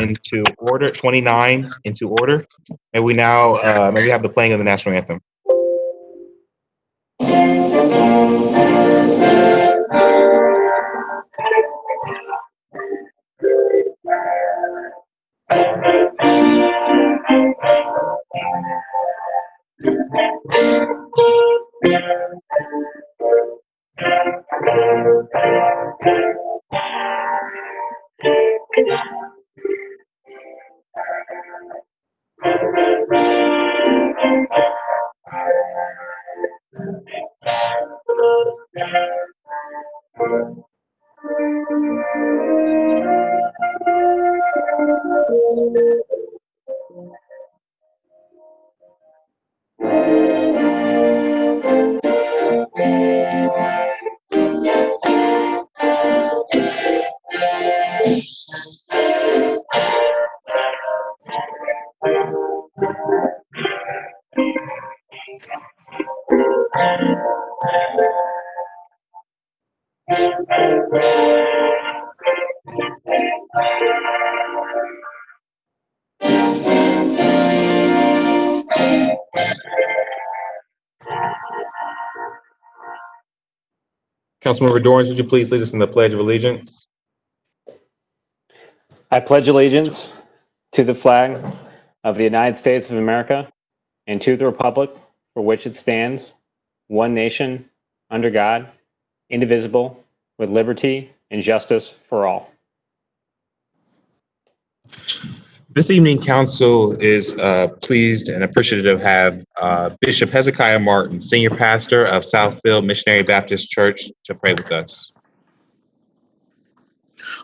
into order, 29 into order. And we now, may we have the playing of the national anthem. Councilmember Dorans, would you please lead us in the Pledge of Allegiance? I pledge allegiance to the flag of the United States of America and to the republic for which it stands, one nation, under God, indivisible, with liberty and justice for all. This evening, council is pleased and appreciative to have Bishop Hezekiah Martin, Senior Pastor of Southfield Missionary Baptist Church, to pray with us.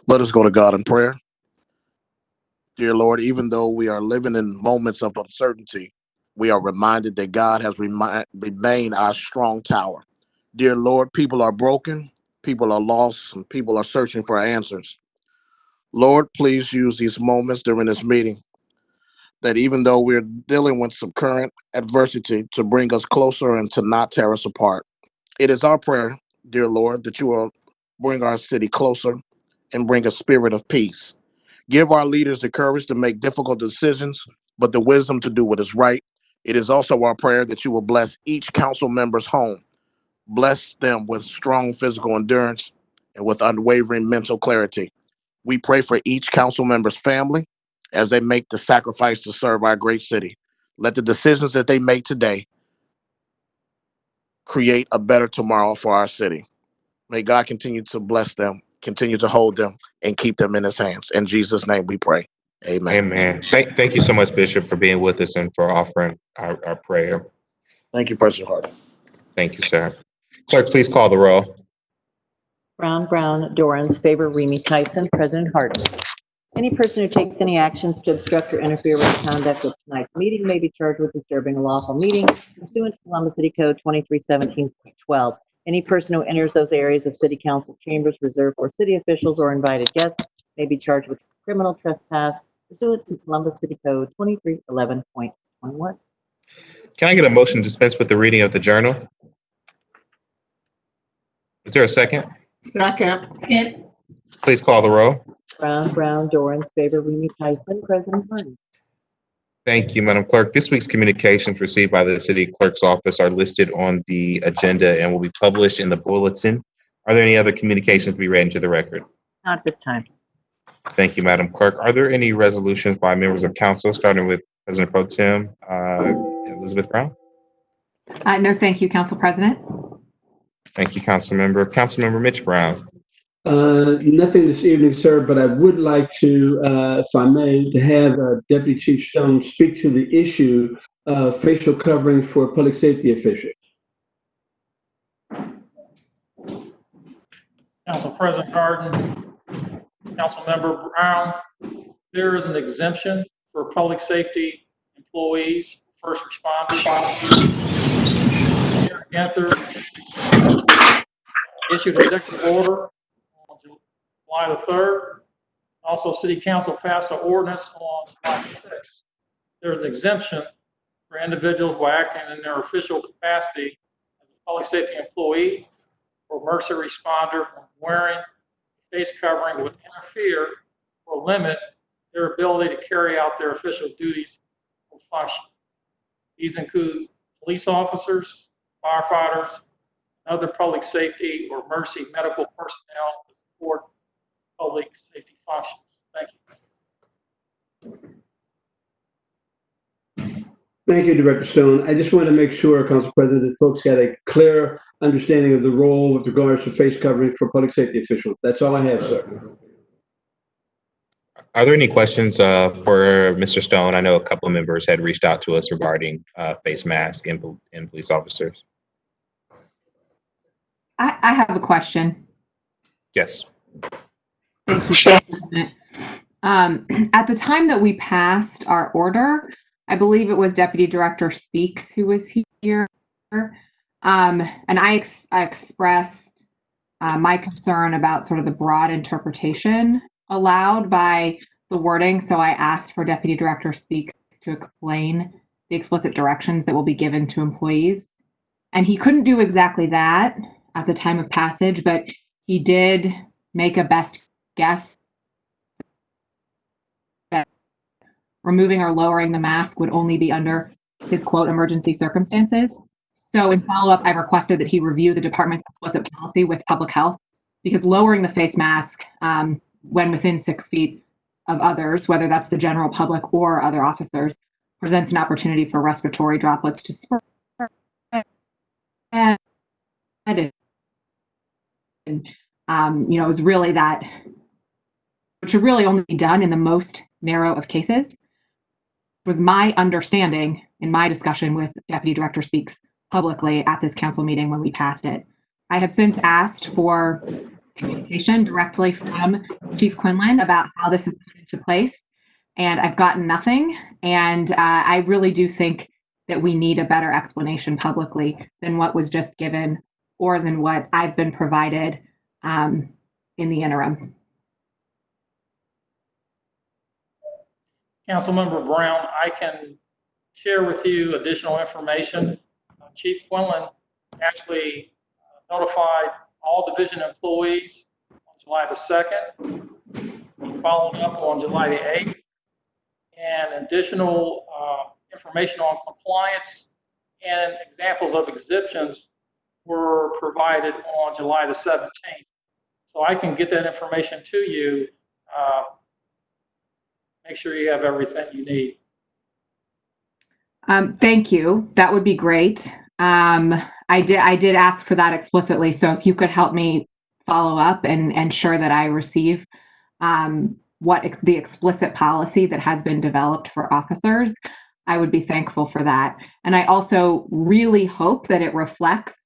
Let us go to God in prayer. Dear Lord, even though we are living in moments of uncertainty, we are reminded that God has remained our strong tower. Dear Lord, people are broken, people are lost, and people are searching for answers. Lord, please use these moments during this meeting that even though we're dealing with some current adversity, to bring us closer and to not tear us apart. It is our prayer, dear Lord, that you will bring our city closer and bring a spirit of peace. Give our leaders the courage to make difficult decisions, but the wisdom to do what is right. It is also our prayer that you will bless each council member's home. Bless them with strong physical endurance and with unwavering mental clarity. We pray for each council member's family as they make the sacrifice to serve our great city. Let the decisions that they make today create a better tomorrow for our city. May God continue to bless them, continue to hold them, and keep them in his hands. In Jesus' name we pray. Amen. Amen. Thank you so much, Bishop, for being with us and for offering our prayer. Thank you, President Harden. Thank you, sir. Clerk, please call the roll. Brown, Dorans, favor, Remy Tyson, President Harden. Any person who takes any actions to obstruct or interfere with the conduct of tonight's meeting may be charged with disturbing a lawful meeting pursuant to Columbus City Code 2317.12. Any person who enters those areas of city council chambers reserved for city officials or invited guests may be charged with criminal trespass pursuant to Columbus City Code 2311.21. Can I get a motion to dispense with the reading of the journal? Is there a second? Second. Please call the roll. Brown, Dorans, favor, Remy Tyson, President Harden. Thank you, Madam Clerk. This week's communications received by the City Clerk's office are listed on the agenda and will be published in the bulletin. Are there any other communications to be read into the record? Not this time. Thank you, Madam Clerk. Are there any resolutions by members of council, starting with President Pro Tem Elizabeth Brown? No, thank you, Council President. Thank you, Councilmember Mitch Brown. Nothing this evening, sir, but I would like to, if I may, to have Deputy Chief Stone speak to the issue of facial covering for public safety officials. Council President Harden, Councilmember Brown, there is an exemption for public safety employees, first responders. Mayor Ginther issued executive order on July the 3rd. Also, City Council passed an ordinance on July 6th. There's an exemption for individuals by acting in their official capacity as a public safety employee or emergency responder when wearing face covering would interfere or limit their ability to carry out their official duties or function. These include police officers, firefighters, and other public safety or emergency medical personnel to support public safety functions. Thank you. Thank you, Director Stone. I just want to make sure, Council President, that folks got a clear understanding of the role with regards to face covering for public safety officials. That's all I have, sir. Are there any questions for Mr. Stone? I know a couple of members had reached out to us regarding face mask in police officers. I have a question. Yes. Thank you, President. At the time that we passed our order, I believe it was Deputy Director Speaks who was here. And I expressed my concern about sort of the broad interpretation allowed by the wording. So I asked for Deputy Director Speaks to explain the explicit directions that will be given to employees. And he couldn't do exactly that at the time of passage, but he did make a best guess that removing or lowering the mask would only be under his quote emergency circumstances. So in follow-up, I requested that he review the department's explicit policy with public health, because lowering the face mask when within 6 feet of others, whether that's the general public or other officers, presents an opportunity for respiratory droplets to spread. And it was really that, which should really only be done in the most narrow of cases, was my understanding in my discussion with Deputy Director Speaks publicly at this council meeting when we passed it. I have since asked for communication directly from Chief Quinlan about how this is put into place, and I've gotten nothing. And I really do think that we need a better explanation publicly than what was just given or than what I've been provided in the interim. Councilmember Brown, I can share with you additional information. Chief Quinlan actually notified all division employees on July the 2nd. He followed up on July the 8th. And additional information on compliance and examples of exemptions were provided on July the 17th. So I can get that information to you. Make sure you have everything you need. Thank you. That would be great. I did ask for that explicitly. So if you could help me follow up and ensure that I receive what the explicit policy that has been developed for officers, I would be thankful for that. And I also really hope that it reflects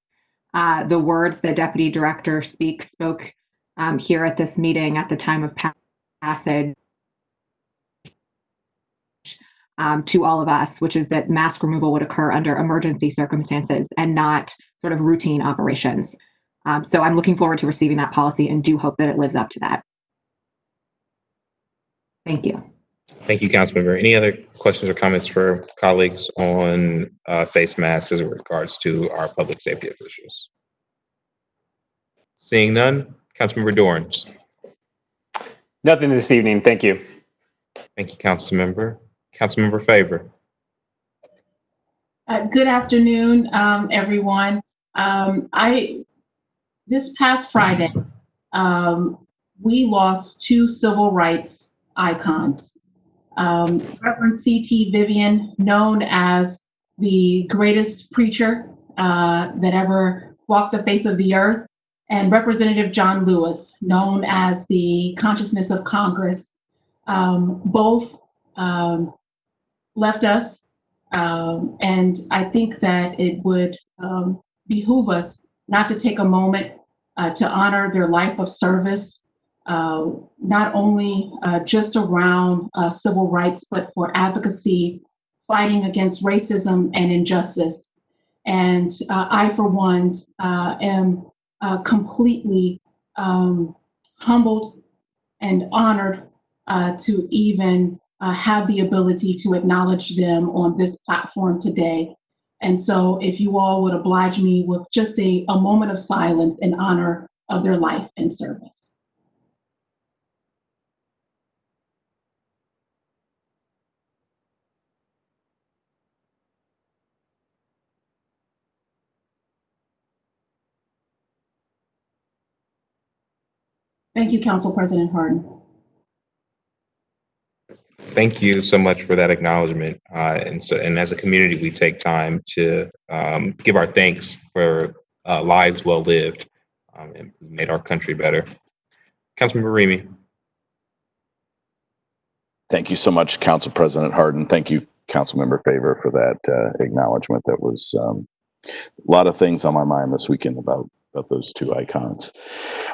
the words that Deputy Director Speaks spoke here at this meeting at the time of passage to all of us, which is that mask removal would occur under emergency circumstances and not sort of routine operations. So I'm looking forward to receiving that policy and do hope that it lives up to that. Thank you. Thank you, Councilmember. Any other questions or comments for colleagues on face masks as it regards to our public safety officials? Seeing none, Councilmember Dorans. Nothing this evening. Thank you. Thank you, Councilmember. Councilmember Favor. Good afternoon, everyone. This past Friday, we lost two civil rights icons. Reverend C.T. Vivian, known as the greatest preacher that ever walked the face of the earth, and Representative John Lewis, known as the consciousness of Congress, both left us. And I think that it would behoove us not to take a moment to honor their life of service, not only just around civil rights, but for advocacy, fighting against racism and injustice. And I, for one, am completely humbled and honored to even have the ability to acknowledge them on this platform today. And so if you all would oblige me with just a moment of silence in honor of their life and service. Thank you, Council President Harden. Thank you so much for that acknowledgement. And as a community, we take time to give our thanks for lives well lived and made our country better. Councilmember Remy. Thank you so much, Council President Harden. Thank you, Councilmember Favor, for that acknowledgement. That was a lot of things on my mind this weekend about those two icons.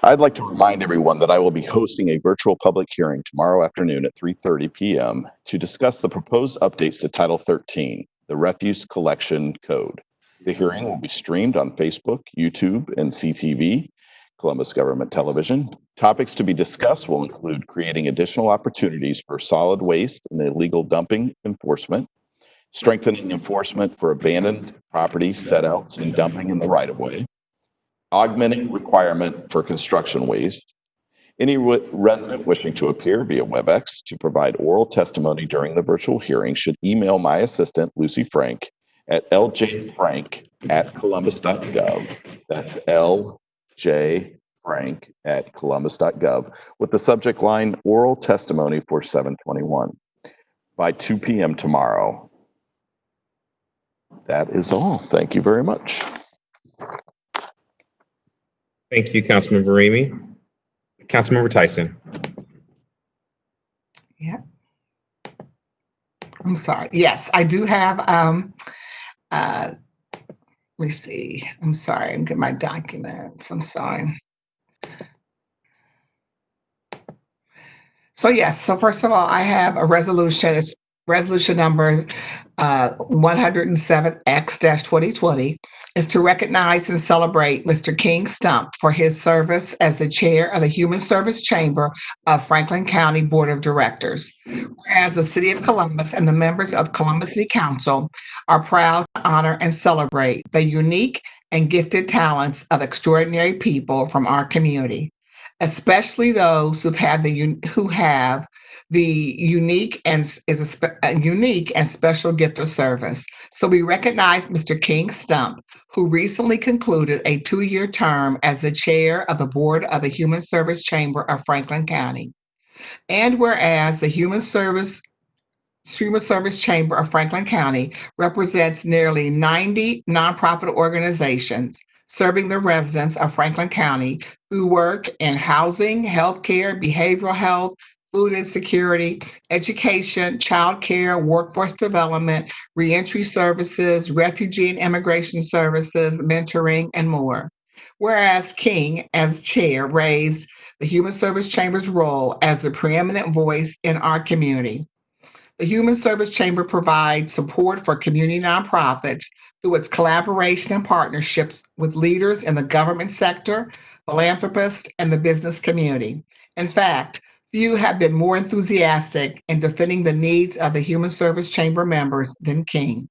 I'd like to remind everyone that I will be hosting a virtual public hearing tomorrow afternoon at 3:30 p.m. to discuss the proposed updates to Title 13, the Refuse Collection Code. The hearing will be streamed on Facebook, YouTube, and CTV, Columbus Government Television. Topics to be discussed will include creating additional opportunities for solid waste and illegal dumping enforcement, strengthening enforcement for abandoned property set-outs and dumping in the right-of-way, augmenting requirement for construction waste. Any resident wishing to appear via WebEx to provide oral testimony during the virtual hearing should email my assistant, Lucy Frank, at ljfrank@columbus.gov. That's ljfrank@columbus.gov with the subject line oral testimony for 721 by 2 p.m. tomorrow. That is all. Thank you very much. Thank you, Councilmember Remy. Councilmember Tyson. Yeah. I'm sorry. Yes, I do have, let me see. I'm sorry. I'm getting my documents. I'm sorry. So yes, so first of all, I have a resolution. It's resolution number 107X-2020 is to recognize and celebrate Mr. King Stump for his service as the chair of the Human Service Chamber of Franklin County Board of Directors. Whereas the City of Columbus and the members of Columbus City Council are proud to honor and celebrate the unique and gifted talents of extraordinary people from our community, especially those who have the unique and a unique and special gift of service. So we recognize Mr. King Stump, who recently concluded a 2-year term as the chair of the board of the Human Service Chamber of Franklin County. And whereas the Human Service Chamber of Franklin County represents nearly 90 nonprofit organizations serving the residents of Franklin County who work in housing, healthcare, behavioral health, food insecurity, education, child care, workforce development, reentry services, refugee and immigration services, mentoring, and more. Whereas King, as chair, raised the Human Service Chamber's role as the preeminent voice in our community. The Human Service Chamber provides support for community nonprofits through its collaboration and partnership with leaders in the government sector, philanthropists, and the business community. In fact, few have been more enthusiastic in defending the needs of the Human Service Chamber members than King.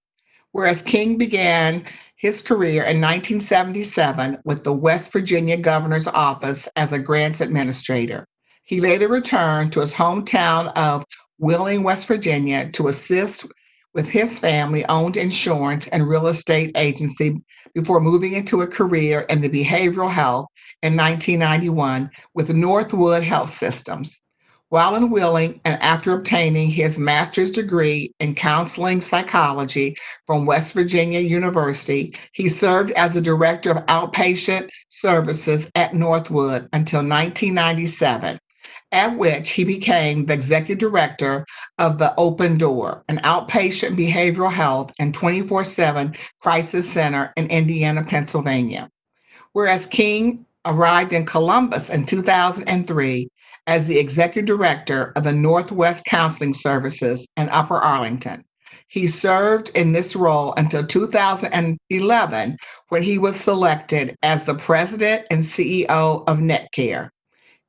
Whereas King began his career in 1977 with the West Virginia Governor's Office as a grants administrator. He later returned to his hometown of Wheeling, West Virginia, to assist with his family-owned insurance and real estate agency before moving into a career in the behavioral health in 1991 with Northwood Health Systems. While in Wheeling, and after obtaining his master's degree in counseling psychology from West Virginia University, he served as the director of outpatient services at Northwood until 1997. At which he became the executive director of the Open Door, an outpatient behavioral health and 24/7 crisis center in Indiana, Pennsylvania. Whereas King arrived in Columbus in 2003 as the executive director of the Northwest Counseling Services in Upper Arlington. He served in this role until 2011, when he was selected as the president and CEO of NetCare.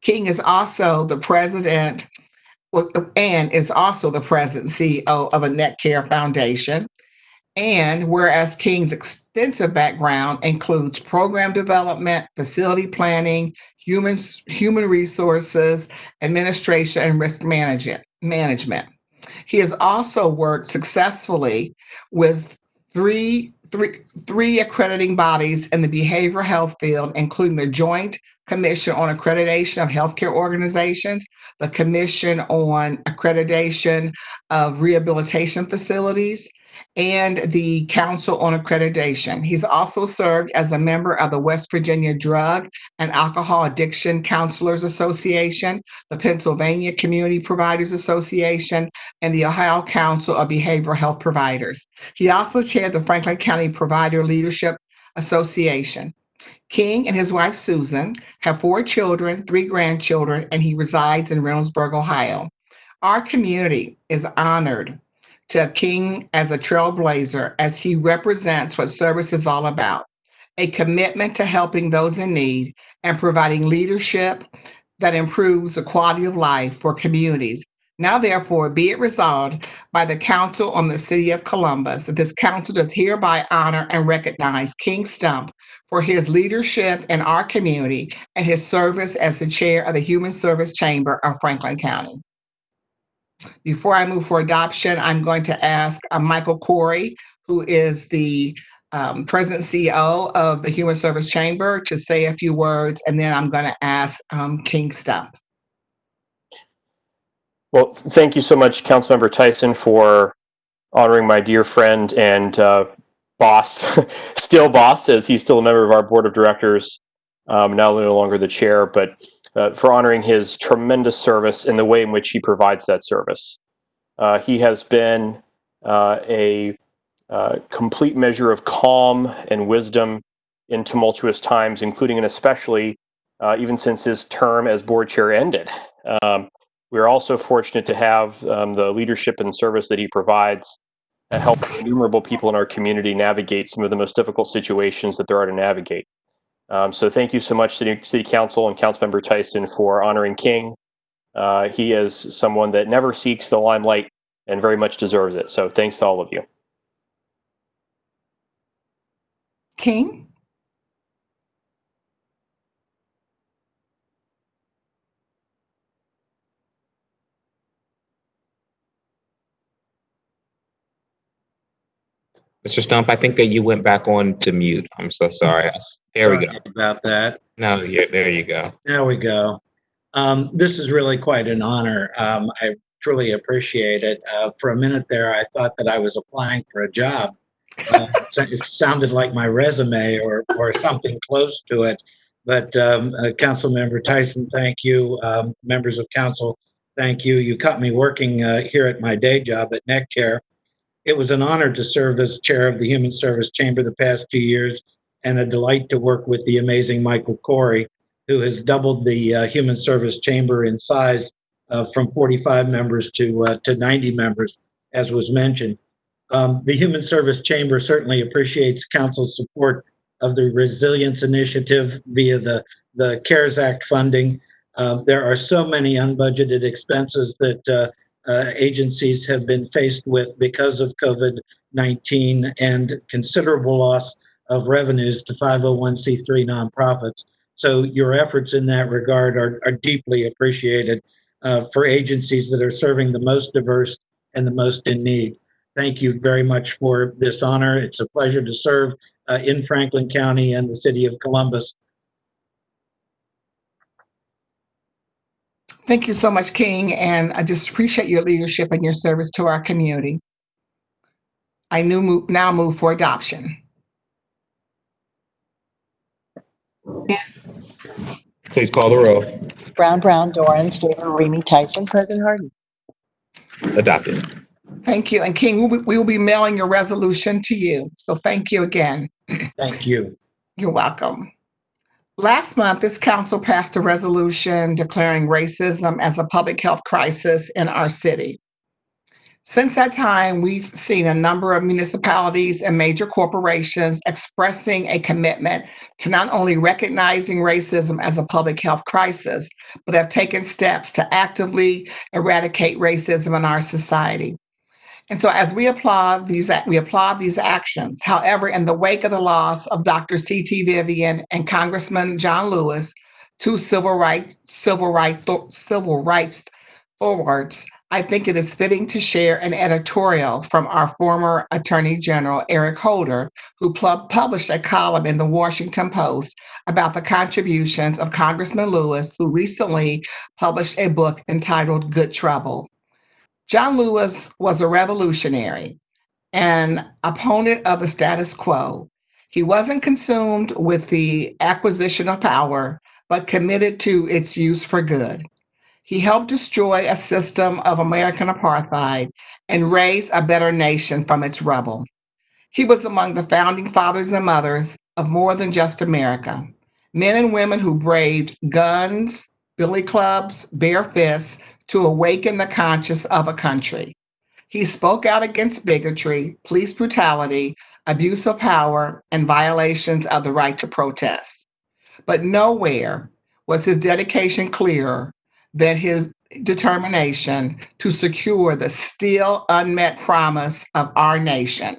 King is also the president and CEO of a NetCare Foundation. And whereas King's extensive background includes program development, facility planning, human resources, administration, and risk management. He has also worked successfully with three accrediting bodies in the behavioral health field, including the Joint Commission on Accreditation of Healthcare Organizations, the Commission on Accreditation of Rehabilitation Facilities, and the Council on Accreditation. He's also served as a member of the West Virginia Drug and Alcohol Addiction Counselors Association, the Pennsylvania Community Providers Association, and the Ohio Council of Behavioral Health Providers. He also chaired the Franklin County Provider Leadership Association. King and his wife, Susan, have 4 children, 3 grandchildren, and he resides in Reynoldsburg, Ohio. Our community is honored to have King as a trailblazer as he represents what service is all about, a commitment to helping those in need and providing leadership that improves the quality of life for communities. Now, therefore, be it resolved by the Council on the City of Columbus that this council does hereby honor and recognize King Stump for his leadership in our community and his service as the chair of the Human Service Chamber of Franklin County. Before I move for adoption, I'm going to ask Michael Corey, who is the President and CEO of the Human Service Chamber, to say a few words, and then I'm going to ask King Stump. Well, thank you so much, Councilmember Tyson, for honoring my dear friend and boss, still boss, as he's still a member of our board of directors, now no longer the chair, but for honoring his tremendous service in the way in which he provides that service. He has been a complete measure of calm and wisdom in tumultuous times, including and especially even since his term as board chair ended. We're also fortunate to have the leadership and service that he provides help innumerable people in our community navigate some of the most difficult situations that there are to navigate. So thank you so much, City Council and Councilmember Tyson, for honoring King. He is someone that never seeks the limelight and very much deserves it. So thanks to all of you. King? Mr. Stump, I think that you went back on to mute. I'm so sorry. There we go. Sorry about that. No, yeah, there you go. There we go. This is really quite an honor. I truly appreciate it. For a minute there, I thought that I was applying for a job. It sounded like my resume or something close to it. But Councilmember Tyson, thank you. Members of council, thank you. You caught me working here at my day job at NetCare. It was an honor to serve as chair of the Human Service Chamber the past 2 years, and a delight to work with the amazing Michael Corey, who has doubled the Human Service Chamber in size from 45 members to 90 members, as was mentioned. The Human Service Chamber certainly appreciates council's support of the Resilience Initiative via the CARES Act funding. There are so many unbudgeted expenses that agencies have been faced with because of COVID-19 and considerable loss of revenues to 501c3 nonprofits. So your efforts in that regard are deeply appreciated for agencies that are serving the most diverse and the most in need. Thank you very much for this honor. It's a pleasure to serve in Franklin County and the city of Columbus. Thank you so much, King, and I just appreciate your leadership and your service to our community. I now move for adoption. Please call the roll. Brown, Dorans, favor, Remy Tyson, President Harden. Adopted. Thank you. And King, we will be mailing your resolution to you. So thank you again. Thank you. You're welcome. Last month, this council passed a resolution declaring racism as a public health crisis in our city. Since that time, we've seen a number of municipalities and major corporations expressing a commitment to not only recognizing racism as a public health crisis, but have taken steps to actively eradicate racism in our society. And so as we applaud these actions. However, in the wake of the loss of Dr. C.T. Vivian and Congressman John Lewis, two civil rights forwards, I think it is fitting to share an editorial from our former Attorney General, Eric Holder, who published a column in the Washington Post about the contributions of Congressman Lewis, who recently published a book entitled Good Trouble. John Lewis was a revolutionary, an opponent of the status quo. He wasn't consumed with the acquisition of power, but committed to its use for good. He helped destroy a system of American apartheid and raise a better nation from its rubble. He was among the founding fathers and mothers of more than just America, men and women who braved guns, billy clubs, bare fists to awaken the conscience of a country. He spoke out against bigotry, police brutality, abuse of power, and violations of the right to protest. But nowhere was his dedication clearer than his determination to secure the still unmet promise of our nation,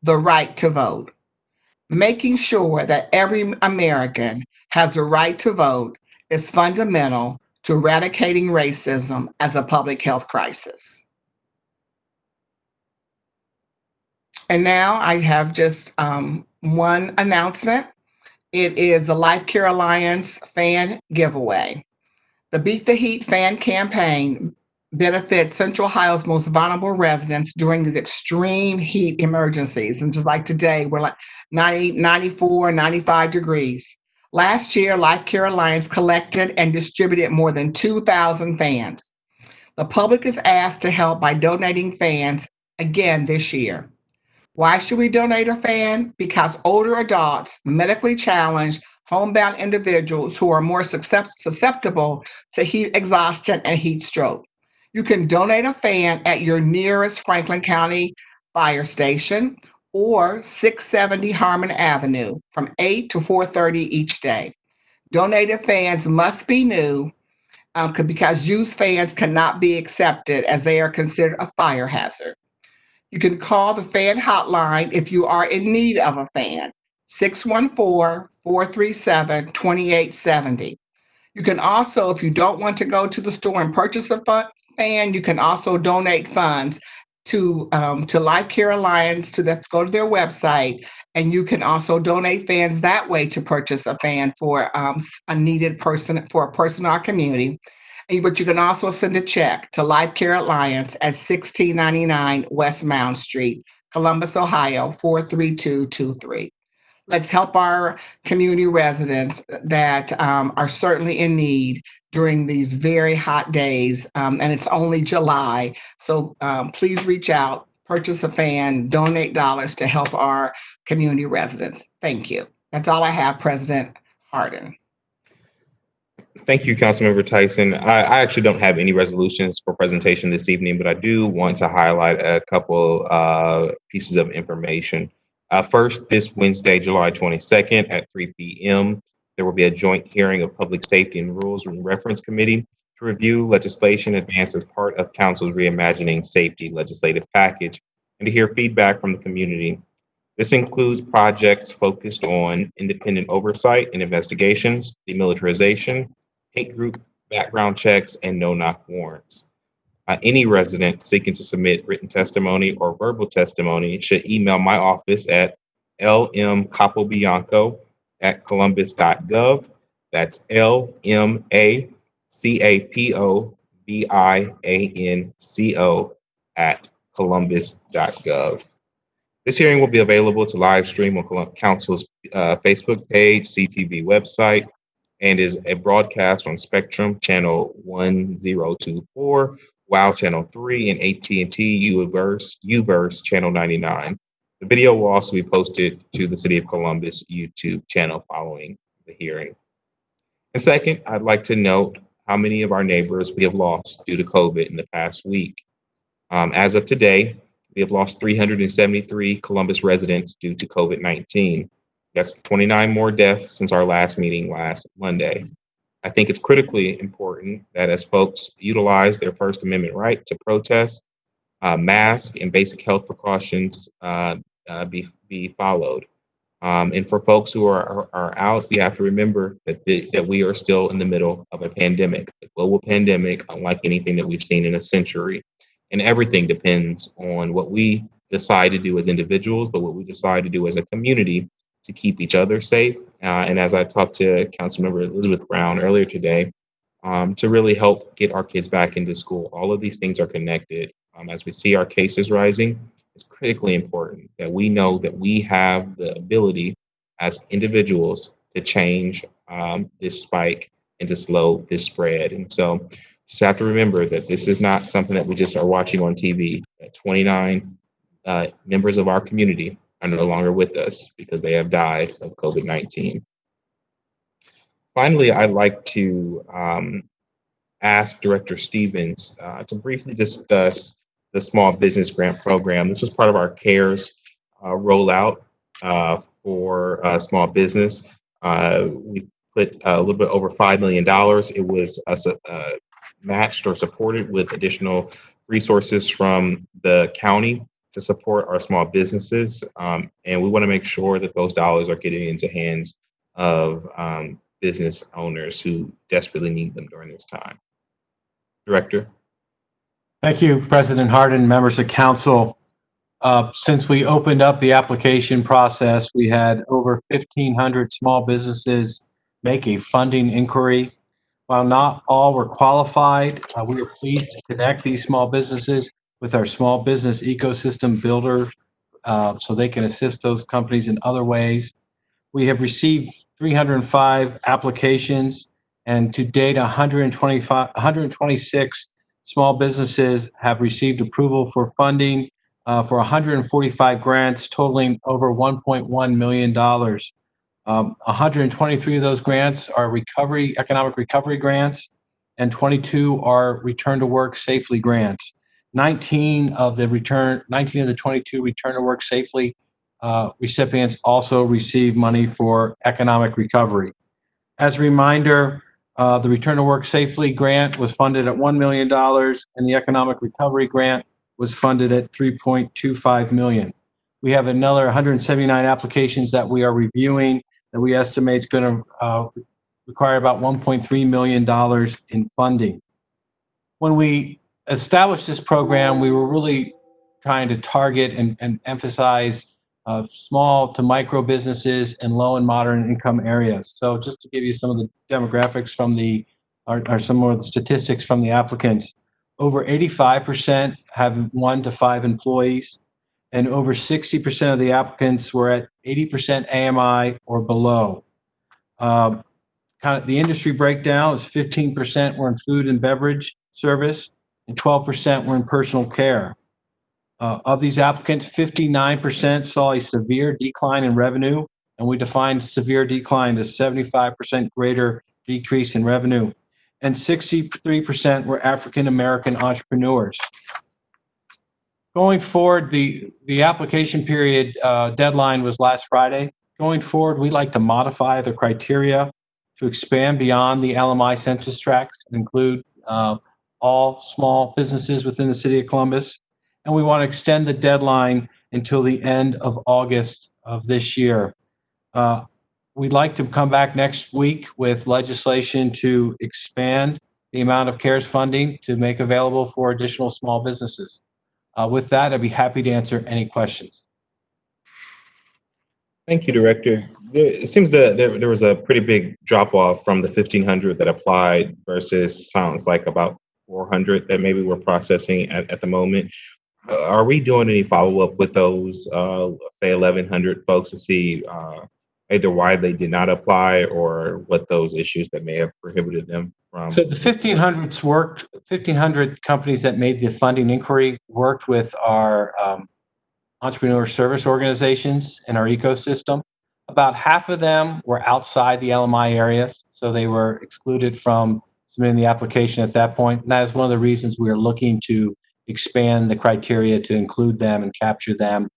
the right to vote. Making sure that every American has the right to vote is fundamental to eradicating racism as a public health crisis. And now I have just one announcement. It is the Life Care Alliance fan giveaway. The Beat the Heat fan campaign benefits Central Ohio's most vulnerable residents during these extreme heat emergencies. And just like today, we're like 90, 94, 95 degrees. Last year, Life Care Alliance collected and distributed more than 2,000 fans. The public is asked to help by donating fans again this year. Why should we donate a fan? Because older adults, medically challenged, homebound individuals who are more susceptible to heat exhaustion and heat stroke. You can donate a fan at your nearest Franklin County fire station or 670 Harmon Avenue from 8 to 4:30 each day. Donated fans must be new because used fans cannot be accepted as they are considered a fire hazard. You can call the fan hotline if you are in need of a fan, 614-437-2870. You can also, if you don't want to go to the store and purchase a fan, you can also donate funds to Life Care Alliance go to their website, and you can also donate fans that way to purchase a fan for a needed person, for a person in our community. But you can also send a check to Life Care Alliance at 1699 West Mound Street, Columbus, Ohio, 43223. Let's help our community residents that are certainly in need during these very hot days. And it's only July. So please reach out, purchase a fan, donate dollars to help our community residents. Thank you. That's all I have, President Hardin. Thank you, Councilmember Tyson. I actually don't have any resolutions for presentation this evening, but I do want to highlight a couple pieces of information. First, this Wednesday, July 22nd at 3 p.m., there will be a joint hearing of Public Safety and Rules and Reference Committee to review legislation advanced as part of Council's Reimagining Safety legislative package and to hear feedback from the community. This includes projects focused on independent oversight and investigations, demilitarization, hate group background checks, and no-knock warrants. Any resident seeking to submit written testimony or verbal testimony should email my office at lmcapobianco@columbus.gov. That's lmcapobianco@columbus.gov. This hearing will be available to live stream on Council's Facebook page, CTV website, and is a broadcast on Spectrum Channel 1024, WOW Channel 3, and AT&T UVerse Channel 99. The video will also be posted to the City of Columbus YouTube channel following the hearing. And second, I'd like to note how many of our neighbors we have lost due to COVID in the past week. As of today, we have lost 373 Columbus residents due to COVID-19. That's 29 more deaths since our last meeting last Monday. I think it's critically important that as folks utilize their First Amendment right to protest, mask and basic health precautions be followed. And for folks who are out, we have to remember that we are still in the middle of a pandemic, a global pandemic, unlike anything that we've seen in a century. And everything depends on what we decide to do as individuals, but what we decide to do as a community to keep each other safe. And as I talked to Councilmember Elizabeth Brown earlier today, to really help get our kids back into school. All of these things are connected. As we see our cases rising, it's critically important that we know that we have the ability as individuals to change this spike and to slow this spread. And so just have to remember that this is not something that we just are watching on TV. That 29 members of our community are no longer with us because they have died of COVID-19. Finally, I'd like to ask Director Stevens to briefly discuss the Small Business Grant Program. This was part of our CARES rollout for small business. We put a little bit over $5 million. It was matched or supported with additional resources from the county to support our small businesses. And we want to make sure that those dollars are getting into hands of business owners who desperately need them during this time. Director. Thank you, President Harden, members of council. Since we opened up the application process, we had over 1,500 small businesses make a funding inquiry. While not all were qualified, we are pleased to connect these small businesses with our small business ecosystem builder so they can assist those companies in other ways. We have received 305 applications, and to date, 126 small businesses have received approval for funding for 145 grants totaling over $1.1 million. 123 of those grants are economic recovery grants, and 22 are return to work safely grants. 19 of the 22 return to work safely recipients also receive money for economic recovery. As a reminder, the Return to Work Safely grant was funded at $1 million, and the Economic Recovery grant was funded at $3.25 million. We have another 179 applications that we are reviewing that we estimate is going to require about $1.3 million in funding. When we established this program, we were really trying to target and emphasize small to micro businesses in low and moderate income areas. So just to give you some of the demographics from or some more of the statistics from the applicants, over 85% have 1 to 5 employees, and over 60% of the applicants were at 80% AMI or below. Kind of the industry breakdown is 15% were in food and beverage service, and 12% were in personal care. Of these applicants, 59% saw a severe decline in revenue, and we defined severe decline as 75% greater decrease in revenue. And 63% were African American entrepreneurs. Going forward, the application period deadline was last Friday. Going forward, we'd like to modify the criteria to expand beyond the LMI census tracts and include all small businesses within the city of Columbus. And we want to extend the deadline until the end of August of this year. We'd like to come back next week with legislation to expand the amount of CARES funding to make available for additional small businesses. With that, I'd be happy to answer any questions. Thank you, Director. It seems that there was a pretty big drop off from the 1,500 that applied versus sounds like about 400 that maybe we're processing at the moment. Are we doing any follow up with those, say, 1,100 folks to see either why they did not apply or what those issues that may have prohibited them from? So the 1,500 companies that made the funding inquiry worked with our entrepreneur service organizations in our ecosystem. About half of them were outside the LMI areas, so they were excluded from submitting the application at that point. And that is one of the reasons we are looking to expand the criteria to include them and capture them.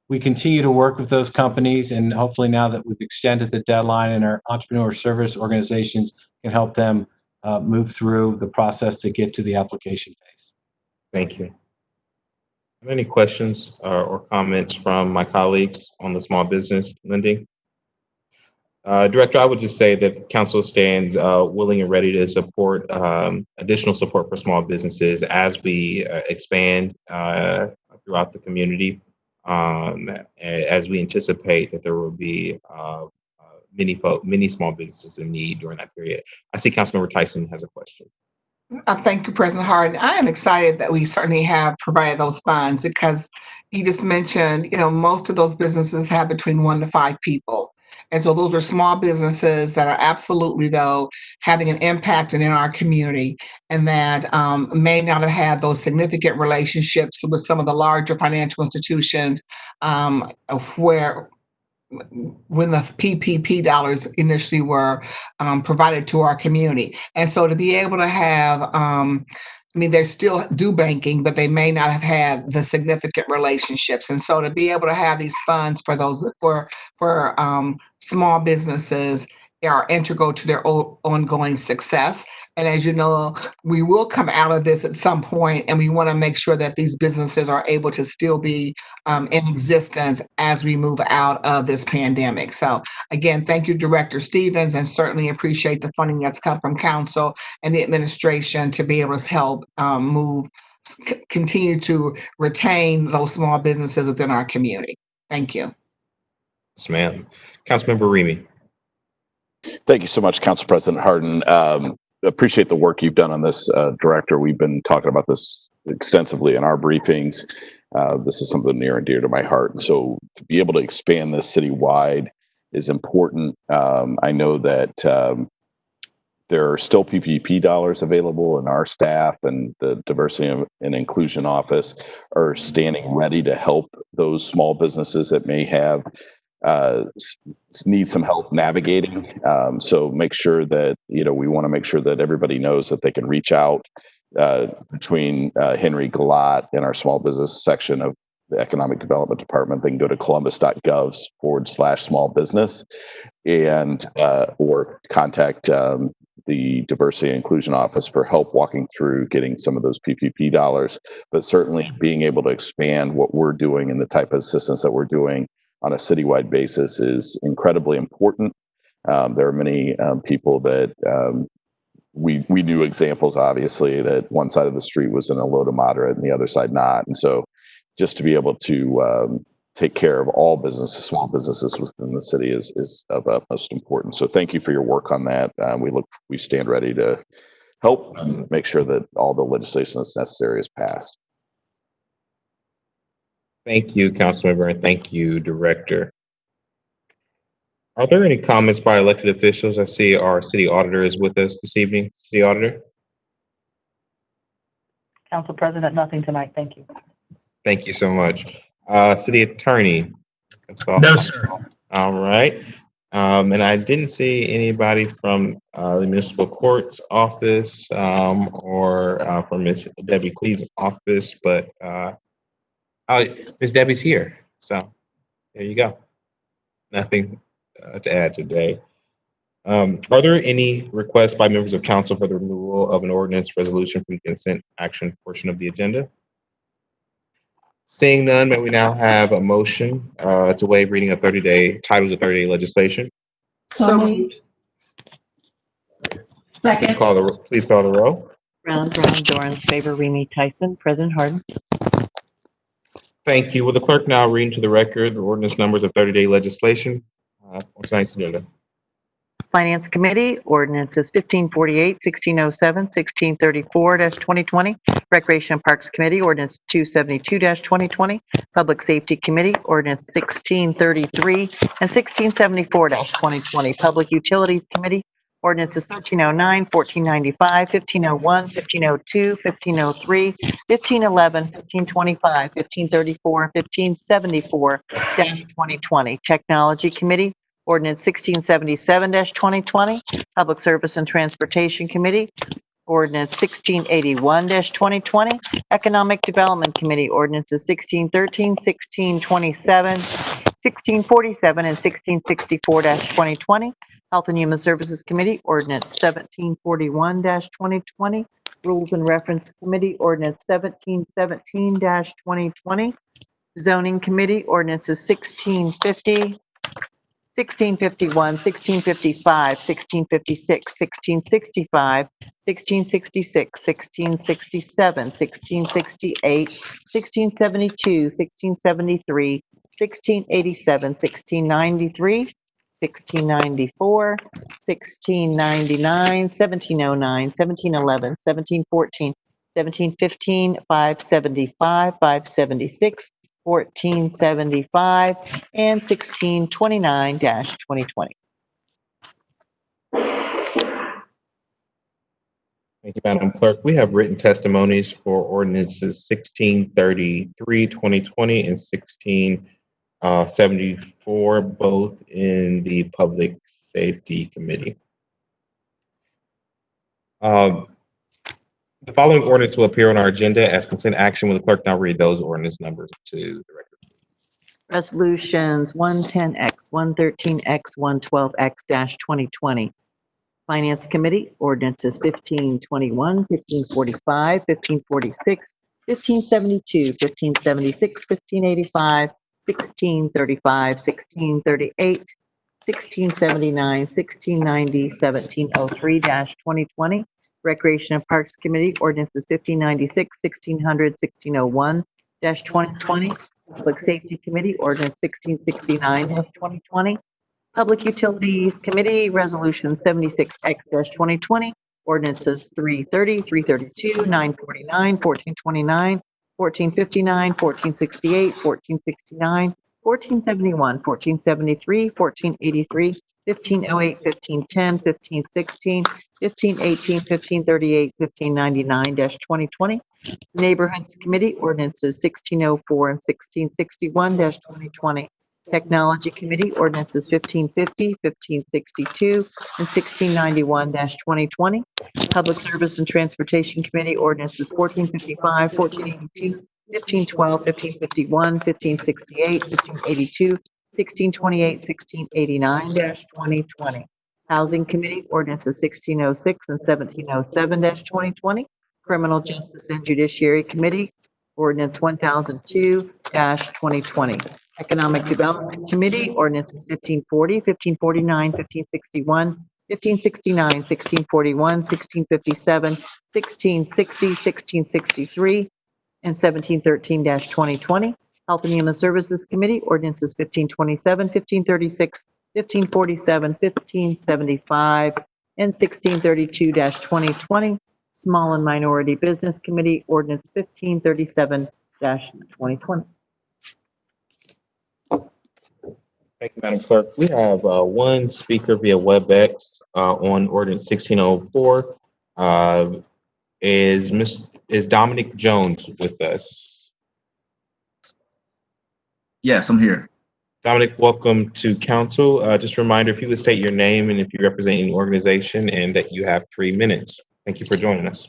We continue to work with those companies, and hopefully now that we've extended the deadline and our entrepreneur service organizations can help them move through the process to get to the application phase. Thank you. Any questions or comments from my colleagues on the small business lending? Director, I would just say that the council stands willing and ready to support additional support for small businesses as we expand throughout the community, as we anticipate that there will be many small businesses in need during that period. I see Councilmember Tyson has a question. Thank you, President Harden. I am excited that we certainly have provided those funds because you just mentioned, most of those businesses have between 1 to 5 people. And so those are small businesses that are absolutely, though, having an impact in our community and that may not have had those significant relationships with some of the larger financial institutions where when the PPP dollars initially were provided to our community. And so to be able to have, they still do banking, but they may not have had the significant relationships. And so to be able to have these funds for those, for small businesses are integral to their ongoing success. And as you know, we will come out of this at some point, and we want to make sure that these businesses are able to still be in existence as we move out of this pandemic. So again, thank you, Director Stevens, and certainly appreciate the funding that's come from council and the administration to be able to help continue to retain those small businesses within our community. Thank you. Yes, ma'am. Councilmember Remy. Thank you so much, Council President Harden. Appreciate the work you've done on this, Director. We've been talking about this extensively in our briefings. This is something near and dear to my heart. And so to be able to expand this citywide is important. I know that there are still PPP dollars available, and our staff and the Diversity and Inclusion Office are standing ready to help those small businesses that may have need some help navigating. So make sure that, we want to make sure that everybody knows that they can reach out between Henry Galat and our small business section of the Economic Development Department. They can go to columbus.gov/small business and or contact the Diversity and Inclusion Office for help walking through getting some of those PPP dollars. But certainly being able to expand what we're doing and the type of assistance that we're doing on a citywide basis is incredibly important. There are many people that we knew examples, obviously, that one side of the street was in a low to moderate and the other side not. And so just to be able to take care of all businesses, small businesses within the city is of utmost importance. So thank you for your work on that. We stand ready to help and make sure that all the legislation that's necessary is passed. Thank you, Councilmember, and thank you, Director. Are there any comments by elected officials? I see our city auditor is with us this evening. City Auditor. Council President, nothing tonight. Thank you. Thank you so much. City Attorney. No, sir. All right. And I didn't see anybody from the Municipal Court's office or from Ms. Debbie Cleve's office, but Ms. Debbie's here. So there you go. Nothing to add today. Are there any requests by members of council for the removal of an ordinance resolution from the consent action portion of the agenda? Seeing none, may we now have a motion to waive reading of titles of 30-day legislation? So moved. Second. Please call the roll. Brown, Dorans, favor, Remy, Tyson, President Harden. Thank you. Will the clerk now read into the record the ordinance numbers of 30-day legislation on tonight's agenda? Finance Committee, ordinances 1548, 1607, 1634-2020. Recreation and Parks Committee, ordinance 272-2020. Public Safety Committee, ordinance 1633 and 1674-2020. Public Utilities Committee, ordinances 1309, 1495, 1501, 1502, 1503, 1511, 1525, 1534, 1574-2020. Technology Committee, ordinance 1677-2020. Public Service and Transportation Committee, ordinance 1681-2020. Economic Development Committee, ordinances 1613, 1627, 1647 and 1664-2020. Health and Human Services Committee, ordinance 1741-2020. Rules and Reference Committee, ordinance 1717-2020. Zoning Committee, ordinances 1650, 1651, 1655, 1656, 1665, 1666, 1667, 1668, 1672, 1673, 1687, 1693, 1694, 1699, 1709, 1711, 1714, 1715, 575, 576, 1475, and 1629-2020. Thank you, Madam Clerk. We have written testimonies for ordinances 1633, 2020, and 1674, both in the Public Safety Committee. The following ordinance will appear on our agenda as consent action. Will the clerk now read those ordinance numbers to the record? Resolutions 110X, 113X, 112X-2020. Finance Committee, ordinances 1521, 1545, 1546, 1572, 1576, 1585, 1635, 1638, 1679, 1690, 1703-2020. Recreation and Parks Committee, ordinances 1596, 1600, 1601-2020. Public Safety Committee, ordinance 1669-2020. Public Utilities Committee, resolution 76X-2020. Ordinances 330, 332, 949, 1429, 1459, 1468, 1469, 1471, 1473, 1483, 1508, 1510, 1516, 1518, 1538, 1599-2020. Neighborhoods Committee, ordinances 1604 and 1661-2020. Technology Committee, ordinances 1550, 1562, and 1691-2020. Public Service and Transportation Committee, ordinances 1455, 1482, 1512, 1551, 1568, 1582, 1628, 1689-2020. Housing Committee, ordinances 1606 and 1707-2020. Criminal Justice and Judiciary Committee, ordinance 1002-2020. Economic Development Committee, ordinances 1540, 1549, 1561, 1569, 1641, 1657, 1660, 1663, and 1713-2020. Health and Human Services Committee, ordinances 1527, 1536, 1547, 1575, and 1632-2020. Small and Minority Business Committee, ordinance 1537-2020. Thank you, Madam Clerk. We have one speaker via WebEx on ordinance 1604. Is Dominic Jones with us? Yes, I'm here. Dominic, welcome to council. Just a reminder, if you would state your name and if you represent any organization, and that you have 3 minutes. Thank you for joining us.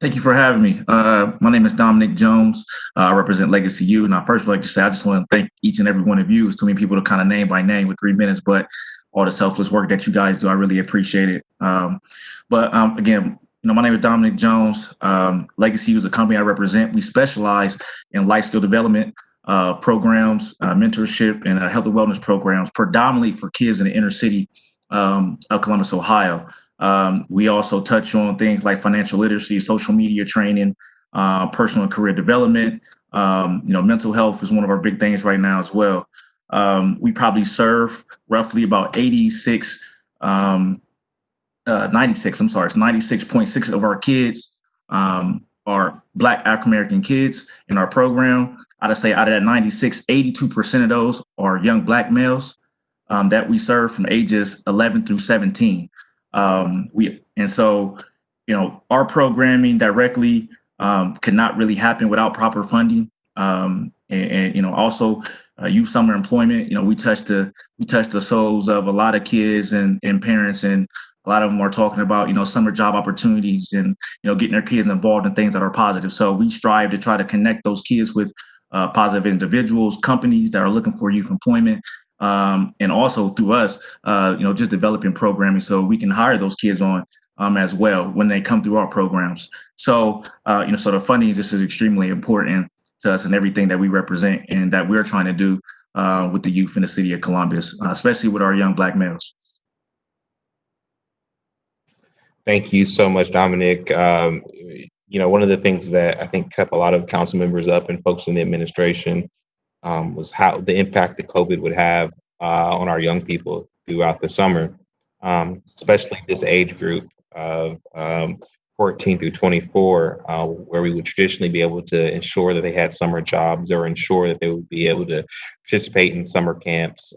Thank you for having me. My name is Dominic Jones. I represent Legacy U. And I first would like to say, I just want to thank each and every one of you. It's too many people to kind of name by name with 3 minutes, but all the selfless work that you guys do, I really appreciate it. Again, my name is Dominic Jones. Legacy U is a company I represent. We specialize in life skill development programs, mentorship, and health and wellness programs, predominantly for kids in the inner city of Columbus, Ohio. We also touch on things like financial literacy, social media training, personal and career development. Mental health is one of our big things right now as well. We probably serve roughly about 96.6 of our kids are Black African-American kids in our program. I'd say out of that 96, 82% of those are young Black males that we serve from ages 11 through 17. Our programming directly cannot really happen without proper funding. Also youth summer employment. We touch the souls of a lot of kids and parents, and a lot of them are talking about summer job opportunities and getting their kids involved in things that are positive. So we strive to try to connect those kids with positive individuals, companies that are looking for youth employment, and also through us, just developing programming so we can hire those kids on as well when they come through our programs. So, so the funding just is extremely important to us and everything that we represent and that we're trying to do with the youth in the city of Columbus, especially with our young Black males. Thank you so much, Dominic. One of the things that I think kept a lot of council members up and folks in the administration was how the impact that COVID would have on our young people throughout the summer, especially this age group of 14 through 24, where we would traditionally be able to ensure that they had summer jobs or ensure that they would be able to participate in summer camps.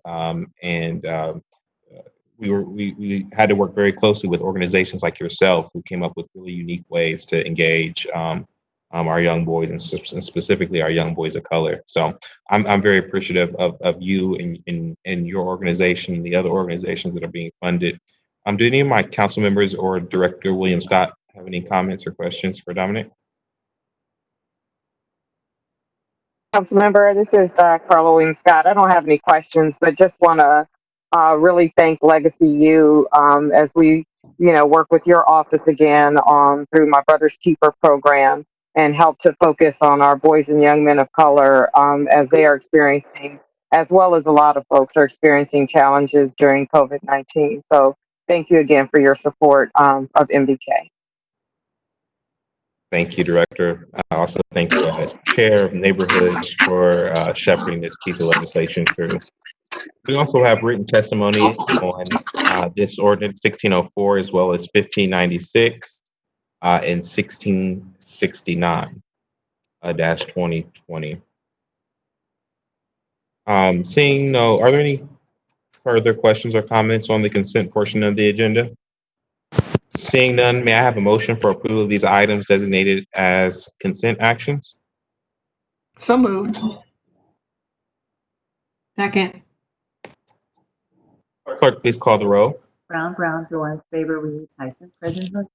We had to work very closely with organizations like yourself who came up with really unique ways to engage our young boys and specifically our young boys of color. So I'm very appreciative of you and your organization and the other organizations that are being funded. Do any of my council members or Director William Scott have any comments or questions for Dominic? Councilmember, this is Carla Williams Scott. I don't have any questions, but just want to really thank Legacy U as we, work with your office again through my Brother's Keeper program and help to focus on our boys and young men of color as they are experiencing, as well as a lot of folks are experiencing challenges during COVID-19. So thank you again for your support of MBK. Thank you, Director. I also thank the Chair of Neighborhoods for shepherding this piece of legislation through. We also have written testimony on this ordinance 1604 as well as 1596 and 1669 -2020. Seeing no, are there any further questions or comments on the consent portion of the agenda? Seeing none, may I have a motion for approval of these items designated as consent actions? So moved. Second. Clerk, please call the roll. Brown, Dorans, favor, Reed, Tyson, President Harden.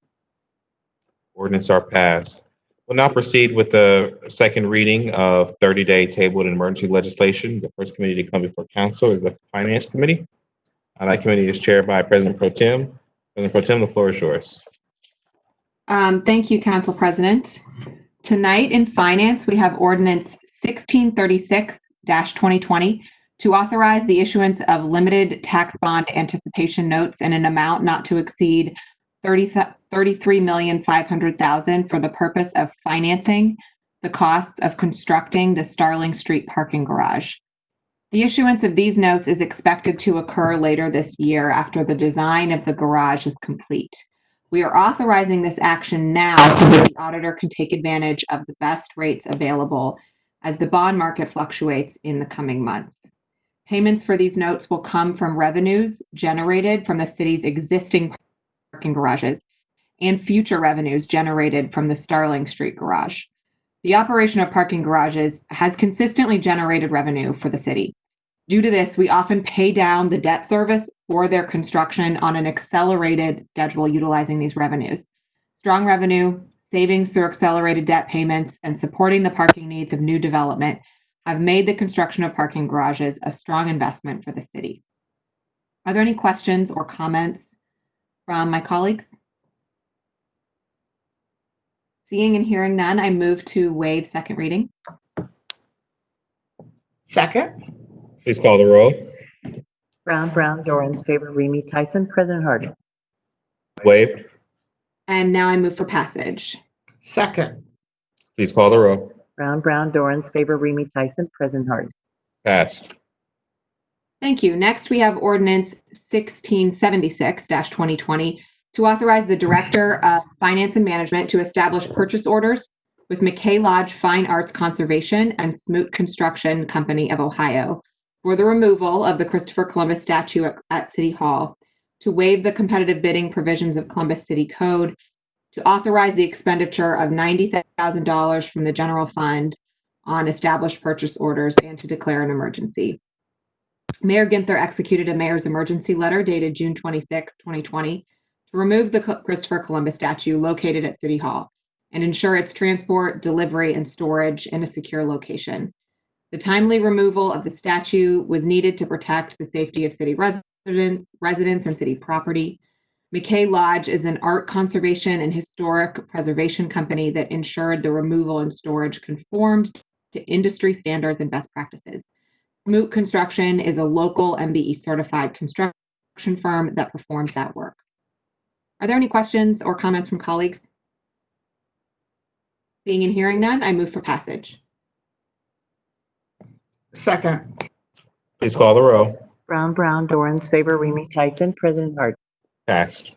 Ordinance are passed. We'll now proceed with the second reading of 30-day tabled and emergency legislation. The first committee to come before council is the Finance Committee. That committee is chaired by President Pro Tem. President Pro Tem, the floor is yours. Thank you, Council President. Tonight in Finance, we have Ordinance 1636-2020 to authorize the issuance of limited tax bond anticipation notes in an amount not to exceed $33,500,000 for the purpose of financing the costs of constructing the Starling Street parking garage. The issuance of these notes is expected to occur later this year after the design of the garage is complete. We are authorizing this action now so that the auditor can take advantage of the best rates available as the bond market fluctuates in the coming months. Payments for these notes will come from revenues generated from the city's existing parking garages and future revenues generated from the Starling Street garage. The operation of parking garages has consistently generated revenue for the city. Due to this, we often pay down the debt service for their construction on an accelerated schedule utilizing these revenues. Strong revenue, savings through accelerated debt payments, and supporting the parking needs of new development have made the construction of parking garages a strong investment for the city. Are there any questions or comments from my colleagues? Seeing and hearing none, I move to waive second reading. Second. Please call the roll. Brown, Dorans, favor, Remy, Tyson, President Harden. Waived. And now I move for passage. Second. Please call the roll. Brown, Dorans, favor, Remy, Tyson, President Harden. Passed. Thank you. Next, we have Ordinance 1676-2020 to authorize the Director of Finance and Management to establish purchase orders with McKay Lodge Fine Arts Conservation and Smoot Construction Company of Ohio for the removal of the Christopher Columbus statue at City Hall, to waive the competitive bidding provisions of Columbus City Code, to authorize the expenditure of $90,000 from the general fund on established purchase orders, and to declare an emergency. Mayor Ginther executed a mayor's emergency letter dated June 26, 2020, to remove the Christopher Columbus statue located at City Hall and ensure its transport, delivery, and storage in a secure location. The timely removal of the statue was needed to protect the safety of city residents and city property. McKay Lodge is an art conservation and historic preservation company that ensured the removal and storage conformed to industry standards and best practices. Smoot Construction is a local MBE certified construction firm that performs that work. Are there any questions or comments from colleagues? Seeing and hearing none, I move for passage. Second. Please call the row. Brown, Dorans, favor, Remy Tyson, President Harden. Passed.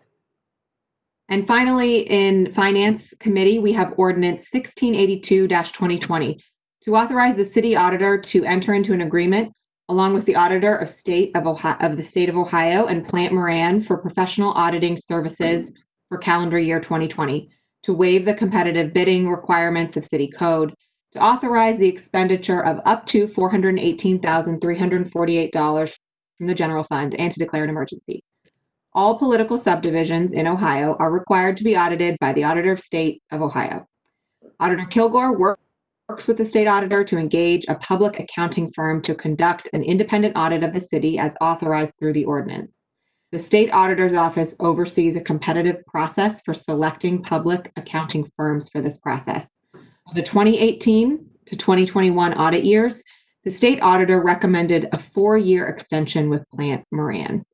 And finally, in Finance Committee, we have Ordinance 1682-2020 to authorize the city auditor to enter into an agreement along with the auditor of the state of Ohio and Plant Moran for professional auditing services for calendar year 2020 to waive the competitive bidding requirements of city code, to authorize the expenditure of up to $418,348 from the general fund, and to declare an emergency. All political subdivisions in Ohio are required to be audited by the Auditor of State of Ohio. Auditor Kilgore works with the state auditor to engage a public accounting firm to conduct an independent audit of the city as authorized through the ordinance. The state auditor's office oversees a competitive process for selecting public accounting firms for this process. For the 2018 to 2021 audit years, the state auditor recommended a 4-year extension with Plant Moran.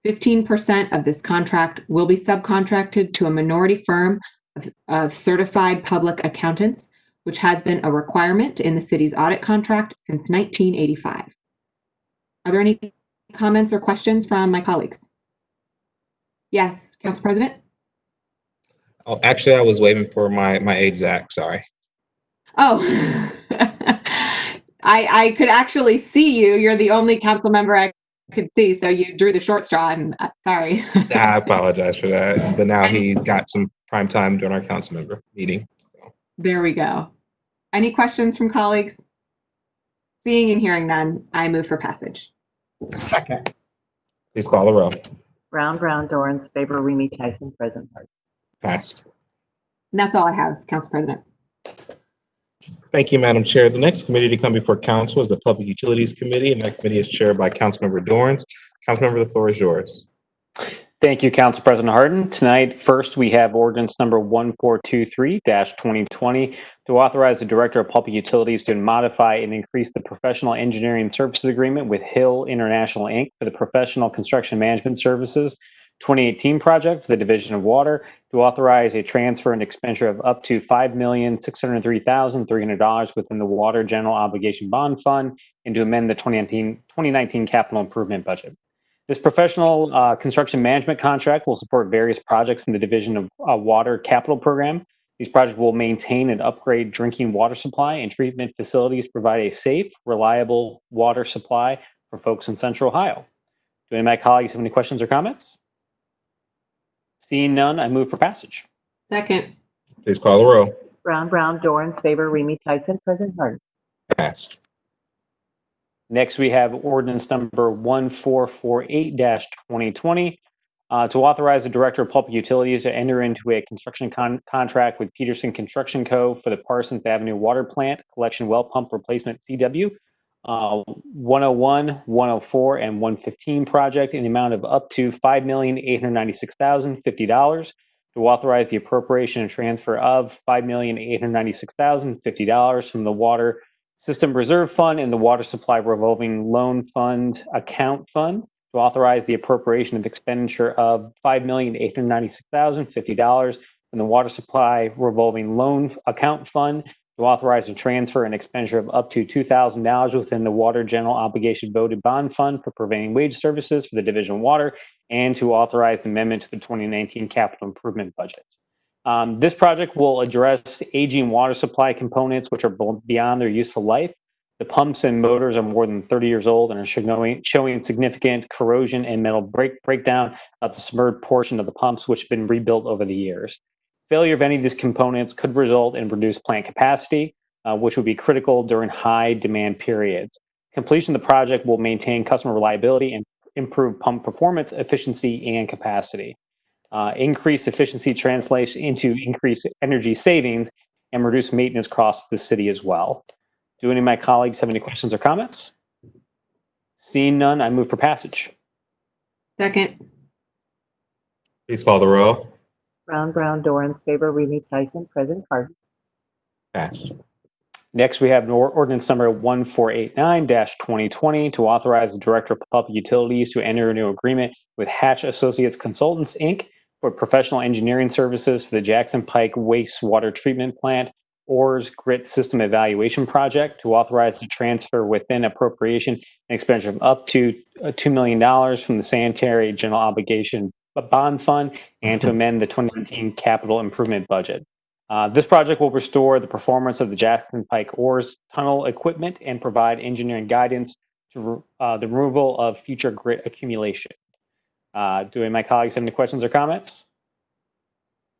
15% of this contract will be subcontracted to a minority firm of certified public accountants, which has been a requirement in the city's audit contract since 1985. Are there any comments or questions from my colleagues? Yes, Council President? Oh, actually, I was waiting for my aide, Zach. Sorry. Oh, I could actually see you. You're the only council member I could see, so you drew the short straw, and sorry. I apologize for that. But now he's got some prime time during our council member meeting. So. There we go. Any questions from colleagues? Seeing and hearing none, I move for passage. Second. Please call the row. Brown, Dorans, favor, Remy Tyson, President Harden. Passed. And that's all I have, Council President. Thank you, Madam Chair. The next committee to come before council is the Public Utilities Committee, and that committee is chaired by Councilmember Dorans. Councilmember, the floor is yours. Thank you, Council President Harden. Tonight, first, we have ordinance number 1423-2020 to authorize the Director of Public Utilities to modify and increase the professional engineering services agreement with Hill International, Inc. for the professional construction management services 2018 project for the Division of Water, to authorize a transfer and expenditure of up to $5,603,300 within the Water General Obligation Bond Fund, and to amend the 2019 capital improvement budget. This professional construction management contract will support various projects in the Division of Water Capital Program. These projects will maintain and upgrade drinking water supply and treatment facilities, provide a safe, reliable water supply for folks in Central Ohio. Do any of my colleagues have any questions or comments? Seeing none, I move for passage. Second. Please call the row. Brown, Dorans, favor, Remy Tyson, President Harden. Passed. Next, we have ordinance number 1448-2020 to authorize the Director of Public Utilities to enter into a construction contract with Peterson Construction Co. for the Parsons Avenue Water Plant Collection Well Pump Replacement CW 101, 104, and 115 project in the amount of up to $5,896,050 to authorize the appropriation and transfer of $5,896,050 from the Water System Reserve Fund and the Water Supply Revolving Loan Fund Account Fund to authorize the appropriation of expenditure of $5,896,050 from the Water Supply Revolving Loan Account Fund to authorize a transfer and expenditure of up to $2,000 within the Water General Obligation Voted Bond Fund for prevailing wage services for the Division of Water, and to authorize amendment to the 2019 capital improvement budget. This project will address aging water supply components which are beyond their useful life. The pumps and motors are more than 30 years old and are showing significant corrosion and metal breakdown of the submerged portion of the pumps, which have been rebuilt over the years. Failure of any of these components could result in reduced plant capacity, which would be critical during high demand periods. Completion of the project will maintain customer reliability and improve pump performance, efficiency, and capacity. Increased efficiency translates into increased energy savings and reduced maintenance costs to the city as well. Do any of my colleagues have any questions or comments? Seeing none, I move for passage. Second. Please call the row. Brown, Dorans, favor, Remy Tyson, President Harden. Passed. Next, we have ordinance number 1489-2020 to authorize the Director of Public Utilities to enter into agreement with Hatch Associates Consultants, Inc. for professional engineering services for the Jackson Pike Wastewater Treatment Plant ORS Grit System Evaluation Project, to authorize the transfer within appropriation and expenditure of up to $2 million from the Sanitary General Obligation Bond Fund, and to amend the 2019 capital improvement budget. This project will restore the performance of the Jackson Pike ORS tunnel equipment and provide engineering guidance to the removal of future grit accumulation. Do any of my colleagues have any questions or comments?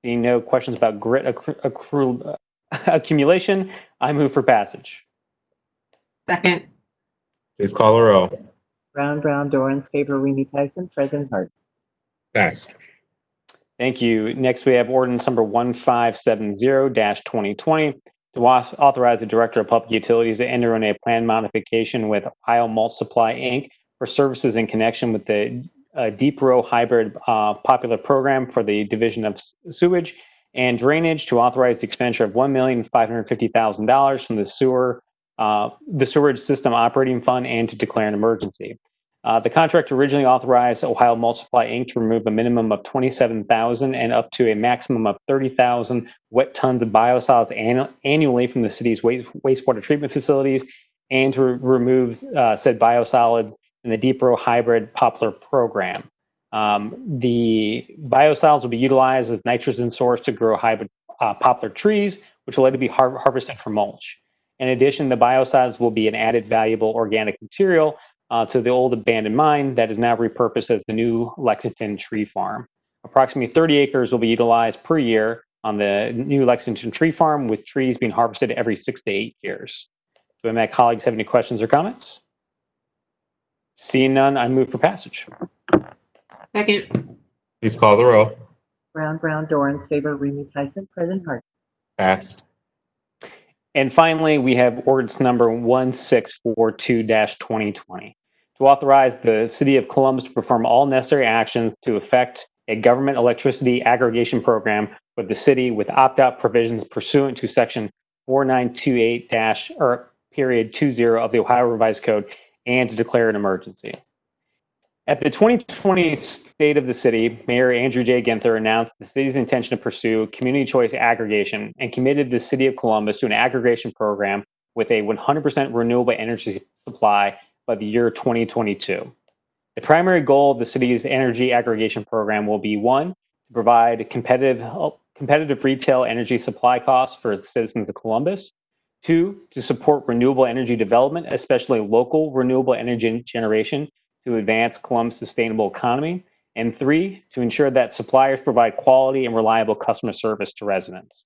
Seeing no questions about grit accumulation, I move for passage. Second. Please call the row. Brown, Dorans, favor, Remy Tyson, President Harden. Passed. Thank you. Next, we have ordinance number 1570-2020 to authorize the Director of Public Utilities to enter in a plan modification with Ohio Malt Supply, Inc. for services in connection with the Deep Row Hybrid Popular Program for the Division of Sewage and Drainage, to authorize the expenditure of $1,550,000 from the Sewerage System Operating Fund and to declare an emergency. The contract originally authorized Ohio Malt Supply, Inc. to remove a minimum of 27,000 and up to a maximum of 30,000 wet tons of biosolids annually from the city's wastewater treatment facilities, and to remove said biosolids in the Deep Row Hybrid Poplar Program. The biosolids will be utilized as nitrogen source to grow hybrid poplar trees, which will later be harvested for mulch. In addition, the biosolids will be an added valuable organic material to the old abandoned mine that is now repurposed as the new Lexington Tree Farm. Approximately 30 acres will be utilized per year on the new Lexington Tree Farm, with trees being harvested every 6 to 8 years. Do my colleagues have any questions or comments? Seeing none, I move for passage. Second. Please call the row. Brown, Dorans, favor, Remy Tyson, President Harden. Passed. And finally, we have ordinance number 1642-2020 to authorize the City of Columbus to perform all necessary actions to effect a government electricity aggregation program for the city with opt-out provisions pursuant to section 4928-20 of the Ohio Revised Code, and to declare an emergency. At the 2020 State of the City, Mayor Andrew J. Ginther announced the city's intention to pursue community choice aggregation and committed the City of Columbus to an aggregation program with a 100% renewable energy supply by the year 2022. The primary goal of the city's energy aggregation program will be: 1, to provide competitive retail energy supply costs for its citizens of Columbus; 2, to support renewable energy development, especially local renewable energy generation, to advance Columbus' sustainable economy; and 3, to ensure that suppliers provide quality and reliable customer service to residents.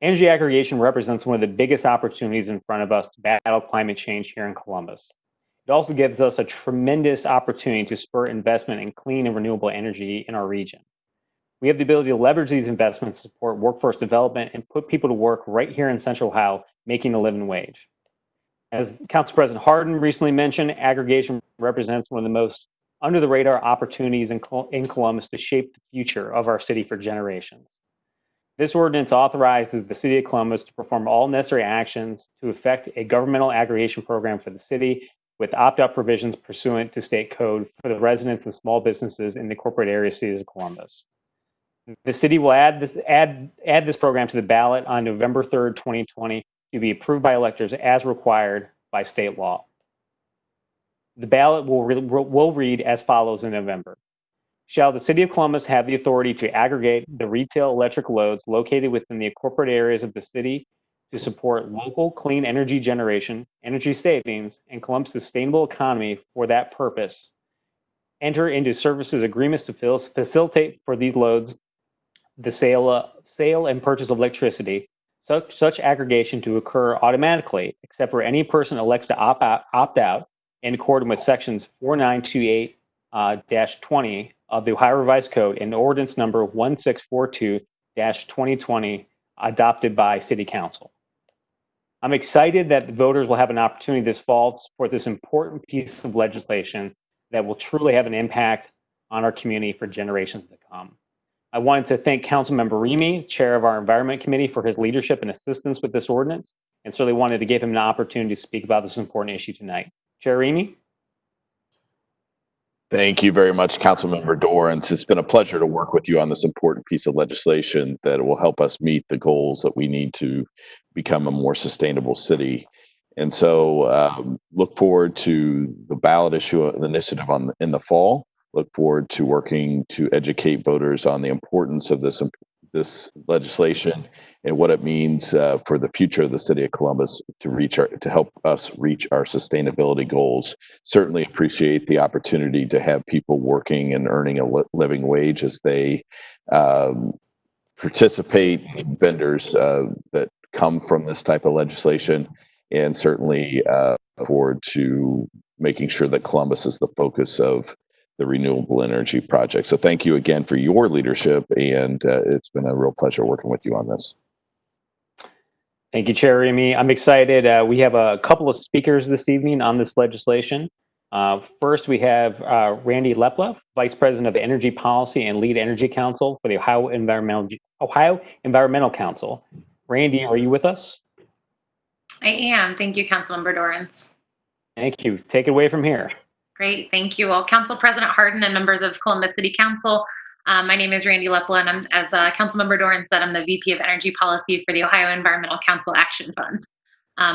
Energy aggregation represents one of the biggest opportunities in front of us to battle climate change here in Columbus. It also gives us a tremendous opportunity to spur investment in clean and renewable energy in our region. We have the ability to leverage these investments to support workforce development and put people to work right here in Central Ohio, making a living wage. As Council President Harden recently mentioned, aggregation represents one of the most under-the-radar opportunities in Columbus to shape the future of our city for generations. This ordinance authorizes the City of Columbus to perform all necessary actions to effect a governmental aggregation program for the city with opt-out provisions pursuant to state code for the residents and small businesses in the corporate area cities of Columbus. The city will add this program to the ballot on November 3rd, 2020, to be approved by electors as required by state law. The ballot will read as follows in November. Shall the City of Columbus have the authority to aggregate the retail electric loads located within the corporate areas of the city to support local clean energy generation, energy savings, and Columbus' sustainable economy for that purpose? Enter into services agreements to facilitate for these loads the sale and purchase of electricity, such aggregation to occur automatically, except where any person elects to opt out in accordance with sections 4928-20 of the Ohio Revised Code and ordinance number 1642-2020 adopted by City Council. I'm excited that the voters will have an opportunity this fall to support this important piece of legislation that will truly have an impact on our community for generations to come. I wanted to thank Councilmember Remy, Chair of our Environment Committee, for his leadership and assistance with this ordinance, and certainly wanted to give him an opportunity to speak about this important issue tonight. Chair Remy? Thank you very much, Councilmember Dorans. It's been a pleasure to work with you on this important piece of legislation that will help us meet the goals that we need to become a more sustainable city. And so look forward to the ballot issue initiative in the fall. Look forward to working to educate voters on the importance of this legislation and what it means for the future of the city of Columbus to help us reach our sustainability goals. Certainly appreciate the opportunity to have people working and earning a living wage as they participate in vendors that come from this type of legislation, and certainly forward to making sure that Columbus is the focus of the renewable energy project. So thank you again for your leadership, and it's been a real pleasure working with you on this. Thank you, Chair Remy. I'm excited. We have a couple of speakers this evening on this legislation. First, we have Randy Lepla, Vice President of Energy Policy and Lead Energy Counsel for the Ohio Environmental Council. Randy, are you with us? I am. Thank you, Councilmember Dorans. Thank you. Take it away from here. Great, thank you. Well, Council President Hardin and members of Columbus City Council, my name is Randy Lepla, and I'm, as Councilmember Dorans said, I'm the VP of Energy Policy for the Ohio Environmental Council Action Fund.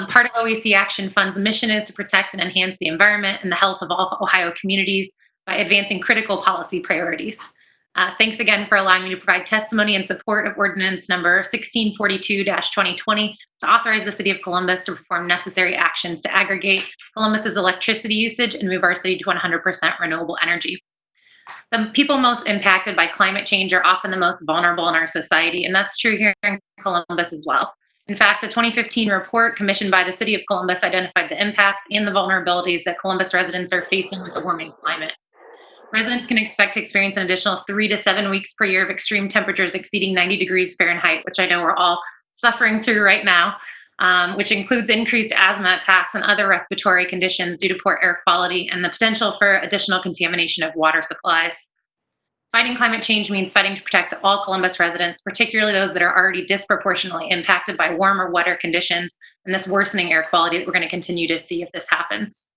Part of OEC Action Fund's mission is to protect and enhance the environment and the health of all Ohio communities by advancing critical policy priorities. Thanks again for allowing me to provide testimony in support of Ordinance Number 1642-2020 to authorize the City of Columbus to perform necessary actions to aggregate Columbus's electricity usage and move our city to 100% renewable energy. The people most impacted by climate change are often the most vulnerable in our society, and that's true here in Columbus as well. In fact, a 2015 report commissioned by the City of Columbus identified the impacts and the vulnerabilities that Columbus residents are facing with the warming climate. Residents can expect to experience an additional 3 to 7 weeks per year of extreme temperatures exceeding 90 degrees Fahrenheit, which I know we're all suffering through right now, which includes increased asthma attacks and other respiratory conditions due to poor air quality and the potential for additional contamination of water supplies. Fighting climate change means fighting to protect all Columbus residents, particularly those that are already disproportionately impacted by warmer, wetter conditions and this worsening air quality that we're going to continue to see if this happens.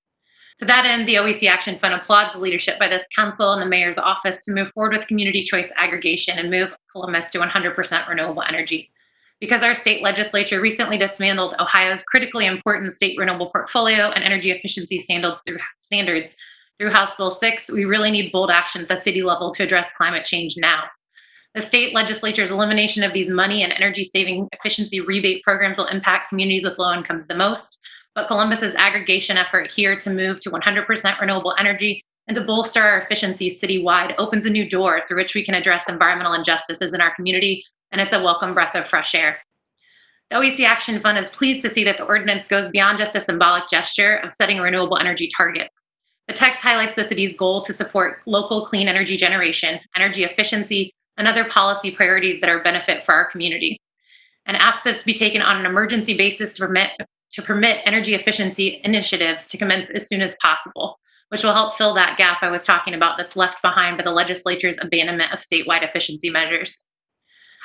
To that end, the OEC Action Fund applauds the leadership by this council and the mayor's office to move forward with community choice aggregation and move Columbus to 100% renewable energy. Because our state legislature recently dismantled Ohio's critically important state renewable portfolio and energy efficiency standards through House Bill 6, we really need bold action at the city level to address climate change now. The state legislature's elimination of these money and energy saving efficiency rebate programs will impact communities with low incomes the most. But Columbus's aggregation effort here to move to 100% renewable energy and to bolster our efficiency citywide opens a new door through which we can address environmental injustices in our community, and it's a welcome breath of fresh air. The OEC Action Fund is pleased to see that the ordinance goes beyond just a symbolic gesture of setting a renewable energy target. The text highlights the city's goal to support local clean energy generation, energy efficiency, and other policy priorities that are a benefit for our community, and asks this to be taken on an emergency basis to permit energy efficiency initiatives to commence as soon as possible, which will help fill that gap I was talking about that's left behind by the legislature's abandonment of statewide efficiency measures.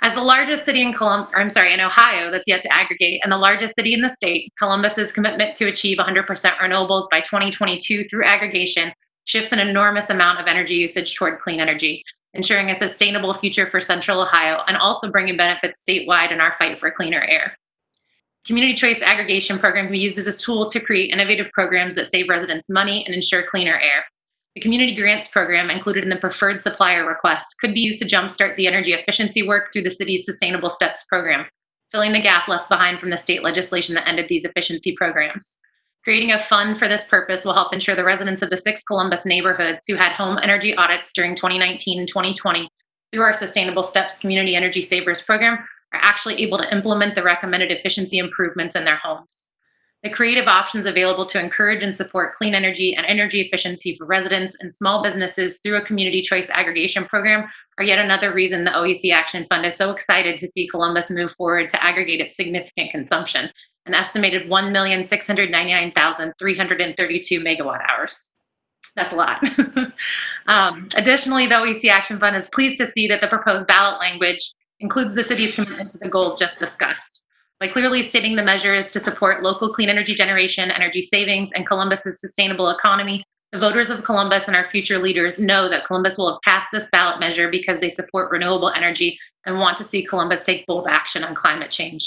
As the largest city in Ohio that's yet to aggregate, and the largest city in the state, Columbus's commitment to achieve 100% renewables by 2022 through aggregation shifts an enormous amount of energy usage toward clean energy, ensuring a sustainable future for Central Ohio and also bringing benefits statewide in our fight for cleaner air. Community Choice Aggregation Program can be used as a tool to create innovative programs that save residents money and ensure cleaner air. The Community Grants Program, included in the Preferred Supplier Request, could be used to jumpstart the energy efficiency work through the city's Sustainable Steps program, filling the gap left behind from the state legislation that ended these efficiency programs. Creating a fund for this purpose will help ensure the residents of the 6 Columbus neighborhoods who had home energy audits during 2019 and 2020 through our Sustainable Steps Community Energy Savers program are actually able to implement the recommended efficiency improvements in their homes. The creative options available to encourage and support clean energy and energy efficiency for residents and small businesses through a community choice aggregation program are yet another reason the OEC Action Fund is so excited to see Columbus move forward to aggregate its significant consumption an estimated 1,699,332 megawatt hours. That's a lot. Additionally, the OEC Action Fund is pleased to see that the proposed ballot language includes the city's commitment to the goals just discussed. By clearly stating the measure is to support local clean energy generation, energy savings, and Columbus's sustainable economy, the voters of Columbus and our future leaders know that Columbus will have passed this ballot measure because they support renewable energy and want to see Columbus take bold action on climate change.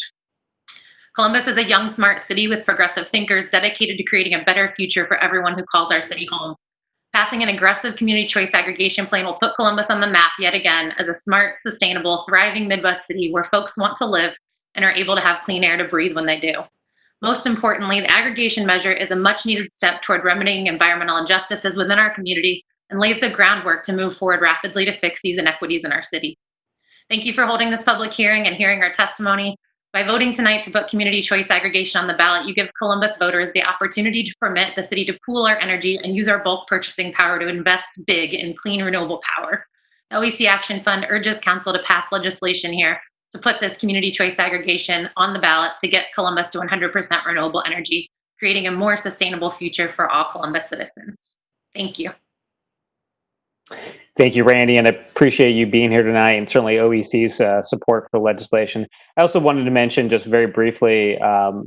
Columbus is a young, smart city with progressive thinkers dedicated to creating a better future for everyone who calls our city home. Passing an aggressive community choice aggregation plan will put Columbus on the map yet again as a smart, sustainable, thriving Midwest city where folks want to live and are able to have clean air to breathe when they do. Most importantly, the aggregation measure is a much-needed step toward remedying environmental injustices within our community and lays the groundwork to move forward rapidly to fix these inequities in our city. Thank you for holding this public hearing and hearing our testimony. By voting tonight to put community choice aggregation on the ballot, you give Columbus voters the opportunity to permit the city to pool our energy and use our bulk purchasing power to invest big in clean renewable power. The OEC Action Fund urges council to pass legislation here to put this community choice aggregation on the ballot to get Columbus to 100% renewable energy, creating a more sustainable future for all Columbus citizens. Thank you. Thank you, Randy, and I appreciate you being here tonight and certainly OEC's support for the legislation. I also wanted to mention just very briefly,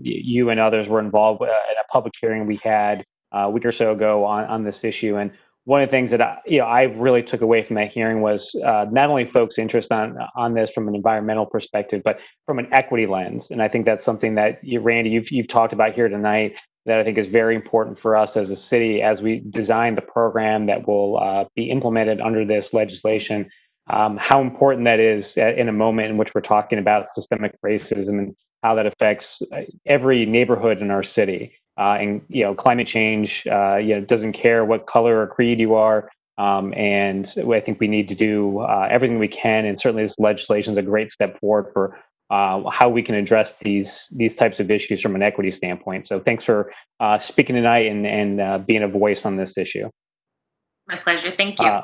you and others were involved in a public hearing we had a week or so ago on this issue. And one of the things that I really took away from that hearing was not only folks' interest on this from an environmental perspective, but from an equity lens. And I think that's something that Randy, you've talked about here tonight that I think is very important for us as a city as we design the program that will be implemented under this legislation. How important that is in a moment in which we're talking about systemic racism and how that affects every neighborhood in our city. And climate change, doesn't care what color or creed you are. And I think we need to do everything we can. And certainly this legislation is a great step forward for how we can address these types of issues from an equity standpoint. So thanks for speaking tonight and being a voice on this issue. My pleasure. Thank you.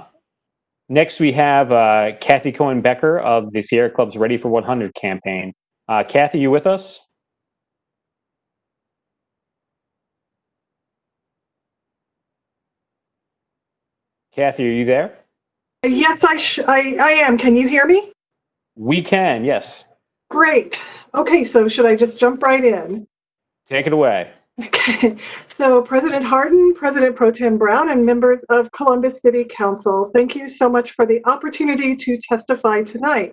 Next, we have Kathy Cohen-Becker of the Sierra Club's Ready for 100 campaign. Kathy, you with us? Kathy, are you there? Yes, I am. Can you hear me? We can, yes. Great. Okay, so should I just jump right in? Take it away. Okay. So President Hardin, President Pro Tem Brown, and members of Columbus City Council, thank you so much for the opportunity to testify tonight.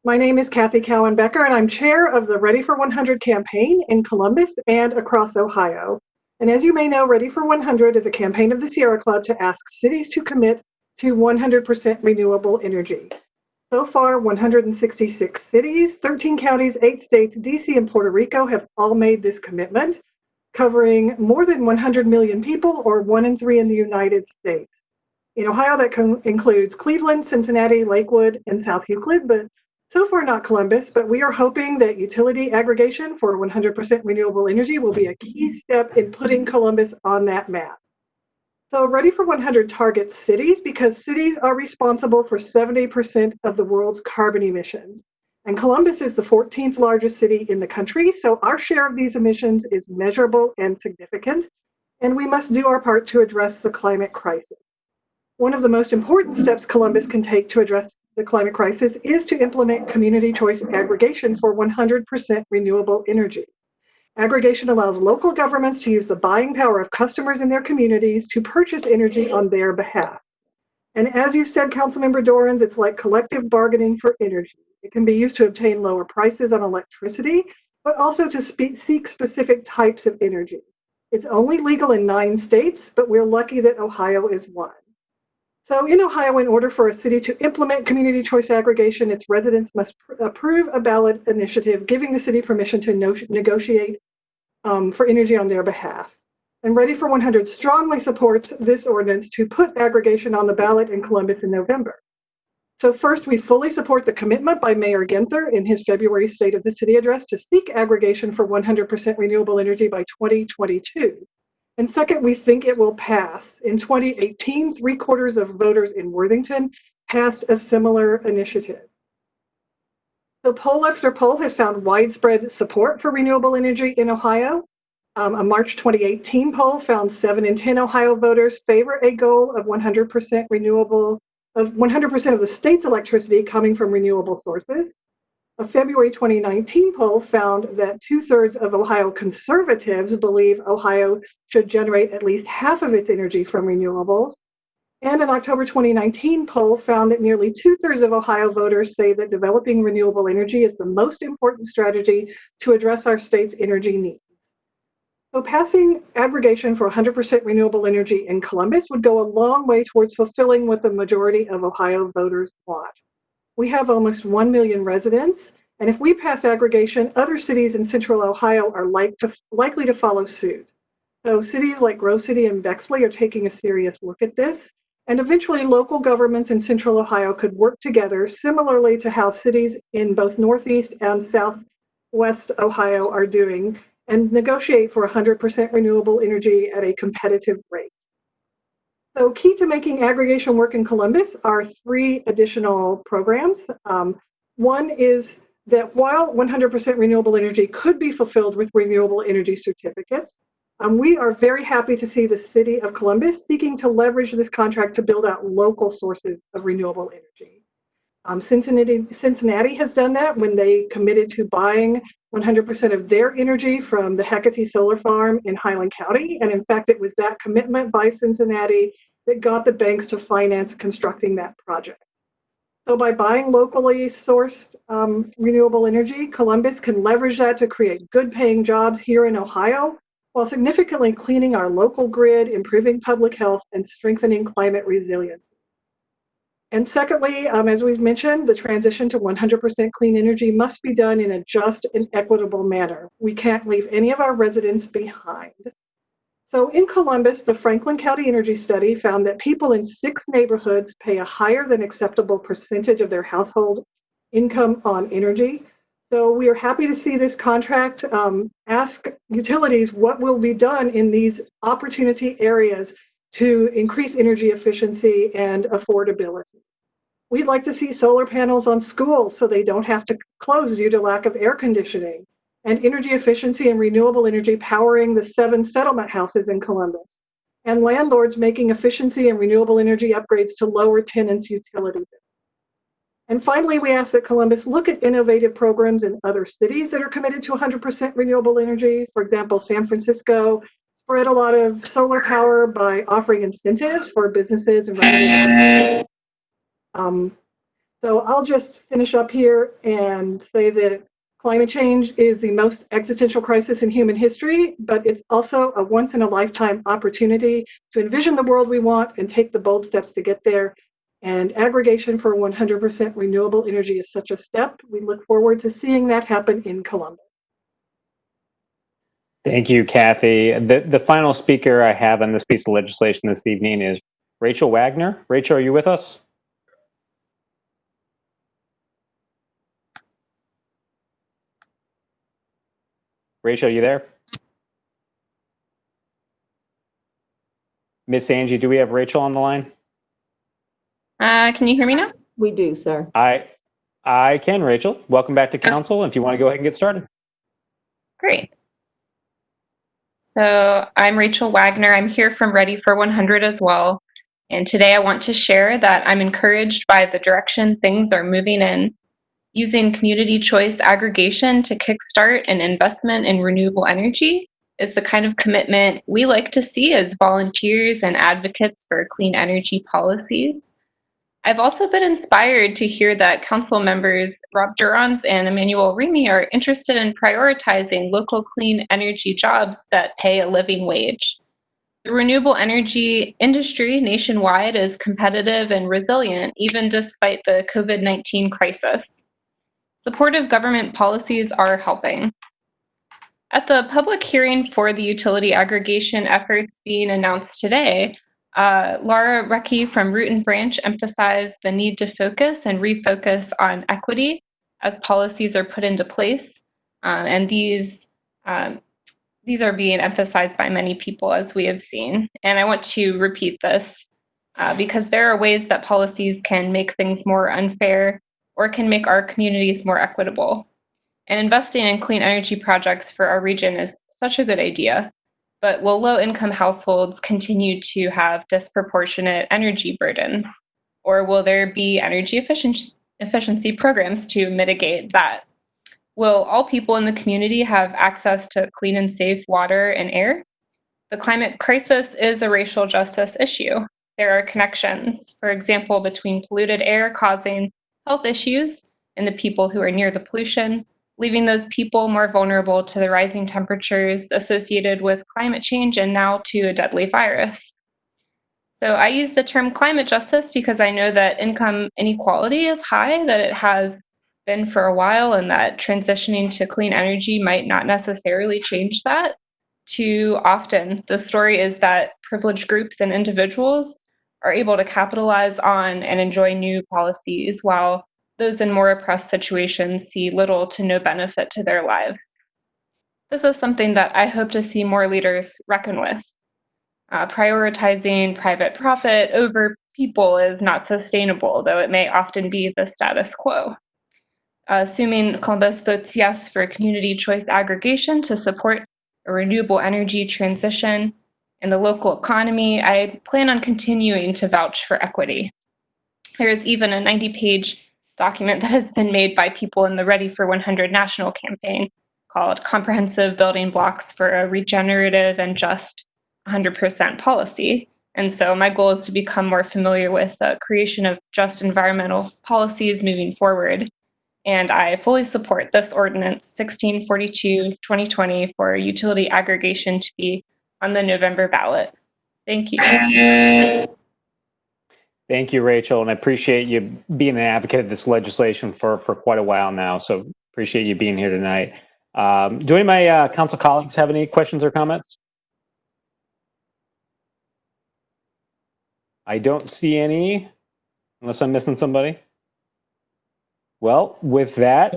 My name is Kathy Cohen-Becker, and I'm chair of the Ready for 100 campaign in Columbus and across Ohio. And as you may know, Ready for 100 is a campaign of the Sierra Club to ask cities to commit to 100% renewable energy. So far, 166 cities, 13 counties, 8 states, DC, and Puerto Rico have all made this commitment, covering more than 100 million people, or 1 in 3 in the United States. In Ohio, that includes Cleveland, Cincinnati, Lakewood, and South Euclid, but so far not Columbus. But we are hoping that utility aggregation for 100% renewable energy will be a key step in putting Columbus on that map. So Ready for 100 targets cities because cities are responsible for 70% of the world's carbon emissions. And Columbus is the 14th largest city in the country, so our share of these emissions is measurable and significant, and we must do our part to address the climate crisis. One of the most important steps Columbus can take to address the climate crisis is to implement community choice aggregation for 100% renewable energy. Aggregation allows local governments to use the buying power of customers in their communities to purchase energy on their behalf. And as you said, Councilmember Dorans, it's like collective bargaining for energy. It can be used to obtain lower prices on electricity, but also to seek specific types of energy. It's only legal in 9 states, but we're lucky that Ohio is one. So in Ohio, in order for a city to implement community choice aggregation, its residents must approve a ballot initiative giving the city permission to negotiate for energy on their behalf. And Ready for 100 strongly supports this ordinance to put aggregation on the ballot in Columbus in November. So first, we fully support the commitment by Mayor Ginther in his February State of the City address to seek aggregation for 100% renewable energy by 2022. And second, we think it will pass. In 2018, 3/4 of voters in Worthington passed a similar initiative. So poll after poll has found widespread support for renewable energy in Ohio. A March 2018 poll found 7 in 10 Ohio voters favor a goal of 100% renewable, of 100% of the state's electricity coming from renewable sources. A February 2019 poll found that 2/3 of Ohio conservatives believe Ohio should generate at least half of its energy from renewables. And an October 2019 poll found that nearly 2/3 of Ohio voters say that developing renewable energy is the most important strategy to address our state's energy needs. So passing aggregation for 100% renewable energy in Columbus would go a long way towards fulfilling what the majority of Ohio voters want. We have almost 1 million residents, and if we pass aggregation, other cities in central Ohio are likely to follow suit. So cities like Grove City and Bexley are taking a serious look at this, and eventually local governments in central Ohio could work together similarly to how cities in both Northeast and Southwest Ohio are doing, and negotiate for 100% renewable energy at a competitive rate. So key to making aggregation work in Columbus are 3 additional programs. One is that while 100% renewable energy could be fulfilled with renewable energy certificates, we are very happy to see the city of Columbus seeking to leverage this contract to build out local sources of renewable energy. Cincinnati has done that when they committed to buying 100% of their energy from the Hecate Solar Farm in Highland County. And in fact, it was that commitment by Cincinnati that got the banks to finance constructing that project. So by buying locally sourced renewable energy, Columbus can leverage that to create good paying jobs here in Ohio, while significantly cleaning our local grid, improving public health, and strengthening climate resilience. And secondly, as we've mentioned, the transition to 100% clean energy must be done in a just and equitable manner. We can't leave any of our residents behind. So in Columbus, the Franklin County Energy Study found that people in 6 neighborhoods pay a higher than acceptable percentage of their household income on energy. So we are happy to see this contract ask utilities what will be done in these opportunity areas to increase energy efficiency and affordability. We'd like to see solar panels on schools so they don't have to close due to lack of air conditioning, and energy efficiency and renewable energy powering the 7 settlement houses in Columbus, and landlords making efficiency and renewable energy upgrades to lower tenants' utility bills. And finally, we ask that Columbus look at innovative programs in other cities that are committed to 100% renewable energy. For example, San Francisco spread a lot of solar power by offering incentives for businesses and residents. So I'll just finish up here and say that climate change is the most existential crisis in human history, but it's also a once-in-a-lifetime opportunity to envision the world we want and take the bold steps to get there. And aggregation for 100% renewable energy is such a step. We look forward to seeing that happen in Columbus. Thank you, Kathy. The final speaker I have on this piece of legislation this evening is Rachel Wagner. Rachel, are you with us? Rachel, you there? Miss Angie, do we have Rachel on the line? Can you hear me now? We do, sir. I can, Rachel. Welcome back to council. If you want to go ahead and get started. Great. So I'm Rachel Wagner. I'm here from Ready for 100 as well. And today I want to share that I'm encouraged by the direction things are moving in, using community choice aggregation to kickstart an investment in renewable energy is the kind of commitment we like to see as volunteers and advocates for clean energy policies. I've also been inspired to hear that council members Rob Dorans and Emmanuel Remy are interested in prioritizing local clean energy jobs that pay a living wage. The renewable energy industry nationwide is competitive and resilient, even despite the COVID-19 crisis. Supportive government policies are helping. At the public hearing for the utility aggregation efforts being announced today, Laura Recchi from Root and Branch emphasized the need to focus and refocus on equity as policies are put into place. And these are being emphasized by many people, as we have seen. And I want to repeat this because there are ways that policies can make things more unfair or can make our communities more equitable. And investing in clean energy projects for our region is such a good idea. But will low-income households continue to have disproportionate energy burdens? Or will there be energy efficiency programs to mitigate that? Will all people in the community have access to clean and safe water and air? The climate crisis is a racial justice issue. There are connections, for example, between polluted air causing health issues and the people who are near the pollution, leaving those people more vulnerable to the rising temperatures associated with climate change and now to a deadly virus. So I use the term climate justice because I know that income inequality is high, that it has been for a while, and that transitioning to clean energy might not necessarily change that too often. The story is that privileged groups and individuals are able to capitalize on and enjoy new policies, while those in more oppressed situations see little to no benefit to their lives. This is something that I hope to see more leaders reckon with. Prioritizing private profit over people is not sustainable, though it may often be the status quo. Assuming Columbus votes yes for community choice aggregation to support a renewable energy transition in the local economy, I plan on continuing to vouch for equity. There is even a 90-page document that has been made by people in the Ready for 100 national campaign called Comprehensive Building Blocks for a Regenerative and Just 100% Policy. And so my goal is to become more familiar with the creation of just environmental policies moving forward. And I fully support this ordinance 1642-2020 for utility aggregation to be on the November ballot. Thank you. Thank you, Rachel, and I appreciate you being an advocate of this legislation for quite a while now. So appreciate you being here tonight. Do any of my council colleagues have any questions or comments? I don't see any, unless I'm missing somebody. Well, with that,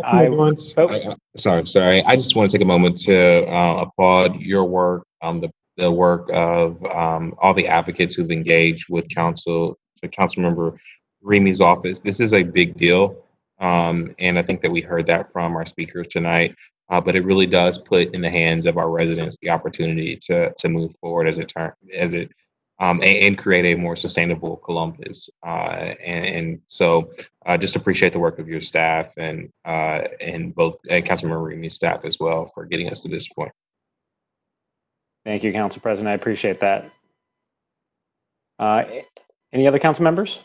Sorry. I just want to take a moment to applaud your work, the work of all the advocates who've engaged with Councilmember Remy's office. This is a big deal, and I think that we heard that from our speakers tonight. But it really does put in the hands of our residents the opportunity to move forward and create a more sustainable Columbus. And so just appreciate the work of your staff and both Councilmember Remy's staff as well for getting us to this point. Thank you, Council President. I appreciate that. Any other council members?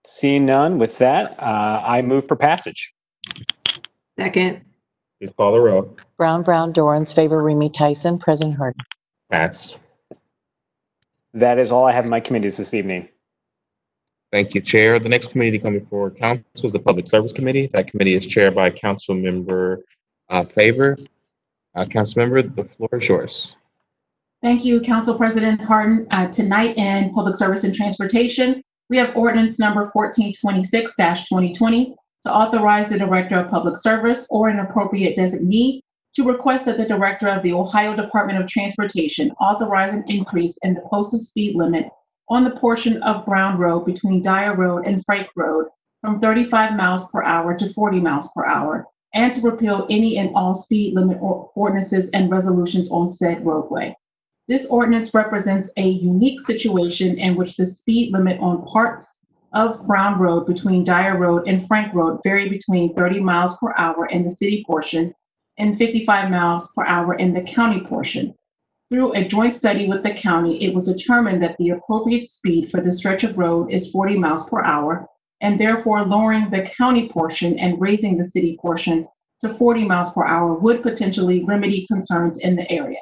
Seeing none, with that, I move for passage. Second. Please call the roll. Brown, Dorans, favor Remy Tyson, President Harden. Passed. That is all I have in my committees this evening. Thank you, Chair. The next committee coming forward, Council, is the Public Service Committee. That committee is chaired by Councilmember Favor. Councilmember, the floor is yours. Thank you, Council President Harden. Tonight in Public Service and Transportation, we have ordinance number 1426-2020 to authorize the Director of Public Service or an appropriate designee to request that the Director of the Ohio Department of Transportation authorize an increase in the posted speed limit on the portion of Brown Road between Dyer Road and Frank Road from 35 miles per hour to 40 miles per hour, and to repeal any and all speed limit ordinances and resolutions on said roadway. This ordinance represents a unique situation in which the speed limit on parts of Brown Road between Dyer Road and Frank Road vary between 30 miles per hour in the city portion and 55 miles per hour in the county portion. Through a joint study with the county, it was determined that the appropriate speed for this stretch of road is 40 miles per hour, and therefore lowering the county portion and raising the city portion to 40 miles per hour would potentially remedy concerns in the area.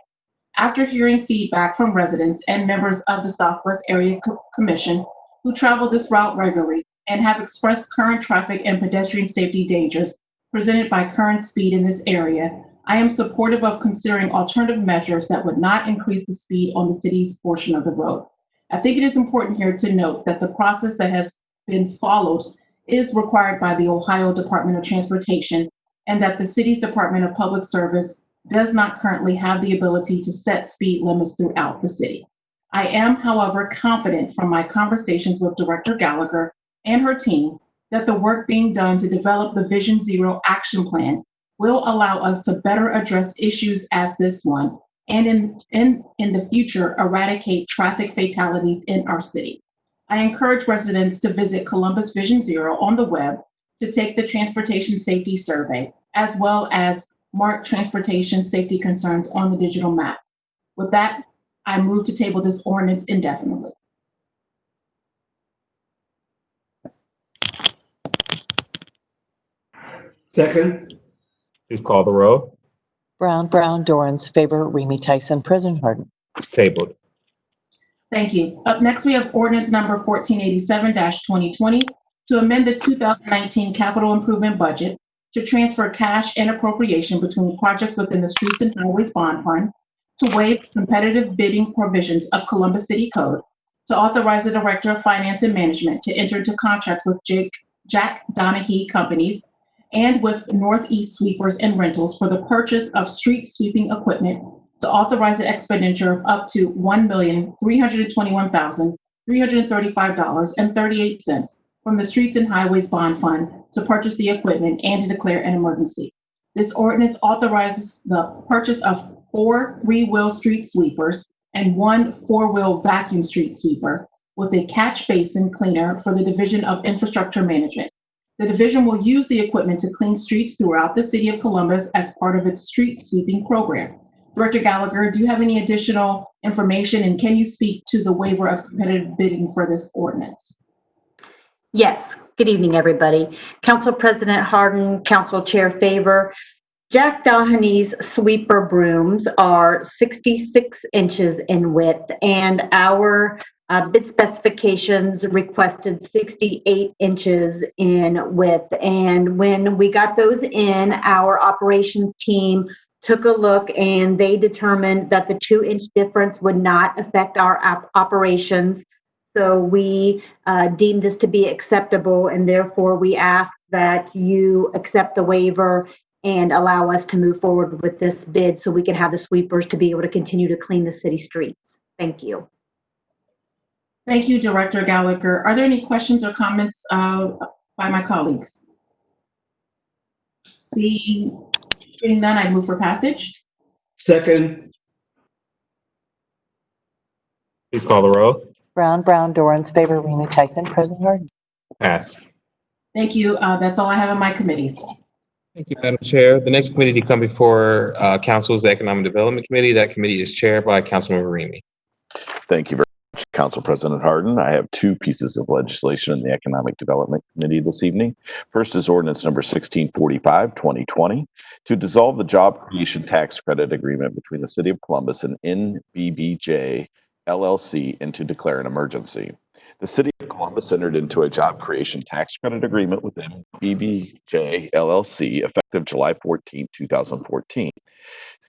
After hearing feedback from residents and members of the Southwest Area Commission who travel this route regularly and have expressed current traffic and pedestrian safety dangers presented by current speed in this area, I am supportive of considering alternative measures that would not increase the speed on the city's portion of the road. I think it is important here to note that the process that has been followed is required by the Ohio Department of Transportation, and that the city's Department of Public Service does not currently have the ability to set speed limits throughout the city. I am, however, confident from my conversations with Director Gallagher and her team that the work being done to develop the Vision Zero action plan will allow us to better address issues as this one and in the future eradicate traffic fatalities in our city. I encourage residents to visit Columbus Vision Zero on the web to take the transportation safety survey, as well as mark transportation safety concerns on the digital map. With that, I move to table this ordinance indefinitely. Second. Please call the row. Brown, Dorans, favor, Remy Tyson, President Harden. Tabled. Thank you. Up next, we have ordinance number 1487-2020 to amend the 2019 capital improvement budget to transfer cash and appropriation between projects within the Streets and Highways Bond Fund, to waive competitive bidding provisions of Columbus City Code, to authorize the Director of Finance and Management to enter into contracts with Jack Donahue Companies and with Northeast Sweepers and Rentals for the purchase of street sweeping equipment, to authorize the expenditure of up to $1,321,335.38 from the Streets and Highways Bond Fund to purchase the equipment and to declare an emergency. This ordinance authorizes the purchase of 4 3-wheel street sweepers and 1 4-wheel vacuum street sweeper with a catch basin cleaner for the Division of Infrastructure Management. The division will use the equipment to clean streets throughout the city of Columbus as part of its street sweeping program. Director Gallagher, do you have any additional information, and can you speak to the waiver of competitive bidding for this ordinance? Yes. Good evening, everybody. Council President Harden, Council Chair Favor. Jack Donahue's sweeper brooms are 66 inches in width, and our bid specifications requested 68 inches in width. And when we got those in, our operations team took a look and they determined that the 2-inch difference would not affect our operations. So we deemed this to be acceptable, and therefore we ask that you accept the waiver and allow us to move forward with this bid so we can have the sweepers to be able to continue to clean the city streets. Thank you. Thank you, Director Gallagher. Are there any questions or comments by my colleagues? Seeing none, I move for passage. Second. Please call the row. Brown, Dorans, favor, Remy Tyson, President Harden. Pass. Thank you. That's all I have on my committees. Thank you, Madam Chair. The next committee to come before Council is the Economic Development Committee. That committee is chaired by Councilmember Remy. Thank you very much, Council President Harden. I have 2 pieces of legislation in the Economic Development Committee this evening. First is ordinance number 1645-2020 to dissolve the Job Creation Tax Credit Agreement between the City of Columbus and NBBJ LLC and to declare an emergency. The City of Columbus entered into a job creation tax credit agreement with NBBJ LLC effective July 14, 2014.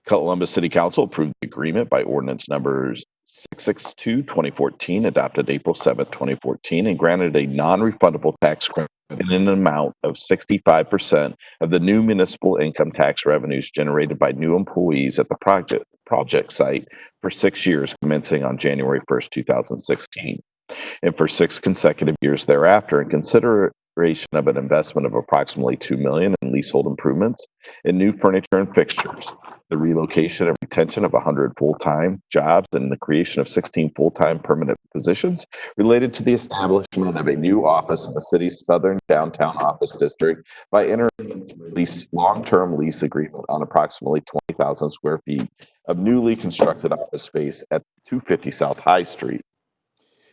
Columbus City Council approved the agreement by ordinance numbers 662-2014, adopted April 7, 2014, and granted a non-refundable tax credit in an amount of 65% of the new municipal income tax revenues generated by new employees at the project site for 6 years, commencing on January 1st, 2016, and for 6 consecutive years thereafter, in consideration of an investment of approximately $2 million in leasehold improvements in new furniture and fixtures, the relocation and retention of 100 full-time jobs, and the creation of 16 full-time permanent positions related to the establishment of a new office in the city's southern downtown office district by entering into a long-term lease agreement on approximately 20,000 square feet of newly constructed office space at 250 South High Street.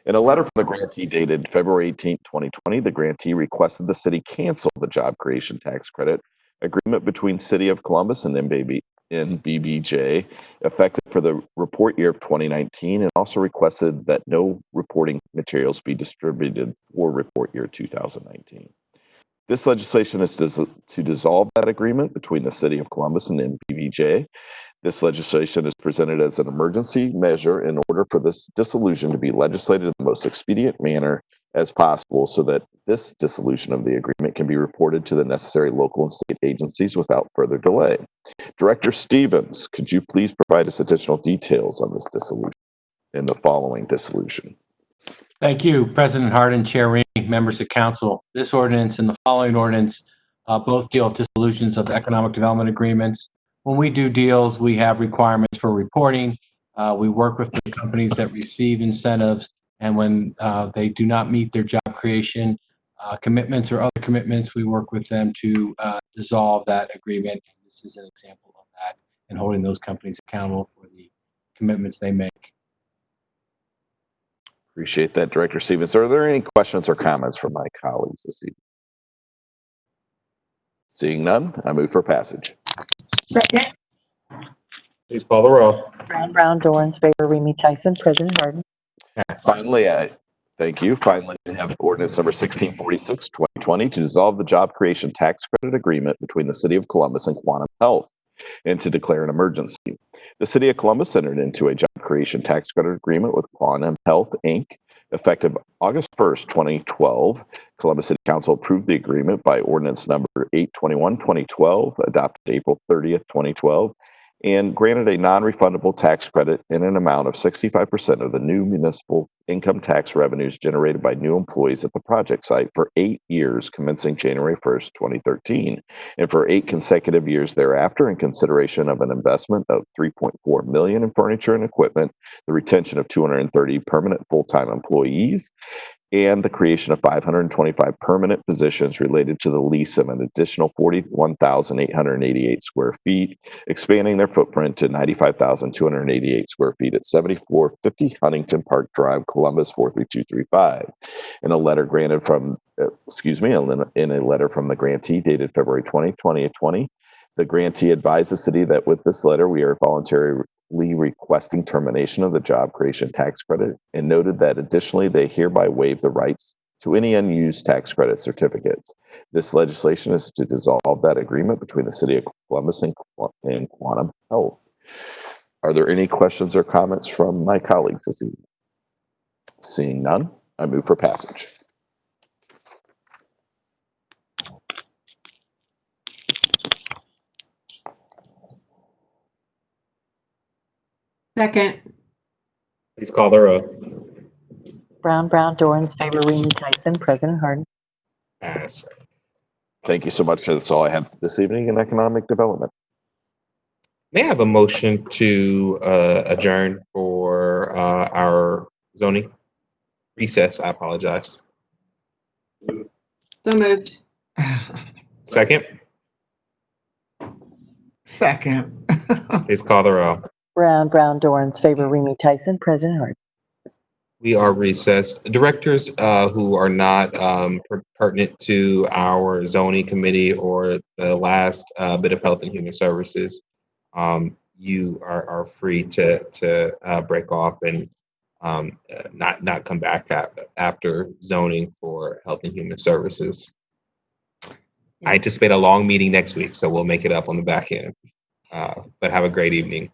In a letter from the grantee dated February 18, 2020, the grantee requested the city cancel the job creation tax credit agreement between City of Columbus and NBBJ effective for the report year of 2019, and also requested that no reporting materials be distributed for report year 2019. This legislation is to dissolve that agreement between the City of Columbus and NBBJ. This legislation is presented as an emergency measure in order for this dissolution to be legislated in the most expedient manner as possible so that this dissolution of the agreement can be reported to the necessary local and state agencies without further delay. Director Stevens, could you please provide us additional details on this dissolution and the following dissolution? Thank you, President Harden, Chair Ring, members of council. This ordinance and the following ordinance both deal with dissolutions of economic development agreements. When we do deals, we have requirements for reporting. We work with the companies that receive incentives, and when they do not meet their job creation commitments or other commitments, we work with them to dissolve that agreement. This is an example of that and holding those companies accountable for the commitments they make. Appreciate that, Director Stevens. Are there any questions or comments from my colleagues this evening? Seeing none, I move for passage. Second. Please call the roll. Brown, Dorans, favor, Remy Tyson, President Harden. Finally, thank you. Finally, we have ordinance number 1646, 2020 to dissolve the job creation tax credit agreement between the City of Columbus and Quantum Health and to declare an emergency. The City of Columbus entered into a job creation tax credit agreement with Quantum Health, Inc. effective August 1st, 2012. Columbus City Council approved the agreement by ordinance number 821, 2012, adopted April 30th, 2012, and granted a non-refundable tax credit in an amount of 65% of the new municipal income tax revenues generated by new employees at the project site for 8 years, commencing January 1st, 2013, and for 8 consecutive years thereafter in consideration of an investment of $3.4 million in furniture and equipment, the retention of 230 permanent full-time employees, and the creation of 525 permanent positions related to the lease of an additional 41,888 square feet, expanding their footprint to 95,288 square feet at 7450 Huntington Park Drive, Columbus 43235. In a letter granted from, in a letter from the grantee dated February 20, 2020, the grantee advised the city that with this letter, we are voluntarily requesting termination of the job creation tax credit and noted that additionally they hereby waive the rights to any unused tax credit certificates. This legislation is to dissolve that agreement between the City of Columbus and Quantum Health. Are there any questions or comments from my colleagues this evening? Seeing none, I move for passage. Second. Please call the roll. Brown, Dorans, favor, Remy Tyson, President Harden. Pass. Thank you so much. That's all I have this evening in economic development. May I have a motion to adjourn for our zoning recess? I apologize. So moved. Second. Second. Please call the roll. Brown, Dorans, favor, Remy Tyson, President Harden. We are recessed. Directors who are not pertinent to our zoning committee or the last bit of health and human services, you are free to break off and not come back after zoning for health and human services. I anticipate a long meeting next week, so we'll make it up on the back end. But have a great evening.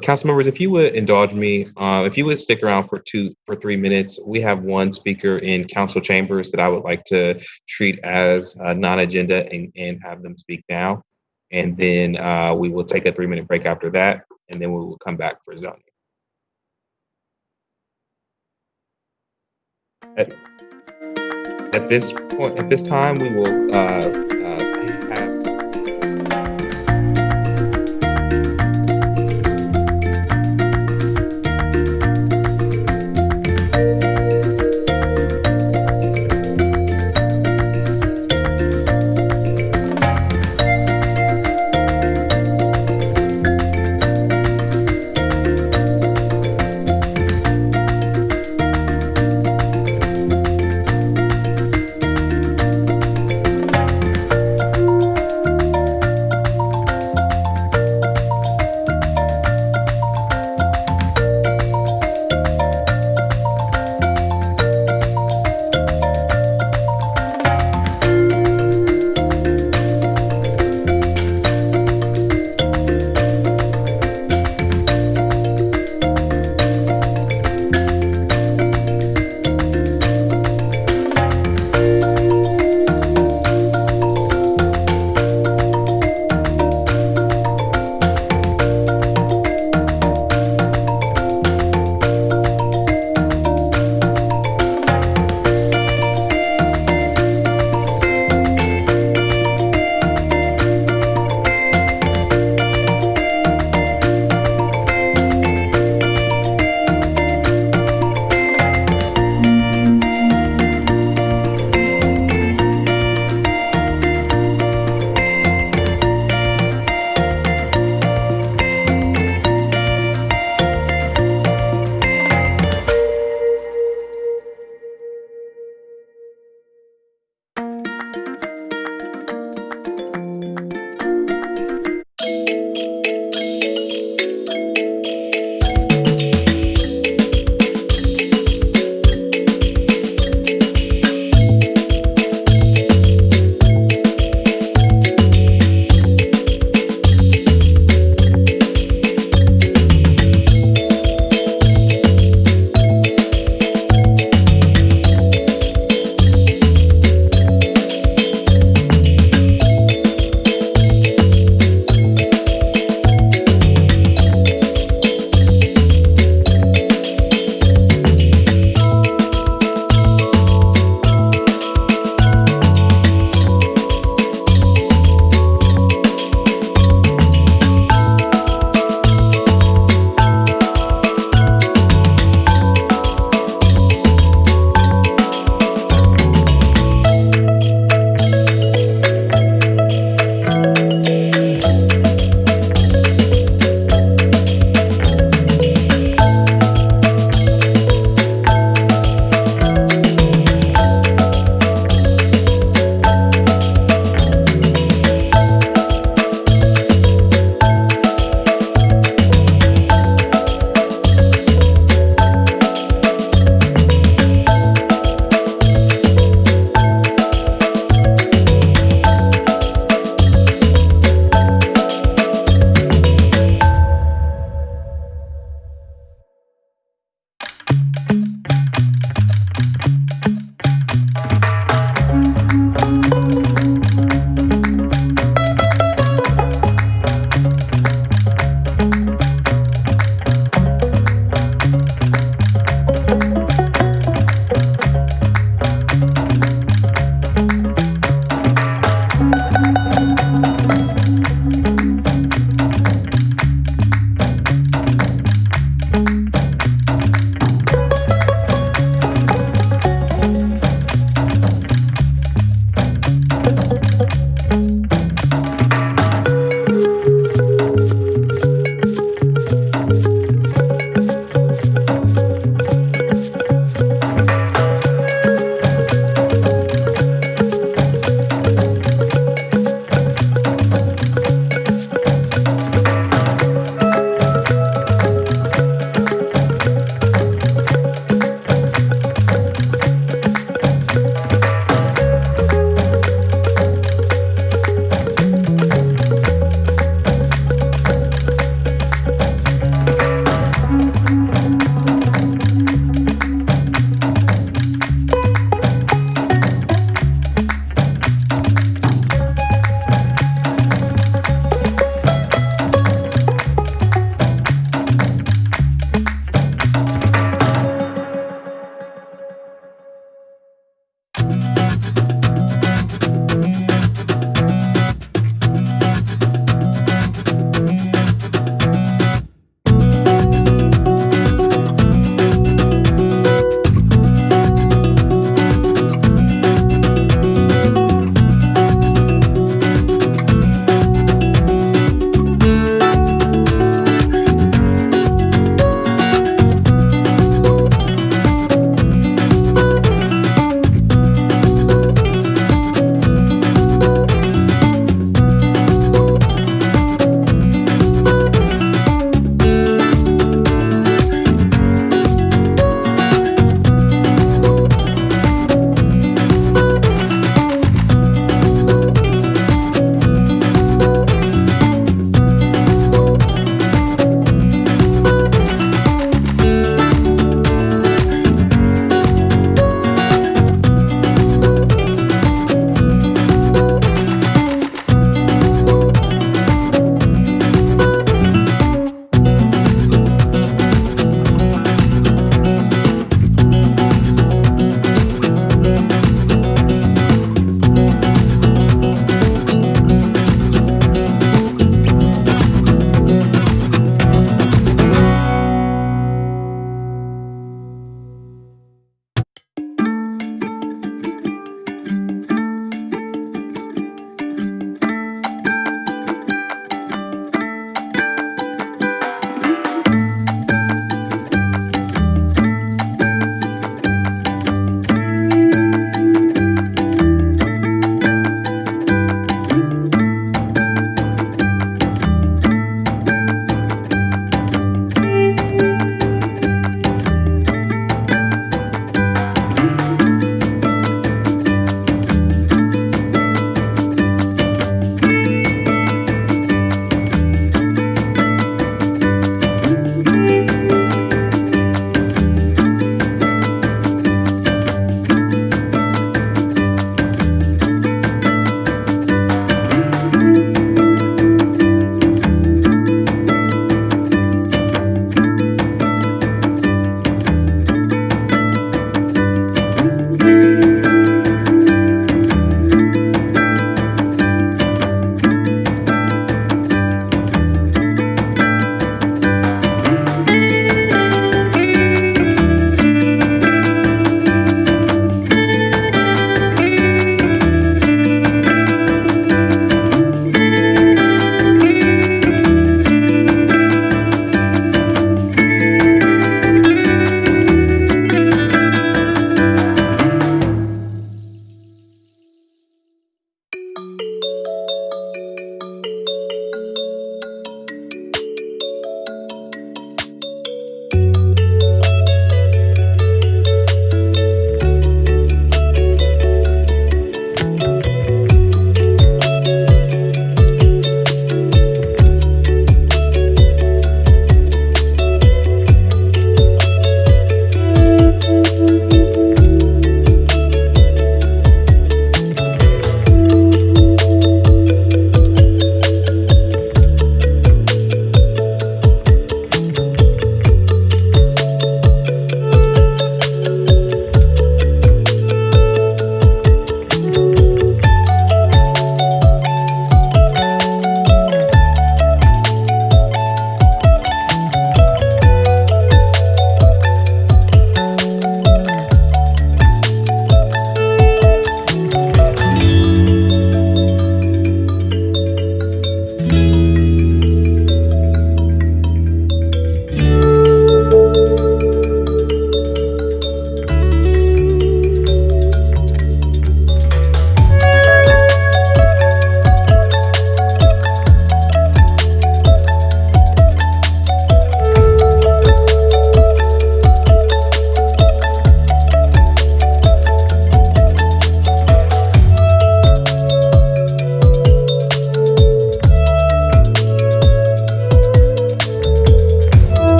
Council members, if you would indulge me, if you would stick around for 3 minutes, we have one speaker in council chambers that I would like to treat as non-agenda and have them speak now. And then we will take a 3-minute break after that, and then we will come back for zoning. At this point, at this time, we will have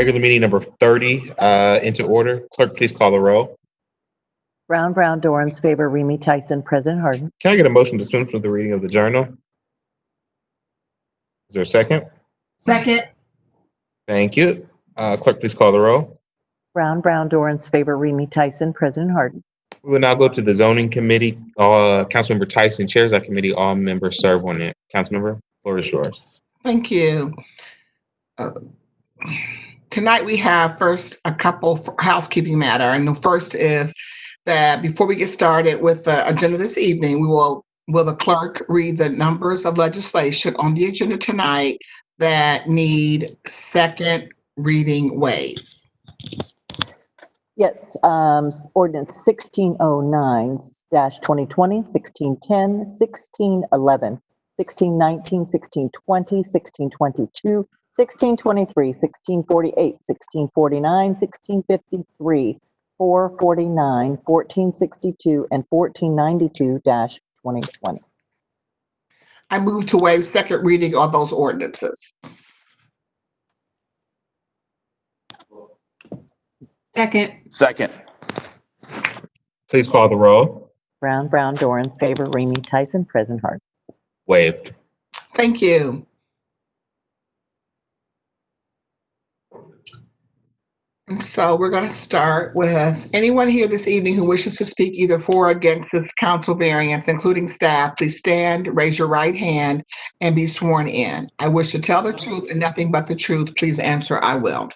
Regular meeting number 30 into order. Clerk, please call the roll. Brown, Dorans, favor, Remy Tyson, President Harden. Can I get a motion to dispense with the reading of the journal? Is there a second? Second. Thank you. Clerk, please call the roll. Brown, Dorans, favor, Remy Tyson, President Harden. We will now go to the zoning committee. Councilmember Tyson chairs that committee. All members serve on it. Councilmember, floor is yours. Thank you. Tonight we have first a couple housekeeping matter, and the first is that before we get started with the agenda this evening, will the clerk read the numbers of legislation on the agenda tonight that need second reading waived? Yes, ordinance 1609-2020, 1610, 1611, 1619, 1620, 1622, 1623, 1648, 1649, 1653, 449, 1462, and 1492-2020. I move to waive second reading on those ordinances. Second. Please call the roll. Brown, Dorans, favor, Remy Tyson, President Harden. Waived. Thank you. And so we're going to start with anyone here this evening who wishes to speak either for or against this council variance, including staff. Please stand, raise your right hand, and be sworn in. I wish to tell the truth and nothing but the truth. Please answer, I will.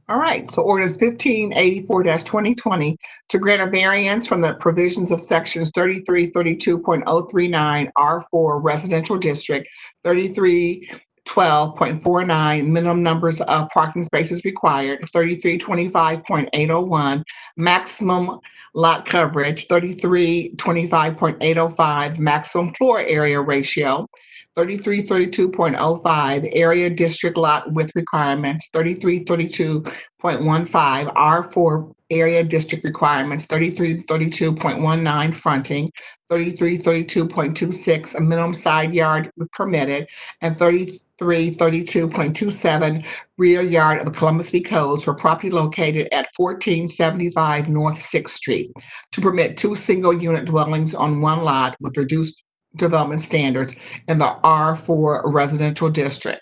All right, so ordinance 1584-2020 to grant a variance from the provisions of sections 3332.039 R4 Residential District, 3312.49 minimum numbers of parking spaces required, 3325.801 maximum lot coverage, 3325.805 maximum floor area ratio, 3332.05 area district lot width requirements, 3332.15 R4 area district requirements, 3332.19 fronting, 3332.26 a minimum side yard permitted, and 3332.27 rear yard of the Columbus City Codes for property located at 1475 North 6th Street to permit 2 single-unit dwellings on 1 lot with reduced development standards in the R4 residential district.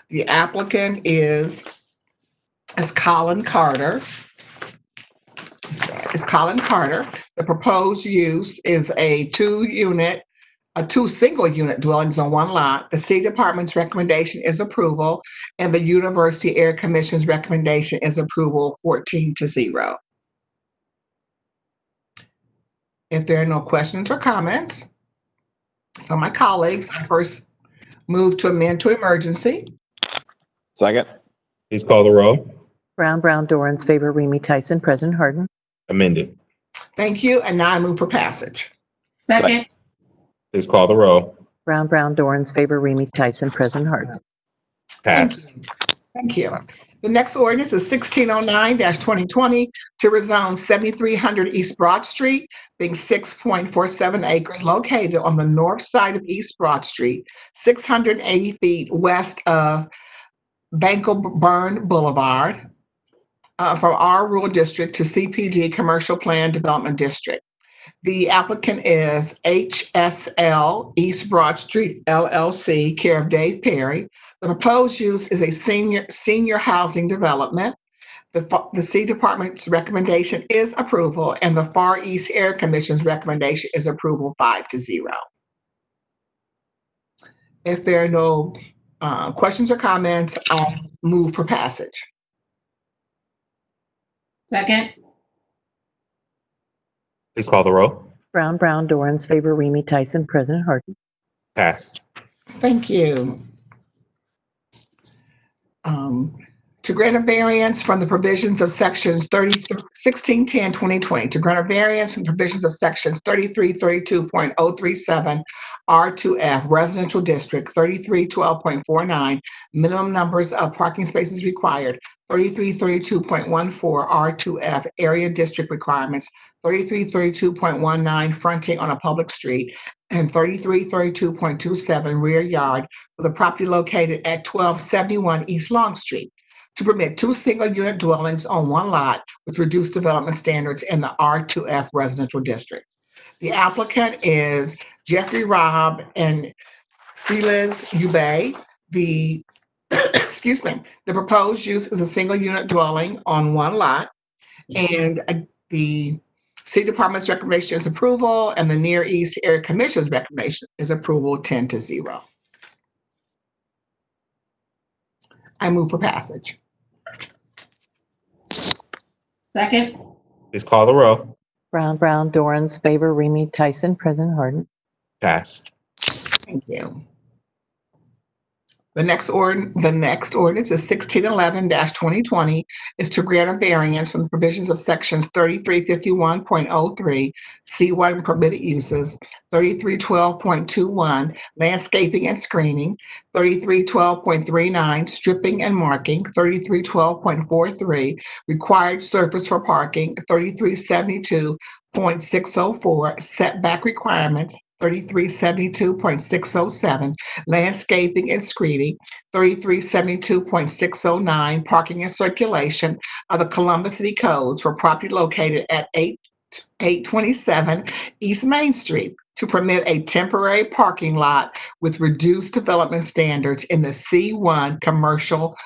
The applicant is Colin Carter. The proposed use is a 2 single-unit dwellings on 1 lot. The City Department's recommendation is approval, and the University Area Commission's recommendation is approval 14-0. If there are no questions or comments from my colleagues, I first move to amend to emergency. Second. Please call the roll. Brown, Dorans, favor, Remy Tyson, President Harden. Amended. Thank you, and now I move for passage. Second. Please call the roll. Brown, Dorans, favor, Remy Tyson, President Harden. Passed. Thank you. The next ordinance is 1609-2020 to rezone 7300 East Broad Street, being 6.47 acres located on the north side of East Broad Street, 680 feet west of Bankoburn Boulevard, from R Rural District to CPD Commercial Plan Development District. The applicant is HSL East Broad Street LLC, care of Dave Perry. The proposed use is a senior housing development. The City Department's recommendation is approval, and the Far East Area Commission's recommendation is approval 5-0. If there are no questions or comments, I'll move for passage. Second. Please call the roll. Brown, Dorans, favor, Remy Tyson, President Harden. Passed. Thank you. To grant a variance from the provisions of sections 1610-2020, to grant a variance from provisions of sections 3332.037 R2F Residential District, 3312.49 minimum numbers of parking spaces required, 3332.14 R2F area district requirements, 3332.19 fronting on a public street, and 3332.27 rear yard for the property located at 1271 East Long Street to permit 2 single-unit dwellings on one lot with reduced development standards in the R2F residential district. The applicant is Jeffrey Robb and Feliz Ubay. The excuse me, the proposed use is a single-unit dwelling on one lot, and the City Department's recommendation is approval, and the Near East Area Commission's recommendation is approval 10-0. I move for passage. Second. Please call the row. Brown, Dorans, favor, Remy, Tyson, President Harden. Passed. Thank you. The next ordinance is 1611-2020, is to grant a variance from the provisions of sections 3351.03 C1 permitted uses, 3312.21 landscaping and screening, 3312.39 stripping and marking, 3312.43 required surface for parking, 3372.604 setback requirements, 3372.607 landscaping and screening, 3372.609 parking and circulation of the Columbus City Codes for property located at 827 East Main Street to permit a temporary parking lot with reduced development standards in the C1 commercial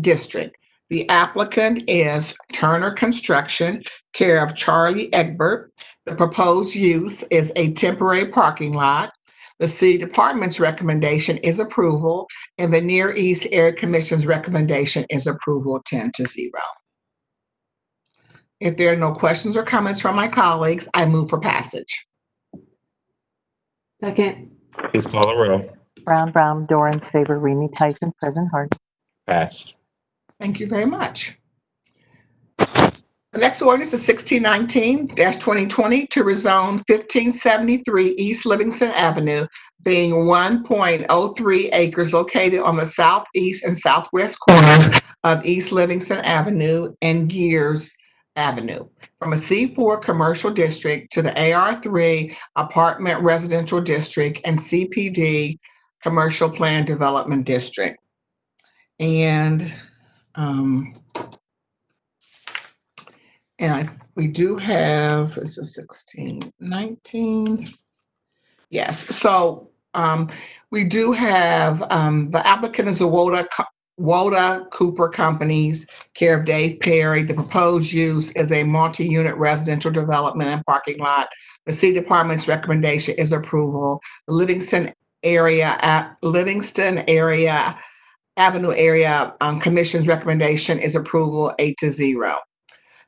district. The applicant is Turner Construction, care of Charlie Egbert. The proposed use is a temporary parking lot. The City Department's recommendation is approval, and the Near East Area Commission's recommendation is approval 10-0. If there are no questions or comments from my colleagues, I move for passage. Second. Please call the row. Brown, Dorans, favor, Remy, Tyson, President Harden. Passed. Thank you very much. The next ordinance is 1619-2020 to rezone 1573 East Livingston Avenue, being 1.03 acres located on the southeast and southwest corners of East Livingston Avenue and Gears Avenue, from a C4 commercial district to the AR3 apartment residential district and CPD commercial plan development district. And we do have, it's a 1619. Yes, so we do have, the applicant is a Woda Cooper Companies, care of Dave Perry. The proposed use is a multi-unit residential development and parking lot. The City Department's recommendation is approval. The Livingston Avenue area Commission's recommendation is approval 8-0.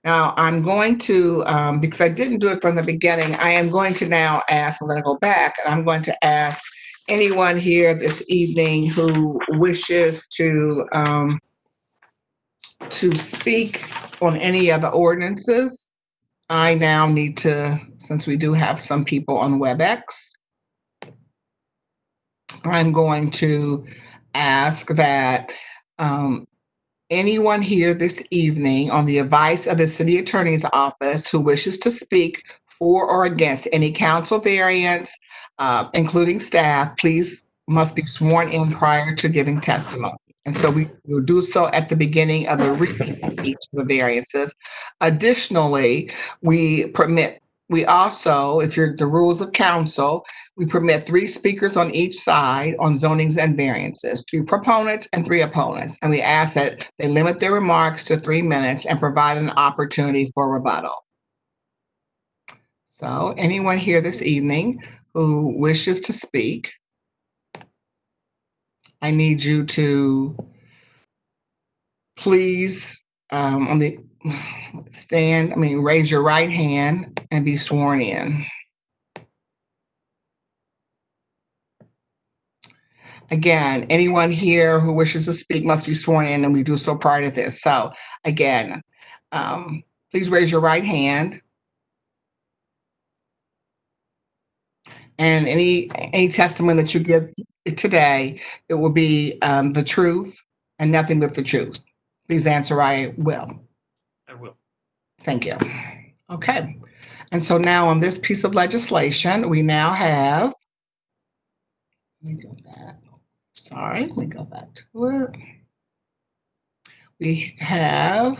Now, I'm going to, because I didn't do it from the beginning, I am going to now ask, I'm going to go back, and I'm going to ask anyone here this evening who wishes to speak on any of the ordinances. I now need to, since we do have some people on WebEx, I'm going to ask that anyone here this evening on the advice of the City Attorney's Office who wishes to speak for or against any council variance, including staff, please must be sworn in prior to giving testimony. And so we will do so at the beginning of the reading of each of the variances. Additionally, we also, if you're the rules of council, we permit 3 speakers on each side on zonings and variances, 2 proponents and 3 opponents. And we ask that they limit their remarks to 3 minutes and provide an opportunity for rebuttal. So anyone here this evening who wishes to speak, I need you to please raise your right hand and be sworn in. Again, anyone here who wishes to speak must be sworn in, and we do so prior to this. So again, please raise your right hand. And any testimony that you give today, it will be the truth and nothing but the truth. Please answer, I will. I will. Thank you. Okay. And so now on this piece of legislation, we now have Let me go back. Sorry, let me go back to it. We have,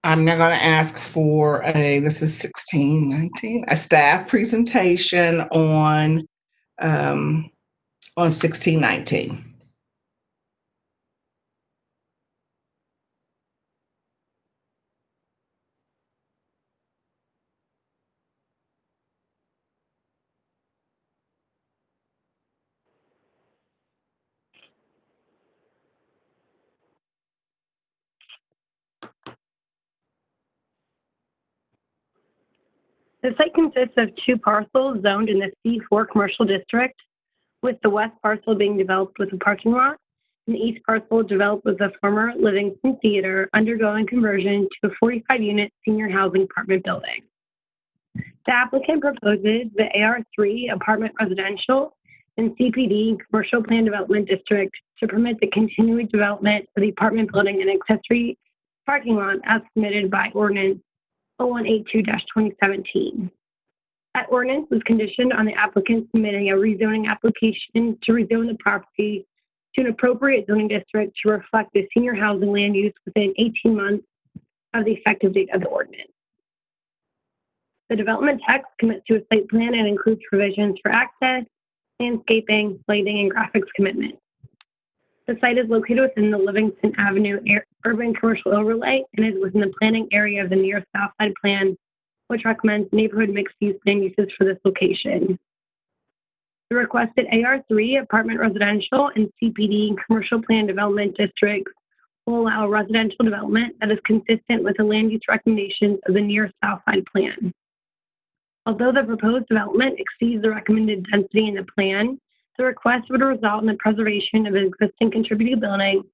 I'm now going to ask for this is 1619, a staff presentation on 1619. The site consists of 2 parcels zoned in the C4 commercial district, with the west parcel being developed with a parking lot, and the east parcel developed with a former Livingston Theater undergoing conversion to a 45-unit senior housing apartment building. The applicant proposes the AR3 apartment residential and CPD commercial plan development district to permit the continued development of the apartment building and accessory parking lot as submitted by ordinance 0182-2017. That ordinance was conditioned on the applicant submitting a rezoning application to rezone the property to an appropriate zoning district to reflect the senior housing land use within 18 months of the effective date of the ordinance. The development text commits to a site plan and includes provisions for access, landscaping, lighting, and graphics commitment. The site is located within the Livingston Avenue Urban Commercial Overlay and is within the planning area of the near South Side Plan, which recommends neighborhood mixed-use land uses for this location. The requested AR3 apartment residential and CPD commercial plan development districts will allow residential development that is consistent with the land use recommendations of the near South Side Plan. Although the proposed development exceeds the recommended density in the plan, the request would result in the preservation of an existing contributing building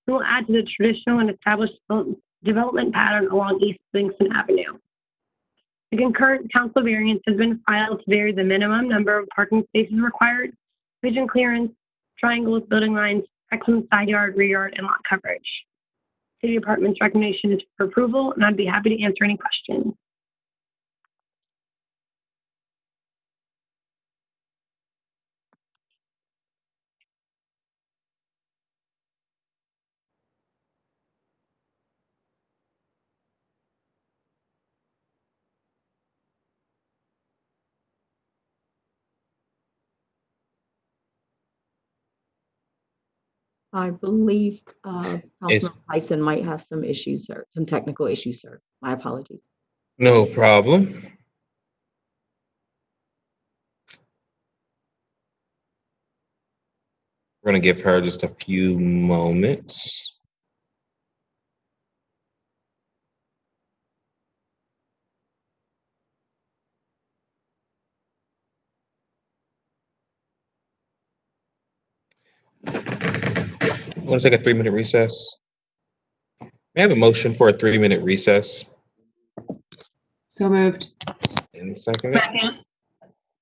and will add to the traditional and established development pattern along East Livingston Avenue. The concurrent council variance has been filed to vary the minimum number of parking spaces required, vision clearance, triangles, building lines, maximum side yard, rear yard, and lot coverage. City Department's recommendation is for approval, and I'd be happy to answer any questions. I believe Councilman Tyson might have some issues, sir, some technical issues, sir. My apologies. No problem. We're going to give her just a few moments. I want to take a 3-minute recess. May I have a motion for a 3-minute recess? So moved. And second.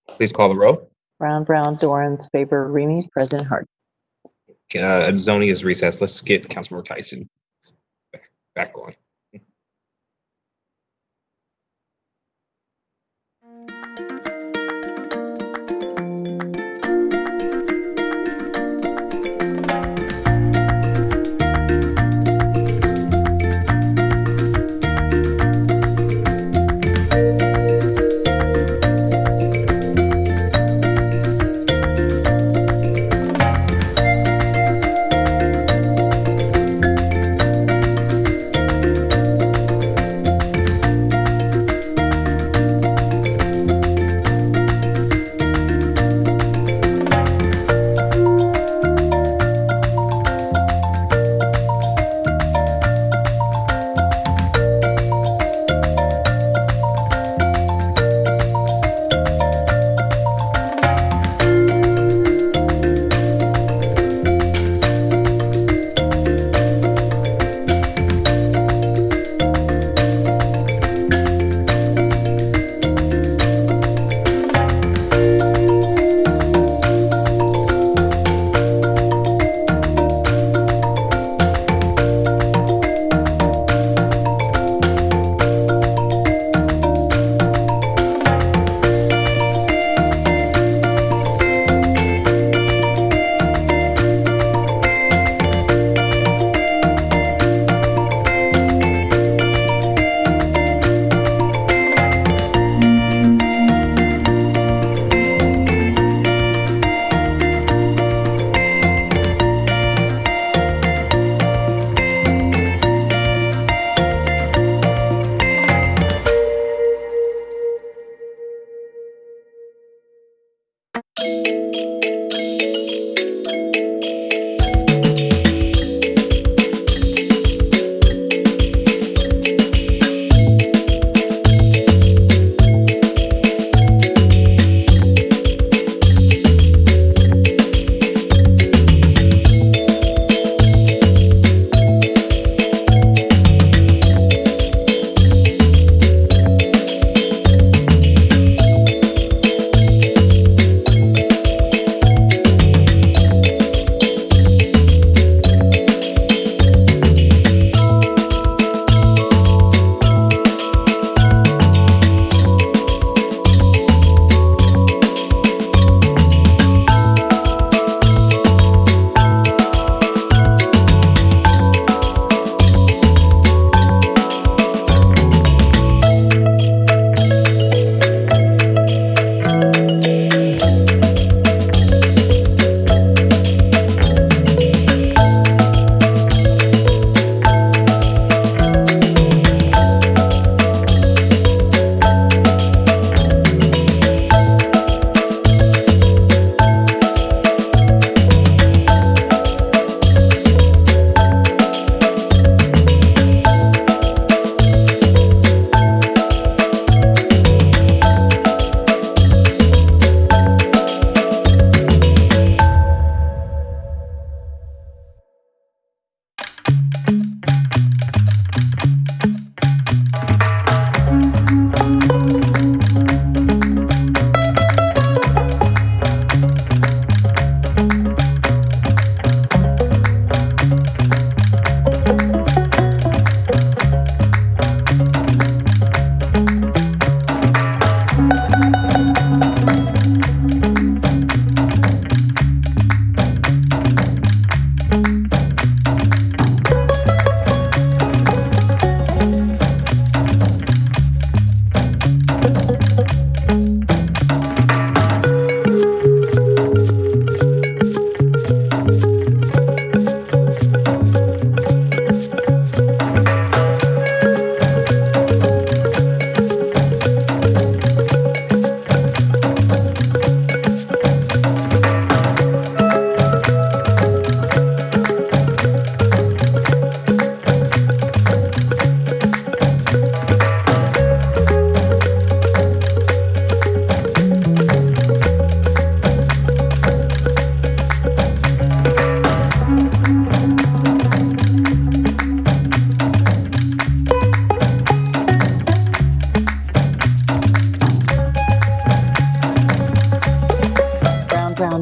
Please call the roll. Brown, Dorans, favor, Remy, President Hart. Zoning is recessed. Let's get Councilmember Tyson back on.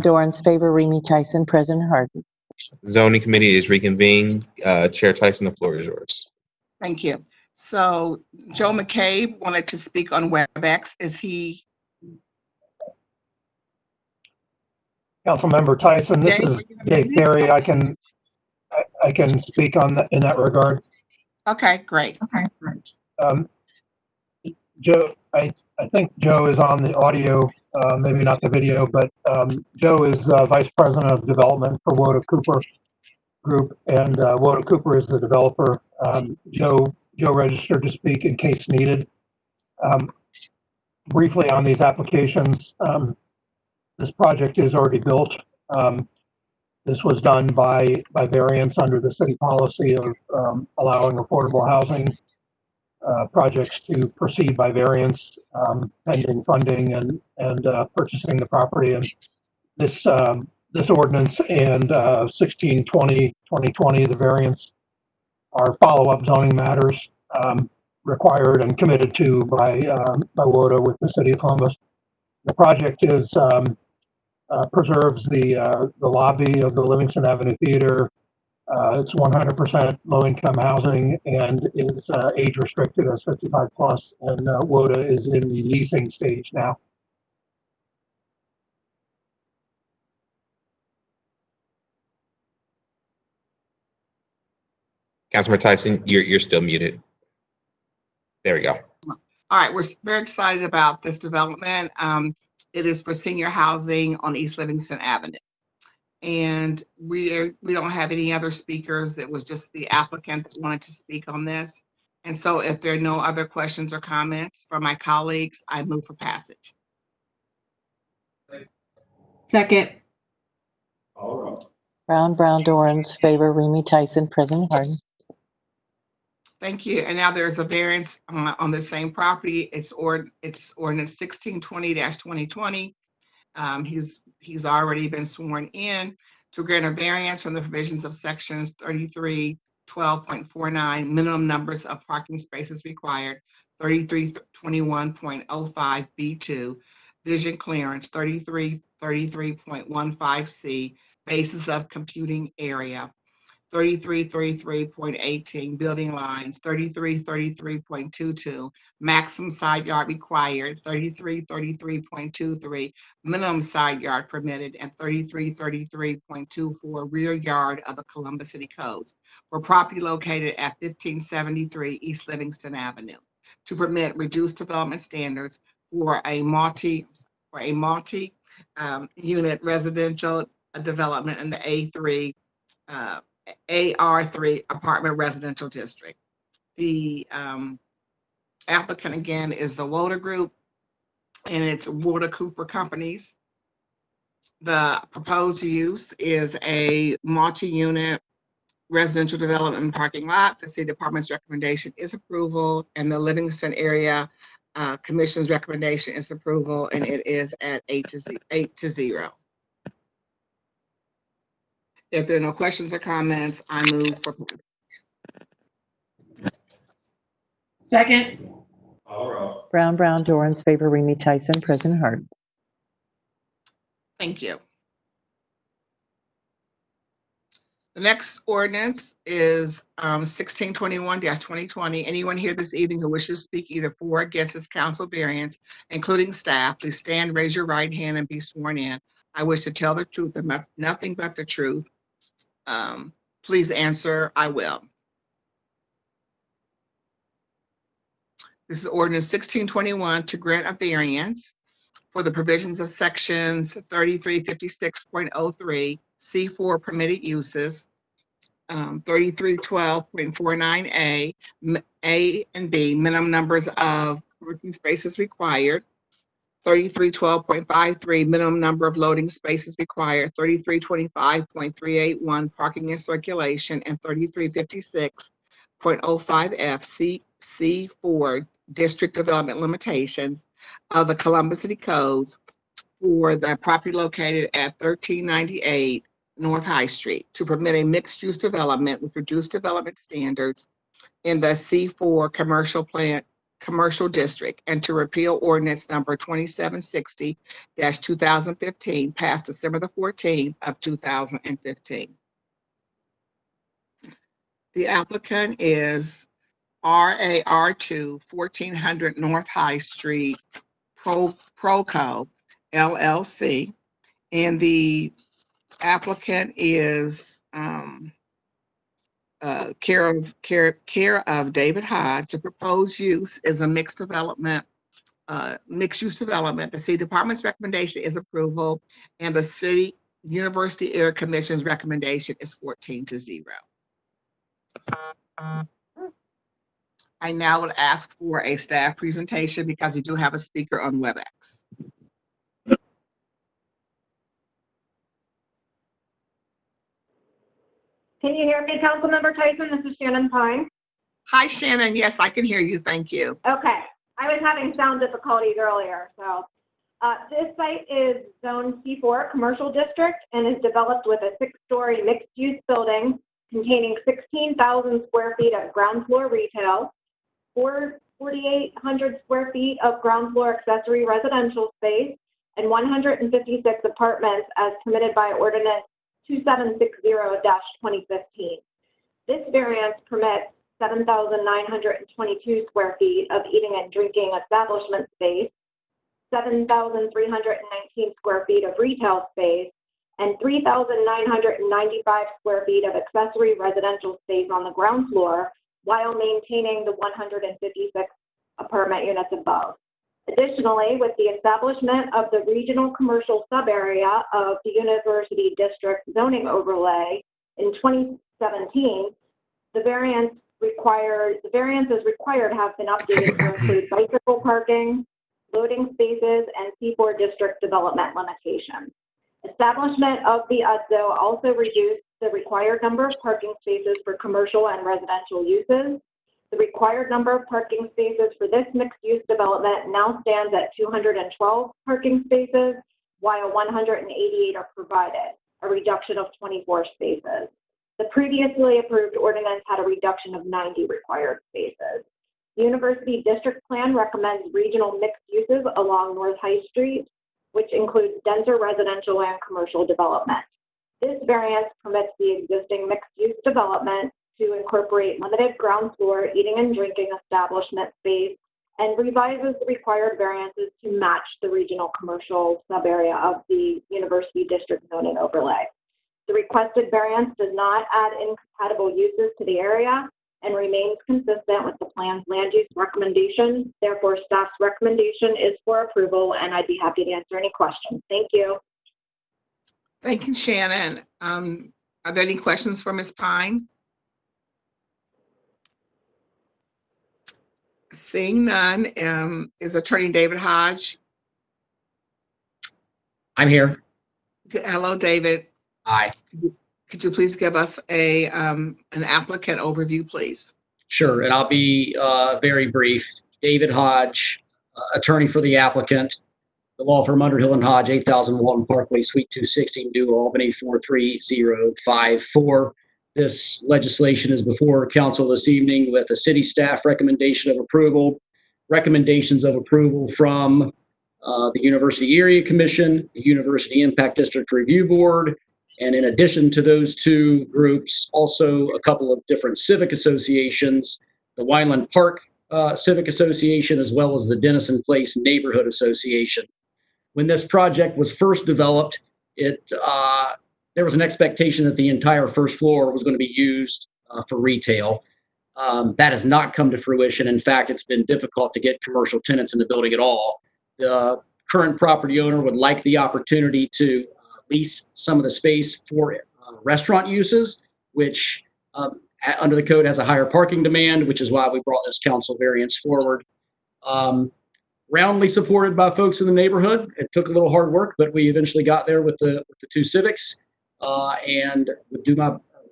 Dorans favor, Remy Tyson, President Harden. Zoning Committee is reconvened. Chair Tyson, the floor is yours. Thank you. So Joe McCabe wanted to speak on WebEx. Is he? Councilmember Tyson, this Jay, is Dave Carey. I can speak on that in that regard. Okay, great. Joe, I think Joe is on the audio, maybe not the video, but Joe is Vice President of Development for Woda Cooper Group, and Woda Cooper is the developer. Joe registered to speak in case needed. Briefly on these applications, this project is already built. This was done by variance under the city policy of allowing affordable housing projects to proceed by variance, pending funding and purchasing the property. And this ordinance and 1620/2020, the variance, are follow-up zoning matters required and committed to by WODA with the city of Columbus. The project is preserves the lobby of the Livingston Avenue Theater. It's 100% low-income housing and is age restricted as 55 plus, and WODA is in the leasing stage now. Councilmember Tyson, you're still muted. There we go. All right, we're very excited about this development. It is for senior housing on East Livingston Avenue. And we don't have any other speakers. It was just the applicant that wanted to speak on this. And so if there are no other questions or comments from my colleagues, I move for passage. Second. Brown, Dorans, favor, Remy Tyson, President Harden. Thank you. And now there's a variance on the same property. It's ordinance 1620-2020. He's already been sworn in to grant a variance from the provisions of sections 3312.49, minimum numbers of parking spaces required, 3321.05B2, vision clearance, 3333.15C, basis of computing area, 3333.18, building lines, 3333.22, maximum side yard required, 3333.23, minimum side yard permitted, and 3333.24, rear yard of the Columbus City Codes for property located at 1573 East Livingston Avenue to permit reduced development standards for a multi unit residential development in the AR3 apartment residential district. The applicant again is the Woda Group, and it's Woda Cooper Companies. The proposed use is a multi-unit residential development and parking lot. The city department's recommendation is approval, and the Livingston area commission's recommendation is approval, and it is at 8-0. If there are no questions or comments, I move for. Second. Brown, Dorans, favor, Remy Tyson, President Harden. Thank you. The next ordinance is 1621-2020. Anyone here this evening who wishes to speak either for or against this council variance, including staff, please stand, raise your right hand, and be sworn in. I wish to tell the truth and nothing but the truth. Please answer, I will. This is ordinance 1621 to grant a variance for the provisions of sections 3356.03, C4 permitted uses, 3312.49A, A and B, minimum numbers of parking spaces required, 3312.53, minimum number of loading spaces required, 3325.381, parking and circulation, and 3356.05F, C4, district development limitations of the Columbus City Codes for the property located at 1398 North High Street to permit a mixed-use development with reduced development standards in the C4 commercial district, and to repeal ordinance number 2760-2015 passed December the 14th of 2015. The applicant is RAR2 1400 North High Street Proco LLC, and the applicant is care of David Hodge. The proposed use is a mixed use development. The city department's recommendation is approval, and the city University Area Commission's recommendation is 14-0. I now would ask for a staff presentation because we do have a speaker on WebEx. Can you hear me, Councilmember Tyson? This is Shannon Pine. Hi, Shannon. Yes, I can hear you. Thank you. Okay. I was having sound difficulties earlier. So this site is Zone C4 Commercial District and is developed with a 6-story mixed-use building containing 16,000 square feet of ground floor retail, 4,800 square feet of ground floor accessory residential space, and 156 apartments as permitted by Ordinance 2760-2015. This variance permits 7,922 square feet of eating and drinking establishment space, 7,319 square feet of retail space, and 3,995 square feet of accessory residential space on the ground floor, while maintaining the 156 apartment units above. Additionally, with the establishment of the regional commercial subarea of the University District zoning overlay in 2017, the variance is required have been updated to include bicycle parking, loading spaces, and C4 district development limitations. Establishment of the UDZO also reduced the required number of parking spaces for commercial and residential uses. The required number of parking spaces for this mixed-use development now stands at 212 parking spaces, while 188 are provided, a reduction of 24 spaces. The previously approved ordinance had a reduction of 90 required spaces. The University District Plan recommends regional mixed uses along North High Street, which includes denser residential and commercial development. This variance permits the existing mixed-use development to incorporate limited ground floor eating and drinking establishment space and revises the required variances to match the regional commercial subarea of the University District zoning overlay. The requested variance does not add incompatible uses to the area and remains consistent with the plan's land use recommendation. Therefore, staff's recommendation is for approval, and I'd be happy to answer any questions. Thank you. Thank you, Shannon. Are there any questions for Ms. Pine? Seeing none, is Attorney David Hodge? I'm here. Hello, David. Hi. Could you please give us an applicant overview, please? Sure, and I'll be very brief. David Hodge, attorney for the applicant, the law firm Underhill and Hodge, 8000 Walton Parkway, Suite 260, New Albany, 43054. This legislation is before council this evening with a city staff recommendation of approval, recommendations of approval from the University Area Commission, the University Impact District Review Board, and in addition to those two groups, also a couple of different civic associations, the Wineland Park Civic Association, as well as the Denison Place Neighborhood Association. When this project was first developed, there was an expectation that the entire first floor was going to be used for retail. That has not come to fruition. In fact, it's been difficult to get commercial tenants in the building at all. The current property owner would like the opportunity to lease some of the space for restaurant uses, which under the code has a higher parking demand, which is why we brought this council variance forward. Roundly supported by folks in the neighborhood. It took a little hard work, but we eventually got there with the two civics, and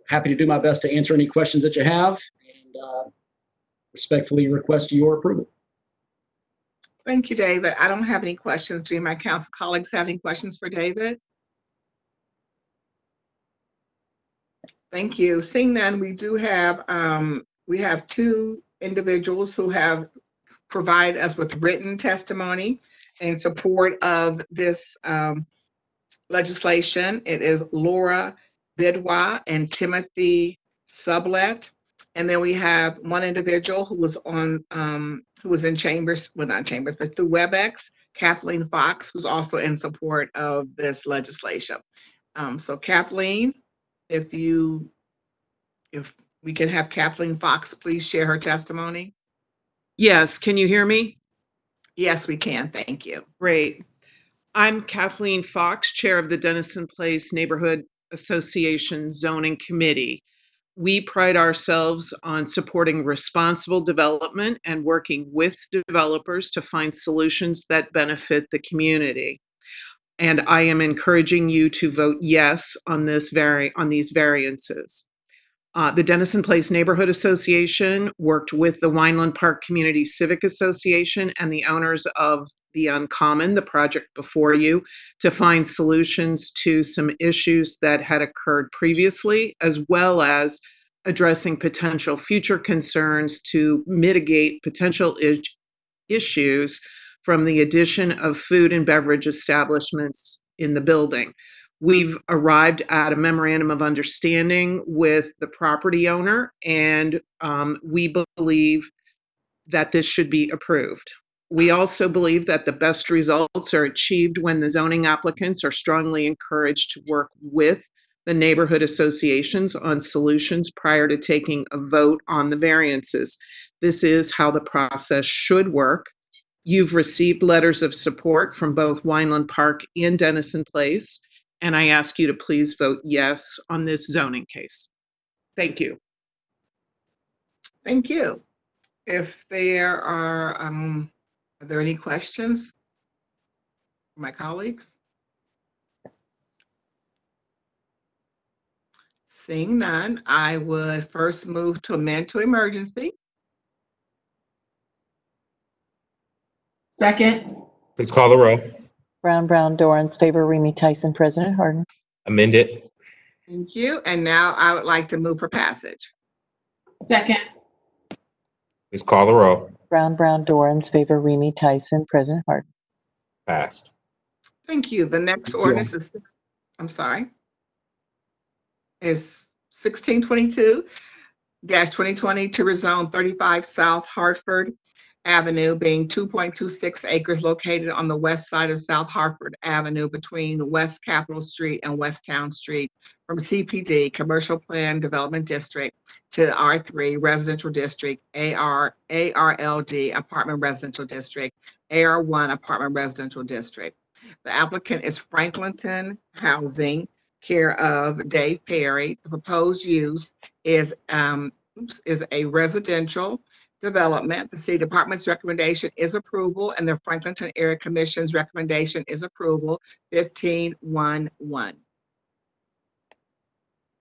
happy to do my best to answer any questions that you have, and respectfully request your approval. Thank you, David. I don't have any questions. Do my council colleagues have any questions for David? Thank you. Seeing none, we do have two individuals who have provided us with written testimony in support of this legislation. It is Laura Bidwa and Timothy Sublet. And then we have one individual who was in chambers, well, not chambers, but through WebEx, Kathleen Fox, who's also in support of this legislation. So Kathleen, if we can have Kathleen Fox please share her testimony. Yes, can you hear me? Yes, we can. Thank you. Great. I'm Kathleen Fox, Chair of the Denison Place Neighborhood Association Zoning Committee. We pride ourselves on supporting responsible development and working with developers to find solutions that benefit the community. And I am encouraging you to vote yes on these variances. The Denison Place Neighborhood Association worked with the Wineland Park Community Civic Association and the owners of the Uncommon, the project before you, to find solutions to some issues that had occurred previously, as well as addressing potential future concerns to mitigate potential issues from the addition of food and beverage establishments in the building. We've arrived at a memorandum of understanding with the property owner, and we believe that this should be approved. We also believe that the best results are achieved when the zoning applicants are strongly encouraged to work with the neighborhood associations on solutions prior to taking a vote on the variances. This is how the process should work. You've received letters of support from both Wineland Park and Denison Place, and I ask you to please vote yes on this zoning case. Thank you. Thank you. If there are there any questions from my colleagues? Seeing none, I would first move to amend to emergency. Second. Please call the row. Brown, Dorans, favor, Remy Tyson, President Harden. Amend it. Thank you. And now I would like to move for passage. Second. Please call the row. Brown, Dorans, favor, Remy Tyson, President Harden. Passed. Thank you. The next ordinance is, I'm sorry, is 1622-2020 to rezone 35 South Hartford Avenue, being 2.26 acres located on the west side of South Hartford Avenue between West Capitol Street and West Town Street, from CPD, Commercial Plan Development District, to R3 Residential District, ARLD Apartment Residential District, AR1 Apartment Residential District. The applicant is Franklinton Housing, care of Dave Perry. The proposed use is a residential development. The City Department's recommendation is approval, and the Franklinton Area Commission's recommendation is approval. 1511.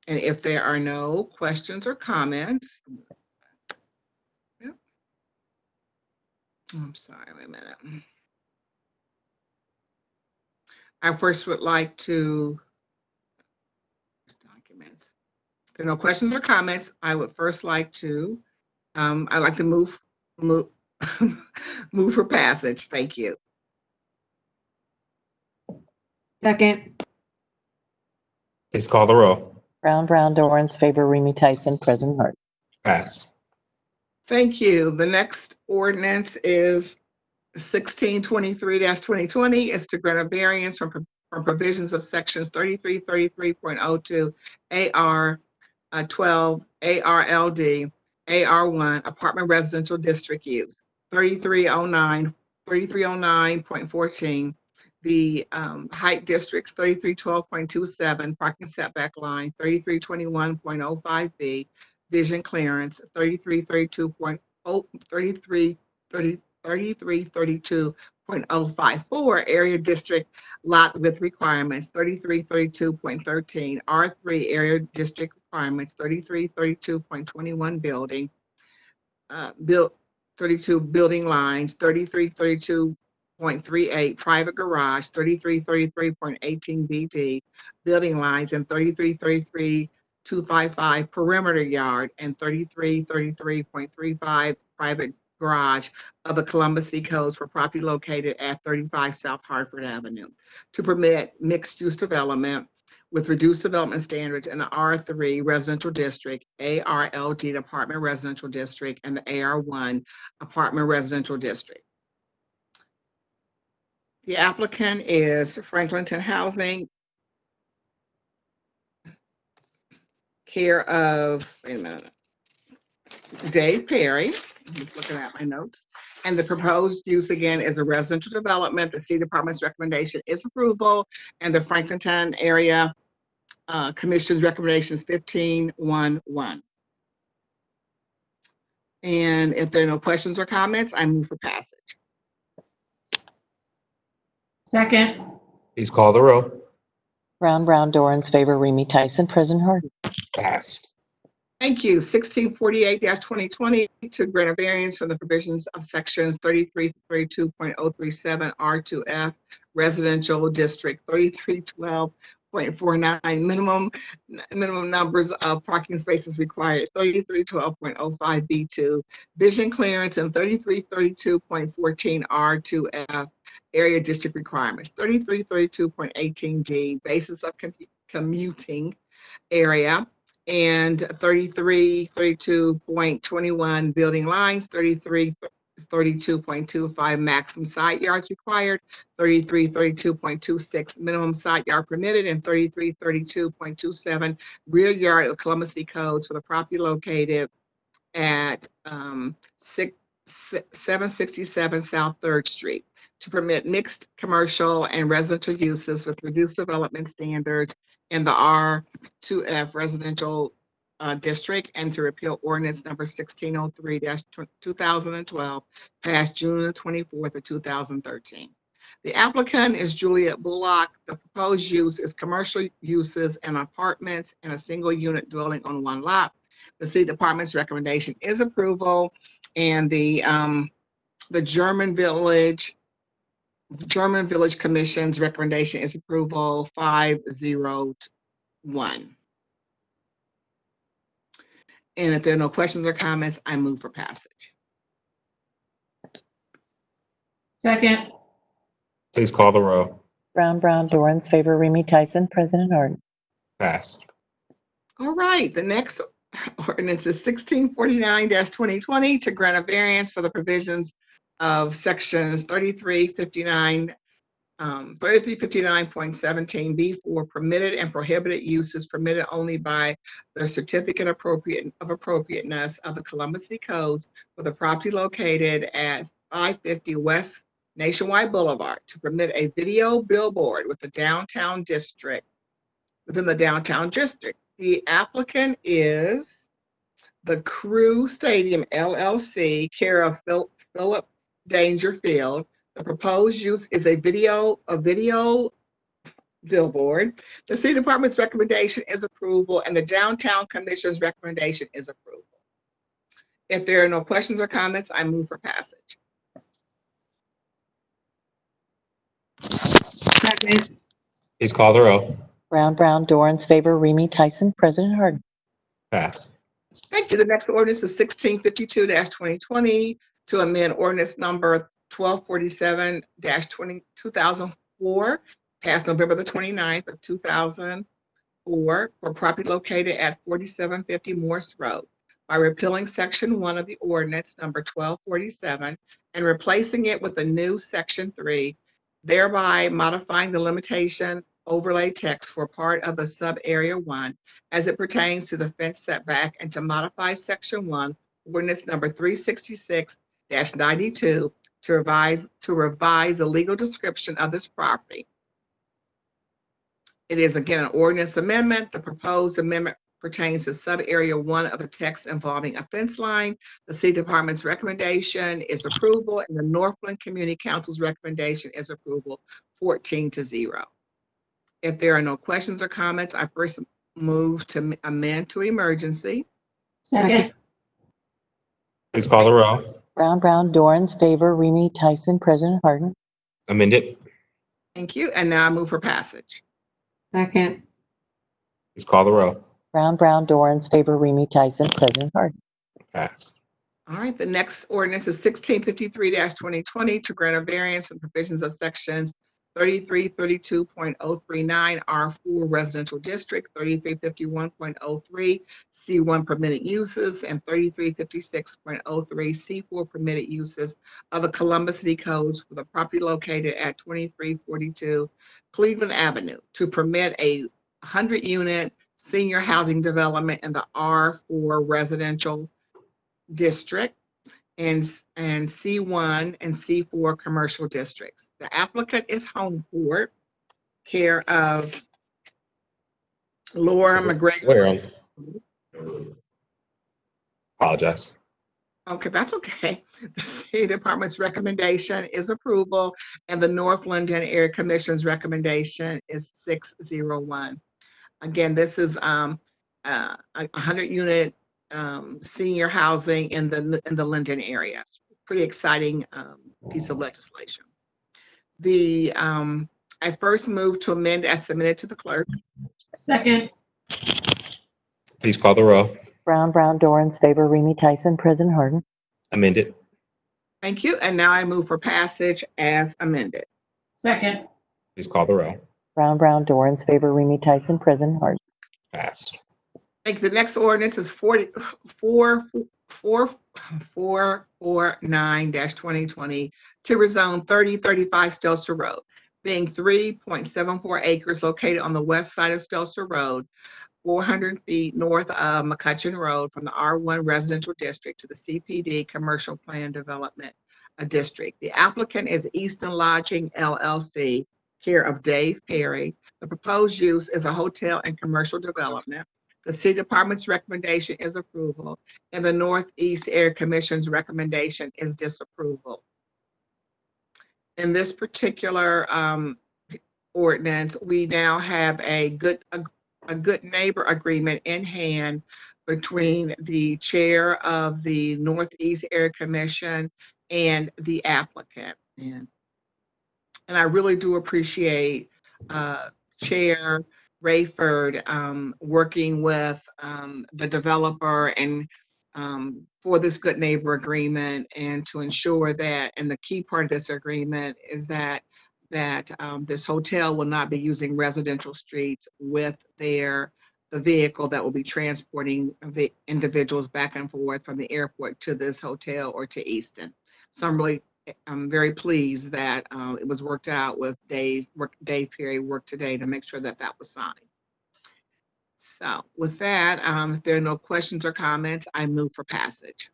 And if there are no questions or comments, I'm sorry, wait a minute. I first would like to, documents. If there are no questions or comments, I would first like to, I'd like to move for passage. Thank you. Second. Please call the row. Brown, Dorans, favor, Remy Tyson, President Harden. Passed.33 you. The next ordinance is 1623-2020. It's to grant a variance from provisions of sections 3333.02 AR 12 ARLD AR1 apartment residential district use. 3309.14. The height districts 3312.27 parking setback line, 3321.05B vision clearance, 3332.054 area district lot width requirements, 3332.13 R3 area district requirements, 3332.21 building, 32 building lines, 3332.38 private garage, 3333.18 BD building lines, and 3333.255 perimeter yard, and 3333.35 private garage of the Columbus City Codes for property located at 35 South Hartford Avenue to permit mixed-use development with reduced development standards in the R3 Residential District, ARLD Apartment Residential District, and the AR1 Apartment Residential District. The applicant is Franklinton Housing, care of, wait a minute, Dave Perry. I'm just looking at my notes. And the proposed use again is a residential development. The City Department's recommendation is approval, and the Franklinton Area Commission's recommendations 1511. And if there are no questions or comments, I move for passage. Second. Please call the row. Brown, Dorans, favor, Remy Tyson, President Harden. Passed. Thank you. 1648-2020 to grant a variance from the provisions of sections 3332.037 R2F Residential District, 3312.49 minimum numbers of parking spaces required, 3312.05 B2 vision clearance, and 3332.14 R2F area district requirements, 3332.18 D basis of commuting area, and 3332.21 building lines, 3332.25 maximum side yards required, 3332.26 minimum side yard permitted, and 3332.27 rear yard of Columbus City Codes for the property located at 767 South 3rd Street to permit mixed commercial and residential uses with reduced development standards in the R2F residential district, and to repeal ordinance number 1603-2012 passed June 24th of 2013. The applicant is Juliet Bullock. The proposed use is commercial uses and apartments in a single unit dwelling on one lot. The city department's recommendation is approval, and the German Village Commission's recommendation is approval 501. And if there are no questions or comments, I move for passage. Second. Please call the row. Brown, Dorans, favor, Remy Tyson, President Harden. Passed. All right, the next ordinance is 1649-2020 to grant a variance for the provisions of sections 3359.17B for permitted and prohibited uses permitted only by the certificate of appropriateness of the Columbus City Codes for the property located at 550 West Nationwide Boulevard to permit a video billboard within the downtown district. The applicant is the Crew Stadium LLC, care of Philip Dangerfield. The proposed use is a video billboard. The city department's recommendation is approval, and the downtown commission's recommendation is approval. If there are no questions or comments, I move for passage. Second. Please call the row. Brown, Dorans, favor, Remy Tyson, President Harden. Pass. Thank you. The next ordinance is 1652-2020 to amend ordinance number 1247-2004, passed November the 29th of 2004, for property located at 4750 Morse Road by repealing section 1 of the ordinance number 1247 and replacing it with a new section 3, thereby modifying the limitation overlay text for part of the sub area 1 as it pertains to the fence setback, and to modify section 1, ordinance number 366-92 to revise the legal description of this property. It is again an ordinance amendment. The proposed amendment pertains to sub area 1 of the text involving a fence line. The city department's recommendation is approval, and the Northland Community Council's recommendation is approval 14-0. If there are no questions or comments, I first move to amend to emergency. Second. Please call the row. Brown, Dorans, favor, Remy Tyson, President Harden. Amend it. Thank you. And now I move for passage. Second. Please call the row. Brown, Dorans, favor, Remy Tyson, President Harden. Pass. All right, the next ordinance is 1653-2020 to grant a variance for the provisions of sections 3332.039 R4 Residential District, 3351.03 C1 Permitted Uses, and 3356.03 C4 Permitted Uses of the Columbus City Codes for the property located at 2342 Cleveland Avenue to permit a 100-unit senior housing development in the R4 Residential District and C1 and C4 commercial districts. The applicant is Homeport, care of Laura McGregor. Apologize. Okay, that's okay. The city department's recommendation is approval, and the North London Area Commission's recommendation is 601. Again, this is a 100-unit senior housing in the Linden area. It's a pretty exciting piece of legislation. I first move to amend as submitted to the clerk. Second. Please call the row. Brown, Dorans, favor, Remy Tyson, President Harden. Amend it. Thank you. And now I move for passage as amended. Second. Please call the row. Brown, Dorans, favor, Remy Tyson, President Harden. Pass. Thank you. The next ordinance is 449-2020 to rezone 3035 Stelzer Road, being 3.74 acres located on the west side of Stelzer Road, 400 feet north of McCutcheon Road from the R1 Residential District to the CPD Commercial Plan Development District. The applicant is Easton Lodging LLC, care of Dave Perry. The proposed use is a hotel and commercial development. The city department's recommendation is approval, and the Northeast Area Commission's recommendation is disapproval. in this particular ordinance, we now have a good neighbor agreement in hand between the chair of the Northeast Area Commission and the applicant. And I really do appreciate Chair Rayford working with the developer and for this good neighbor agreement, and to ensure that, and the key part of this agreement is that this hotel will not be using residential streets with the vehicle that will be transporting the individuals back and forth from the airport to this hotel or to Easton. So I'm very pleased that it was worked out with Dave Perry worked today to make sure that that was signed. So with that, if there are no questions or comments, I move for passage.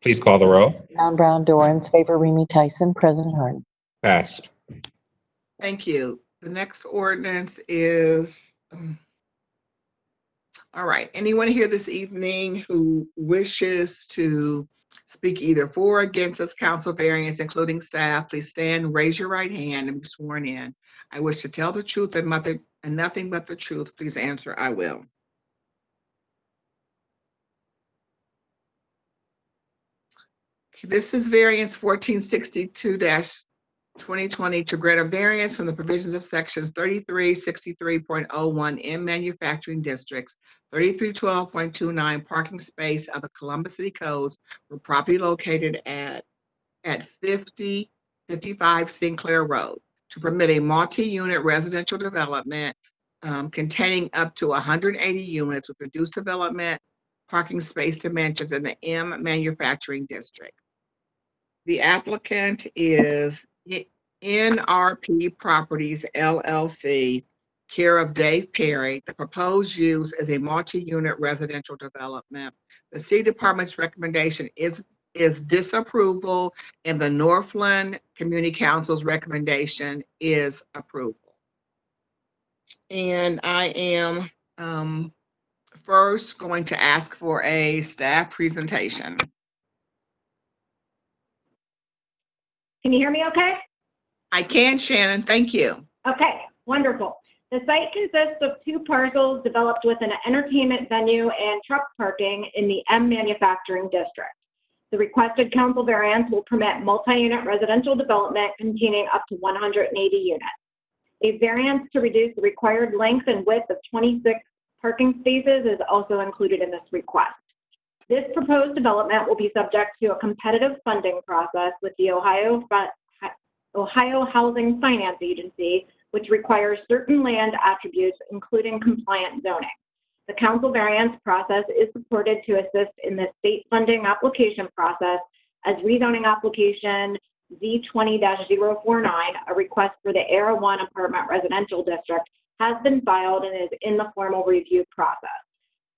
Please call the row. Brown, Dorans, favor Remy Tyson, President Harden. Passed. Thank you. The next ordinance is, all right, anyone here this evening who wishes to speak either for or against this council variance, including staff, please stand, raise your right hand, and be sworn in. I wish to tell the truth and nothing but the truth. Please answer, I will. This is variance 1462-2020 to grant a variance from the provisions of sections 3363.01 in manufacturing districts, 3312.29 parking space of the Columbus City Codes for property located at 5055 Sinclair Road to permit a multi-unit residential development containing up to 180 units with reduced development parking space dimensions in the M manufacturing district. The applicant is NRP Properties LLC, care of Dave Perry. The proposed use is a multi-unit residential development. The city department's recommendation is disapproval, and the Northland Community Council's recommendation is approval. And I am first going to ask for a staff presentation. Can you hear me okay? I can, Shannon. Thank you. Okay, wonderful. The site consists of 2 parcels developed with an entertainment venue and truck parking in the M Manufacturing District. The requested council variance will permit multi-unit residential development containing up to 180 units. A variance to reduce the required length and width of 26 parking spaces is also included in this request. This proposed development will be subject to a competitive funding process with the Ohio Housing Finance Agency, which requires certain land attributes, including compliant zoning. The council variance process is supported to assist in the state funding application process as rezoning application Z20-049, a request for the Era 1 apartment residential district, has been filed and is in the formal review process.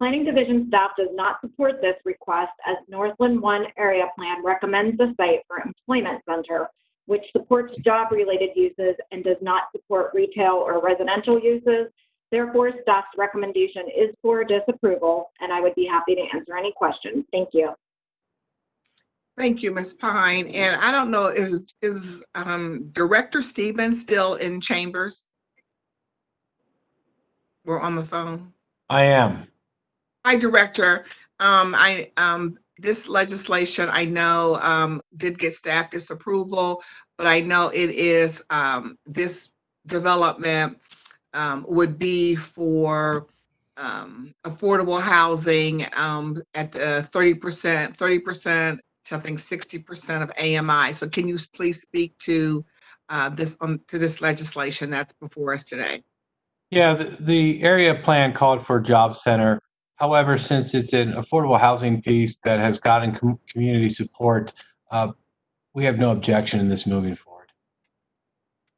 Planning Division staff does not support this request as Northland 1 area plan recommends the site for employment center, which supports job-related uses and does not support retail or residential uses. Therefore, staff's recommendation is for disapproval, and I would be happy to answer any questions. Thank you. Thank you, Ms. Pine. And I don't know, is Director Stevens still in chambers? We're on the phone. I am. Hi, Director. This legislation, I know, did get staff disapproval, but I know it is, this development would be for affordable housing at the 30% to I think 60% of AMI. So can you please speak to this legislation that's before us today? Yeah, the area plan called for a job center. However, since it's an affordable housing piece that has gotten community support, we have no objection in this moving forward.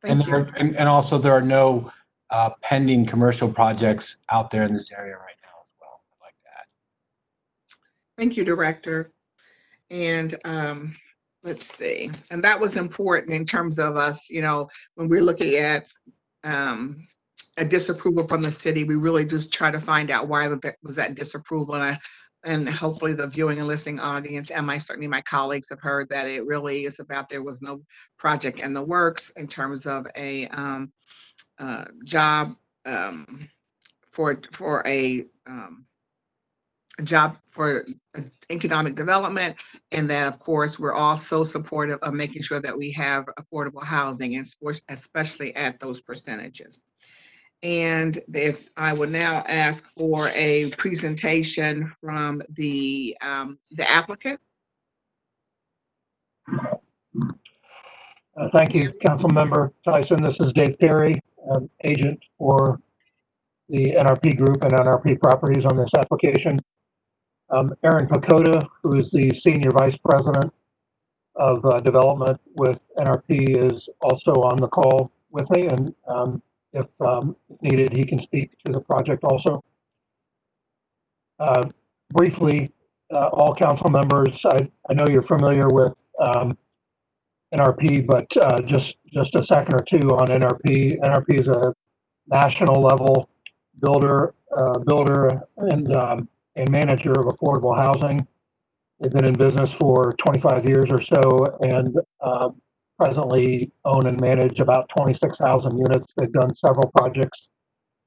Thank you. And also there are no pending commercial projects out there in this area right now as well. I like that. Thank you, Director. And let's see, and that was important in terms of us, you know, when we're looking at a disapproval from the city, we really just try to find out why that was that disapproval. And and hopefully the viewing and listening audience and certainly my colleagues have heard that it really is about, there was no project in the works in terms of a job for a job for economic development, and that of course we're also supportive of making sure that we have affordable housing, and especially at those percentages. And if I would now ask for a presentation from the applicant. Thank you, Councilmember Tyson. This is Dave Terry, agent for the NRP Group and NRP Properties on this application. Aaron Pakoda, who is the Senior Vice President of Development with NRP, is also on the call with me, and if needed, he can speak to the project also. Briefly, all council members, I know you're familiar with NRP, but just a second or two on NRP. NRP is a national level builder and manager of affordable housing. They've been in business for 25 years or so, and presently own and manage about 26,000 units. They've done several projects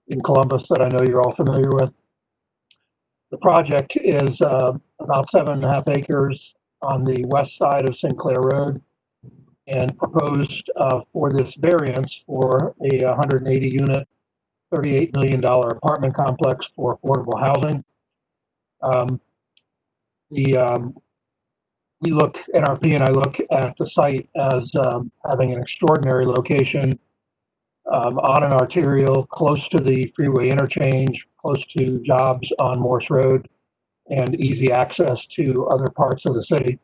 in Columbus that I know you're all familiar with. The project is about 7.5 acres on the west side of Sinclair Road, and proposed for this variance for a 180 unit, $38 million apartment complex for affordable housing. We look, NRP and I look at the site as having an extraordinary location on an arterial, close to the freeway interchange, close to jobs on Morse Road, and easy access to other parts of the city.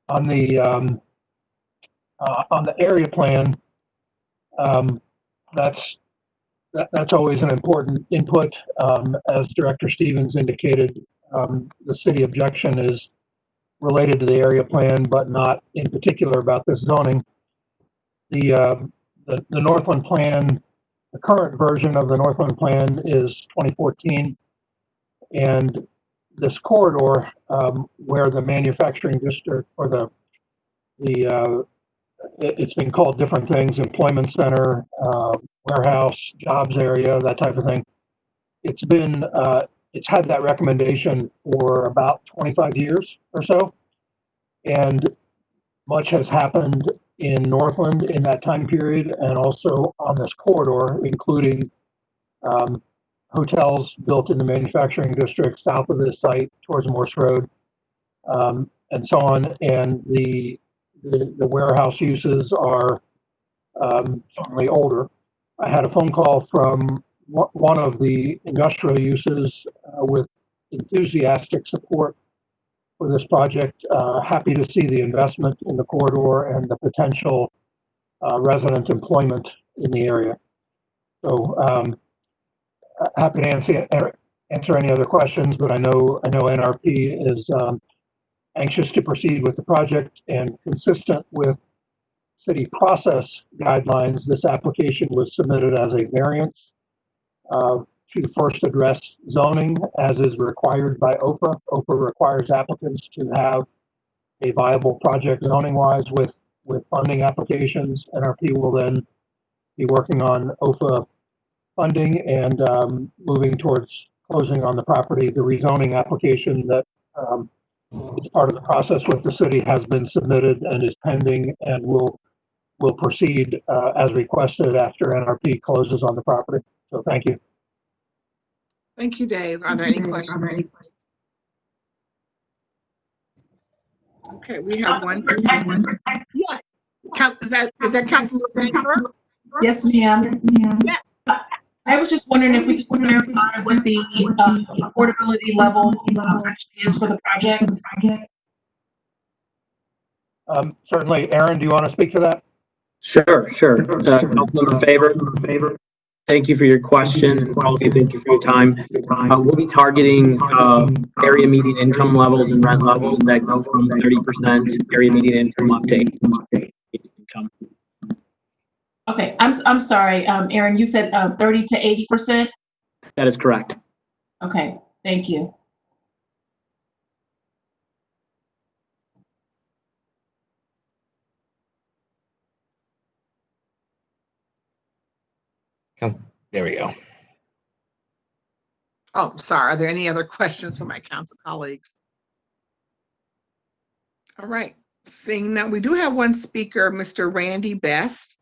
On the area plan, that's always an important input. As Director Stevens indicated, the city objection is related to the area plan, but not in particular about this zoning. The Northland plan, the current version of the Northland plan is 2014, and this corridor where the manufacturing district, or it's been called different things, employment center, warehouse, jobs area, that type of thing. It's been, it's had that recommendation for about 25 years or so. And much has happened in Northland in that time period, and also on this corridor, including hotels built in the manufacturing district south of this site towards Morse Road, and so on. And the warehouse uses are certainly older. I had a phone call from one of the industrial uses with enthusiastic support for this project. Happy to see the investment in the corridor and the potential resident employment in the area. So happy to answer any other questions, but I know NRP is anxious to proceed with the project, and consistent with city process guidelines, this application was submitted as a variance to first address zoning as is required by OPA. OPA requires applicants to have a viable project zoning wise with funding applications. NRP will then be working on OPA funding and moving towards closing on the property. The rezoning application that is part of the process with the city has been submitted and is pending, and will proceed as requested after NRP closes on the property. So thank you. Thank you, Dave. Are there any questions? Okay, we have one. Yes. Is that Councilmember Baker? Yes, ma'am. Yeah. I was just wondering if we could clarify what the affordability level actually is for the project. Certainly. Aaron, do you want to speak to that? Sure. Councilmember Favor, thank you for your question, and Quality, thank you for your time. We'll be targeting area median income levels and rent levels that go from 30% area median income up to 80% income. Okay, I'm sorry, Aaron, you said 30 to 80%? That is correct. Okay, thank you. There we go. Oh, sorry. Are there any other questions from my council colleagues? All right. Seeing that we do have one speaker, Mr. Randy Best.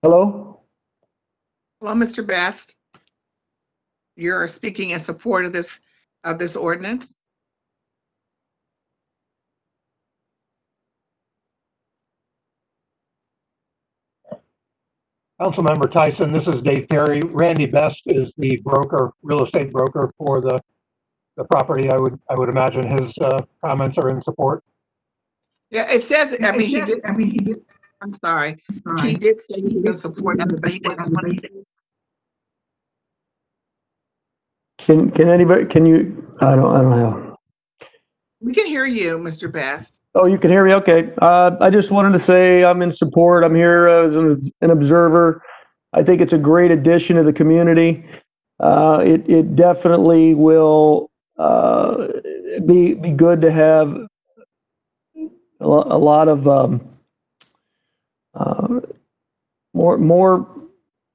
Hello? Hello, Mr. Best. You're speaking in support of this ordinance. Councilmember Tyson, this is Dave Terry. Randy Best is the broker, real estate broker for the property. I would imagine his comments are in support. Yeah, it says, I mean, he did, I'm sorry. He did say he can support it, but he didn't want to. Can anybody, can you, I don't know. We can hear you, Mr. Best. Oh, you can hear me? Okay. I just wanted to say I'm in support. I'm here as an observer. I think it's a great addition to the community. It definitely will be good to have a lot of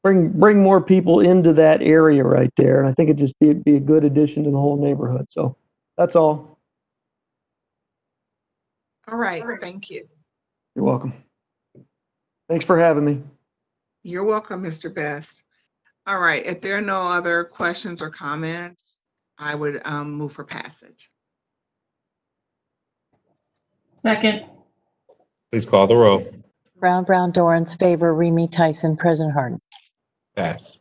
bring more people into that area right there, and I think it just be a good addition to the whole neighborhood. So that's all. All right, thank you. You're welcome. Thanks for having me. You're welcome, Mr. Best. All right, if there are no other questions or comments, I would move for passage. Second. Please call the row. Brown, Dorans, favor, Remy Tyson, President Harden. Pass.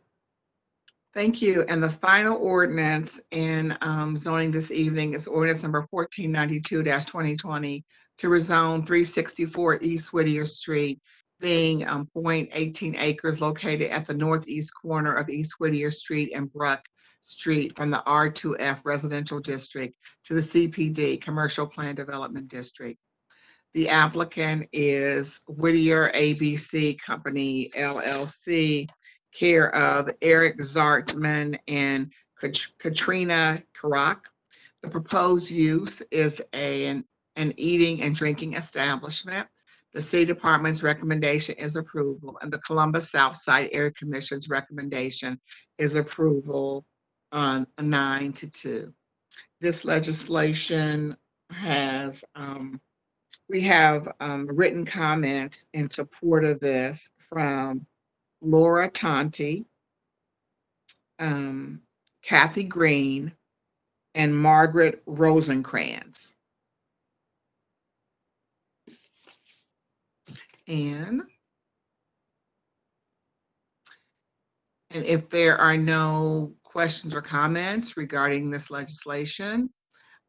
Thank you. And the final ordinance in zoning this evening is ordinance number 1492-2020 to rezone 364 East Whittier Street, being 0.18 acres located at the northeast corner of East Whittier Street and Bruck Street from the R2F Residential District to the CPD Commercial Plan Development District. The applicant is Whittier ABC Company, LLC, care of Eric Zartman and Katrina Karak. The proposed use is an eating and drinking establishment. The City Department's recommendation is approval, and the Columbus Southside Area Commission's recommendation is approval on a 9-2. This legislation has, we have written comments in support of this from Laura Tonti, Kathy Green, and Margaret Rosenkrantz. And if there are no questions or comments regarding this legislation,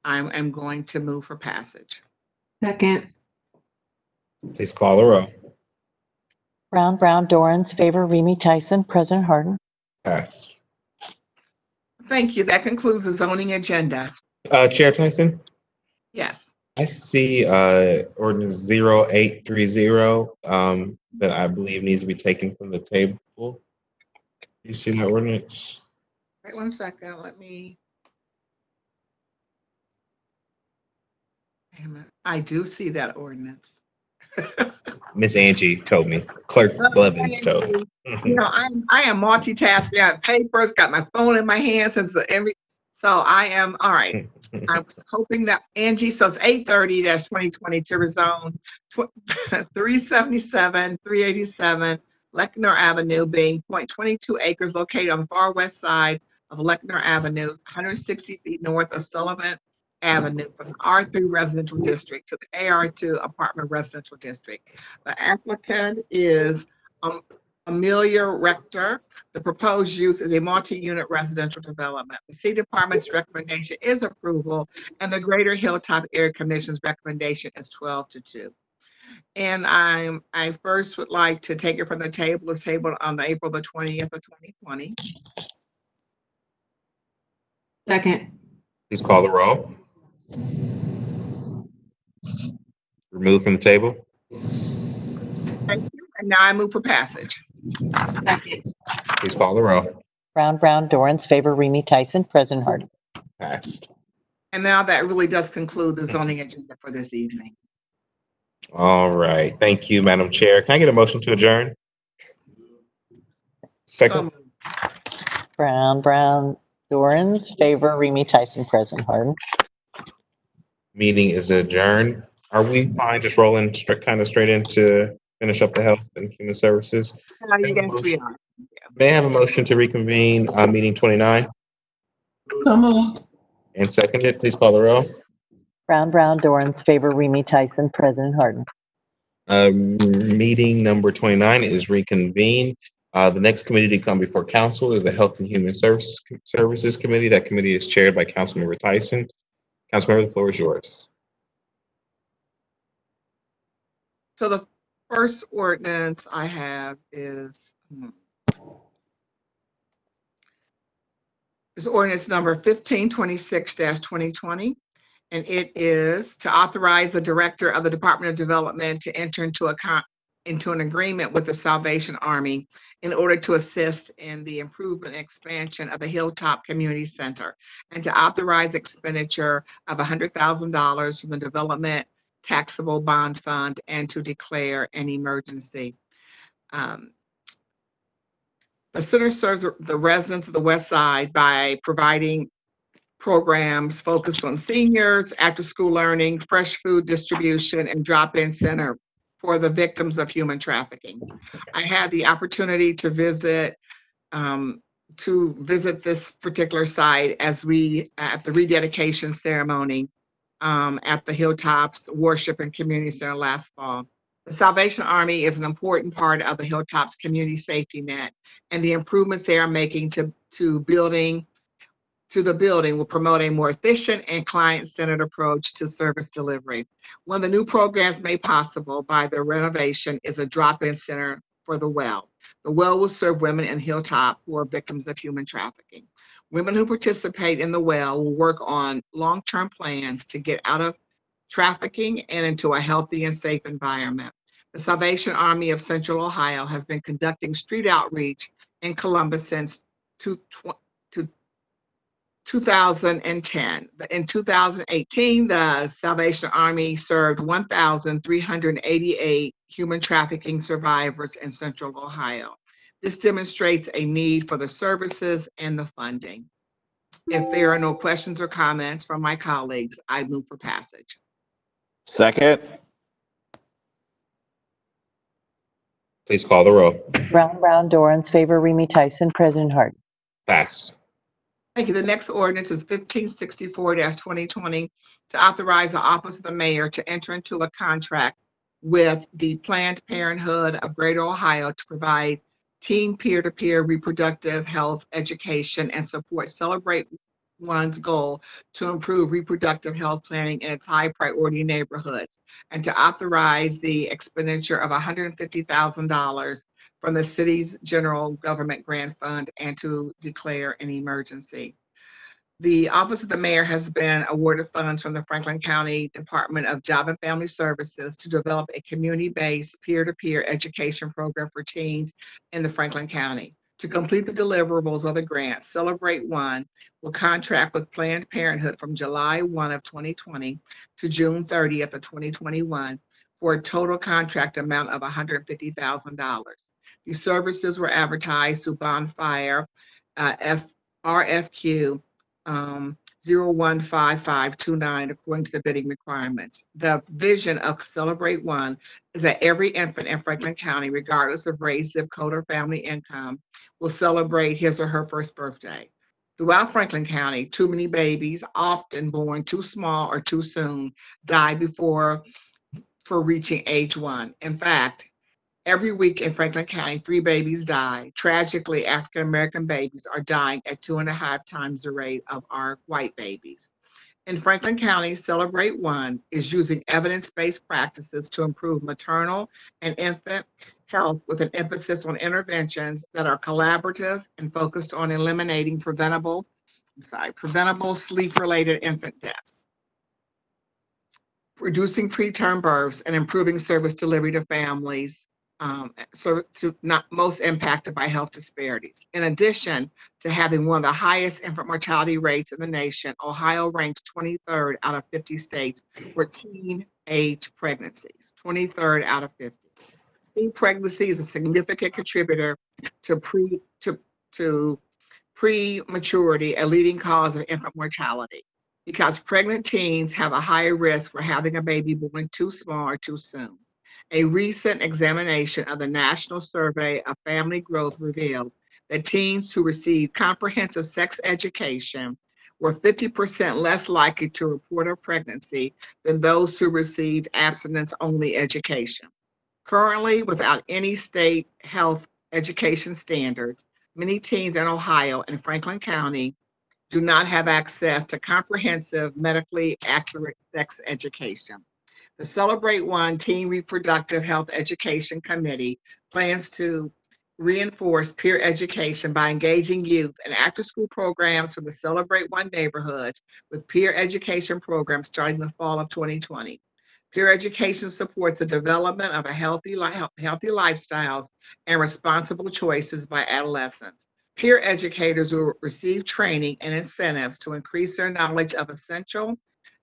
I'm going to move for passage. Second. Please call the row. Brown, Dorans, favor, Remy Tyson, President Harden. Pass. Thank you. That concludes the zoning agenda. Chair Tyson? Yes. I see ordinance 0830 that I believe needs to be taken from the table. Do you see that ordinance? Wait 1 second. Let me. I do see that ordinance. Miss Angie told me. Clerk Blevins told me. You know, I am multitasking. I have papers, got my phone in my hand since so I am all right. I was hoping that Angie, so it's 830-2020 to rezone 377, 387 Lechner Avenue, being 0.22 acres located on the far west side of Lechner Avenue, 160 feet north of Sullivan Avenue, from the R3 residential district to the AR2 apartment residential district. The applicant is Amelia Rector. The proposed use is a multi-unit residential development. The City Department's recommendation is approval, and the Greater Hilltop Area Commission's recommendation is 12-2. And I first would like to take it from the table. It's tabled on April the 20th of 2020. Second. Please call the row. Remove from the table. Thank you. And now I move for passage. Second. Please call the row. Brown, Dorans, favor, Remy Tyson, President Harden. Passed. And now that really does conclude the zoning agenda for this evening. All right. Thank you, Madam Chair. Can I get a motion to adjourn? Second. Brown, Dorans, favor, Remy Tyson, President Harden. Meeting is adjourned. Are we fine just rolling kind of straight into finish up the health and human services? Yes, we are. May I have a motion to reconvene meeting 29? So moved. And seconded, please call the roll. Brown, Dorans, favor, Remy Tyson, President Harden. Meeting number 29 is reconvened. The next committee to come before council is the Health and Human Services Committee. That committee is chaired by Councilmember Tyson. Councilmember, the floor is yours. So the first ordinance I have is ordinance number 1526-2020. And it is to authorize the director of the Department of Development to enter into an agreement with the Salvation Army in order to assist in the improvement and expansion of the Hilltop Community Center, and to authorize expenditure of $100,000 from the Development Taxable Bond Fund, and to declare an emergency. The center serves the residents of the West Side by providing programs focused on seniors, after-school learning, fresh food distribution, and drop-in center for the victims of human trafficking. I had the opportunity to visit this particular site at the rededication ceremony at the Hilltops Worship and Community Center last fall. The Salvation Army is an important part of the Hilltops community safety net, and the improvements they are making to the building will promote a more efficient and client-centered approach to service delivery. One of the new programs made possible by the renovation is a drop-in center for the well. The well will serve women in Hilltop who are victims of human trafficking. Women who participate in the well will work on long-term plans to get out of trafficking and into a healthy and safe environment. The Salvation Army of Central Ohio has been conducting street outreach in Columbus since 2010. In 2018, the Salvation Army served 1,388 human trafficking survivors in Central Ohio. This demonstrates a need for the services and the funding. If there are no questions or comments from my colleagues, I move for passage. Second. Please call the roll. Brown, Dorans, favor, Remy Tyson, President Harden. Passed. Thank you. The next ordinance is 1564-2020 to authorize the Office of the Mayor to enter into a contract with the Planned Parenthood of Greater Ohio to provide teen peer-to-peer reproductive health education and support Celebrate One's goal to improve reproductive health planning in its high priority neighborhoods, and to authorize the expenditure of $150,000 from the city's general government grant fund, and to declare an emergency. The Office of the Mayor has been awarded funds from the Franklin County Department of Job and Family Services to develop a community-based peer-to-peer education program for teens in the Franklin County. To complete the deliverables of the grant, Celebrate One will contract with Planned Parenthood from July 1 of 2020 to June 30th of 2021 for a total contract amount of $150,000. These services were advertised through Bonfire RFQ 015529 according to the bidding requirements. The vision of Celebrate One is that every infant in Franklin County, regardless of race, zip code, or family income, will celebrate his or her first birthday. Throughout Franklin County, too many babies, often born too small or too soon, die for reaching age 1. In fact, every week in Franklin County, 3 babies die. Tragically, African American babies are dying at 2.5 times the rate of our white babies. In Franklin County, Celebrate One is using evidence-based practices to improve maternal and infant health with an emphasis on interventions that are collaborative and focused on eliminating preventable sleep-related infant deaths, reducing preterm births, and improving service delivery to families not most impacted by health disparities. In addition to having one of the highest infant mortality rates in the nation, Ohio ranks 23rd out of 50 states for teen-age pregnancies. 23rd out of 50. Teen pregnancy is a significant contributor to prematurity, a leading cause of infant mortality, because pregnant teens have a higher risk for having a baby born too small or too soon. A recent examination of the National Survey of Family Growth revealed that teens who received comprehensive sex education were 50% less likely to report a pregnancy than those who received abstinence-only education. Currently, without any state health education standards, many teens in Ohio and Franklin County do not have access to comprehensive, medically accurate sex education. The Celebrate One Teen Reproductive Health Education Committee plans to reinforce peer education by engaging youth in after-school programs for the Celebrate One neighborhoods with peer education programs starting the fall of 2020. Peer education supports the development of healthy lifestyles and responsible choices by adolescents. Peer educators will receive training and incentives to increase their knowledge of essential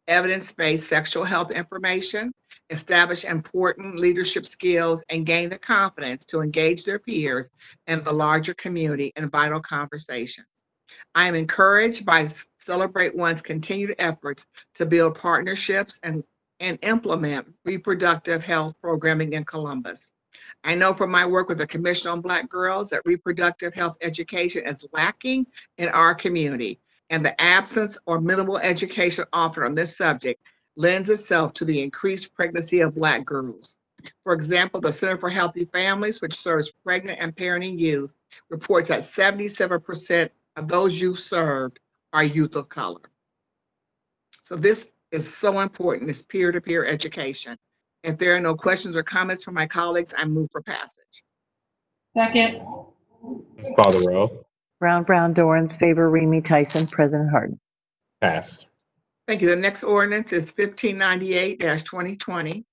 evidence-based sexual health information, establish important leadership skills, and gain the confidence to engage their peers and the larger community in vital conversations. I am encouraged by Celebrate One's continued efforts to build partnerships and implement reproductive health programming in Columbus. I know from my work with the Commission on Black Girls that reproductive health education is lacking in our community, and the absence or minimal education offered on this subject lends itself to the increased pregnancy of Black girls. For example, the Center for Healthy Families, which serves pregnant and parenting youth, reports that 77% of those youth served are youth of color. So this is so important, this peer-to-peer education. If there are no questions or comments from my colleagues, I move for passage. Second. Please call the row. Brown, Dorans, favor, Remy Tyson, President Harden. Passed. Thank you. The next ordinance is 1598-2020,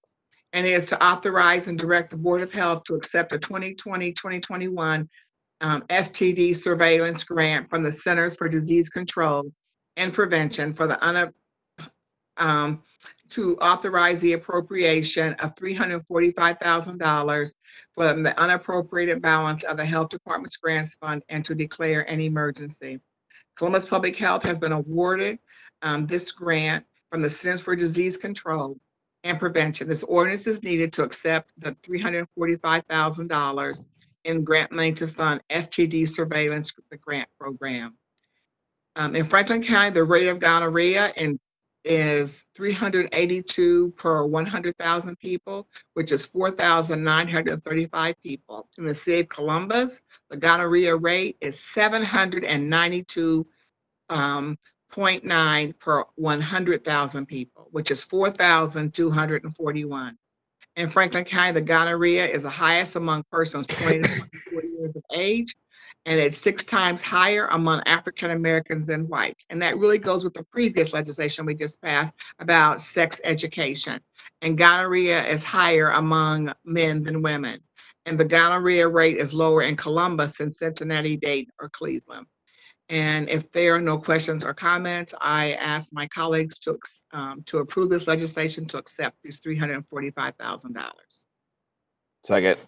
and it is to authorize and direct the Board of Health to accept a 2020-2021 STD surveillance grant from the Centers for Disease Control and Prevention for the to authorize the appropriation of $345,000 for the unappropriated balance of the Health Department's grants fund and to declare an emergency. Columbus Public Health has been awarded this grant from the Centers for Disease Control and Prevention. This ordinance is needed to accept the $345,000 in grant money to fund STD surveillance, the grant program. In Franklin County, the rate of gonorrhea is 382 per 100,000 people, which is 4,935 people. In the city of Columbus, the gonorrhea rate is 792.9 per 100,000 people, which is 4,241. In Franklin County, the gonorrhea is the highest among persons 20 to 24 years of age, and it's 6 times higher among African Americans than whites. And that really goes with the previous legislation we just passed about sex education. And gonorrhea is higher among men than women. And the gonorrhea rate is lower in Columbus than Cincinnati, Dayton, or Cleveland. And if there are no questions or comments, I ask my colleagues to approve this legislation to accept these $345,000. Second.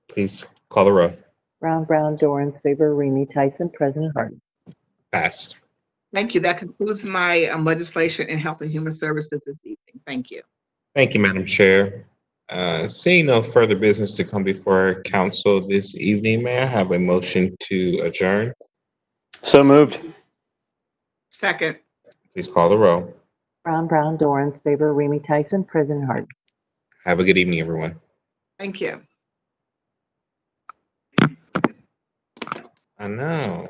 Please call the row. Brown, Dorans, favor, Remy Tyson, President Harden. Passed. Thank you. That concludes my legislation in Health and Human Services this evening. Thank you. Thank you, Madam Chair. Seeing no further business to come before council this evening, may I have a motion to adjourn? So moved. Second. Please call the row. Brown, Dorans, favor, Remy Tyson, President Harden. Have a good evening, everyone. Thank you. I know.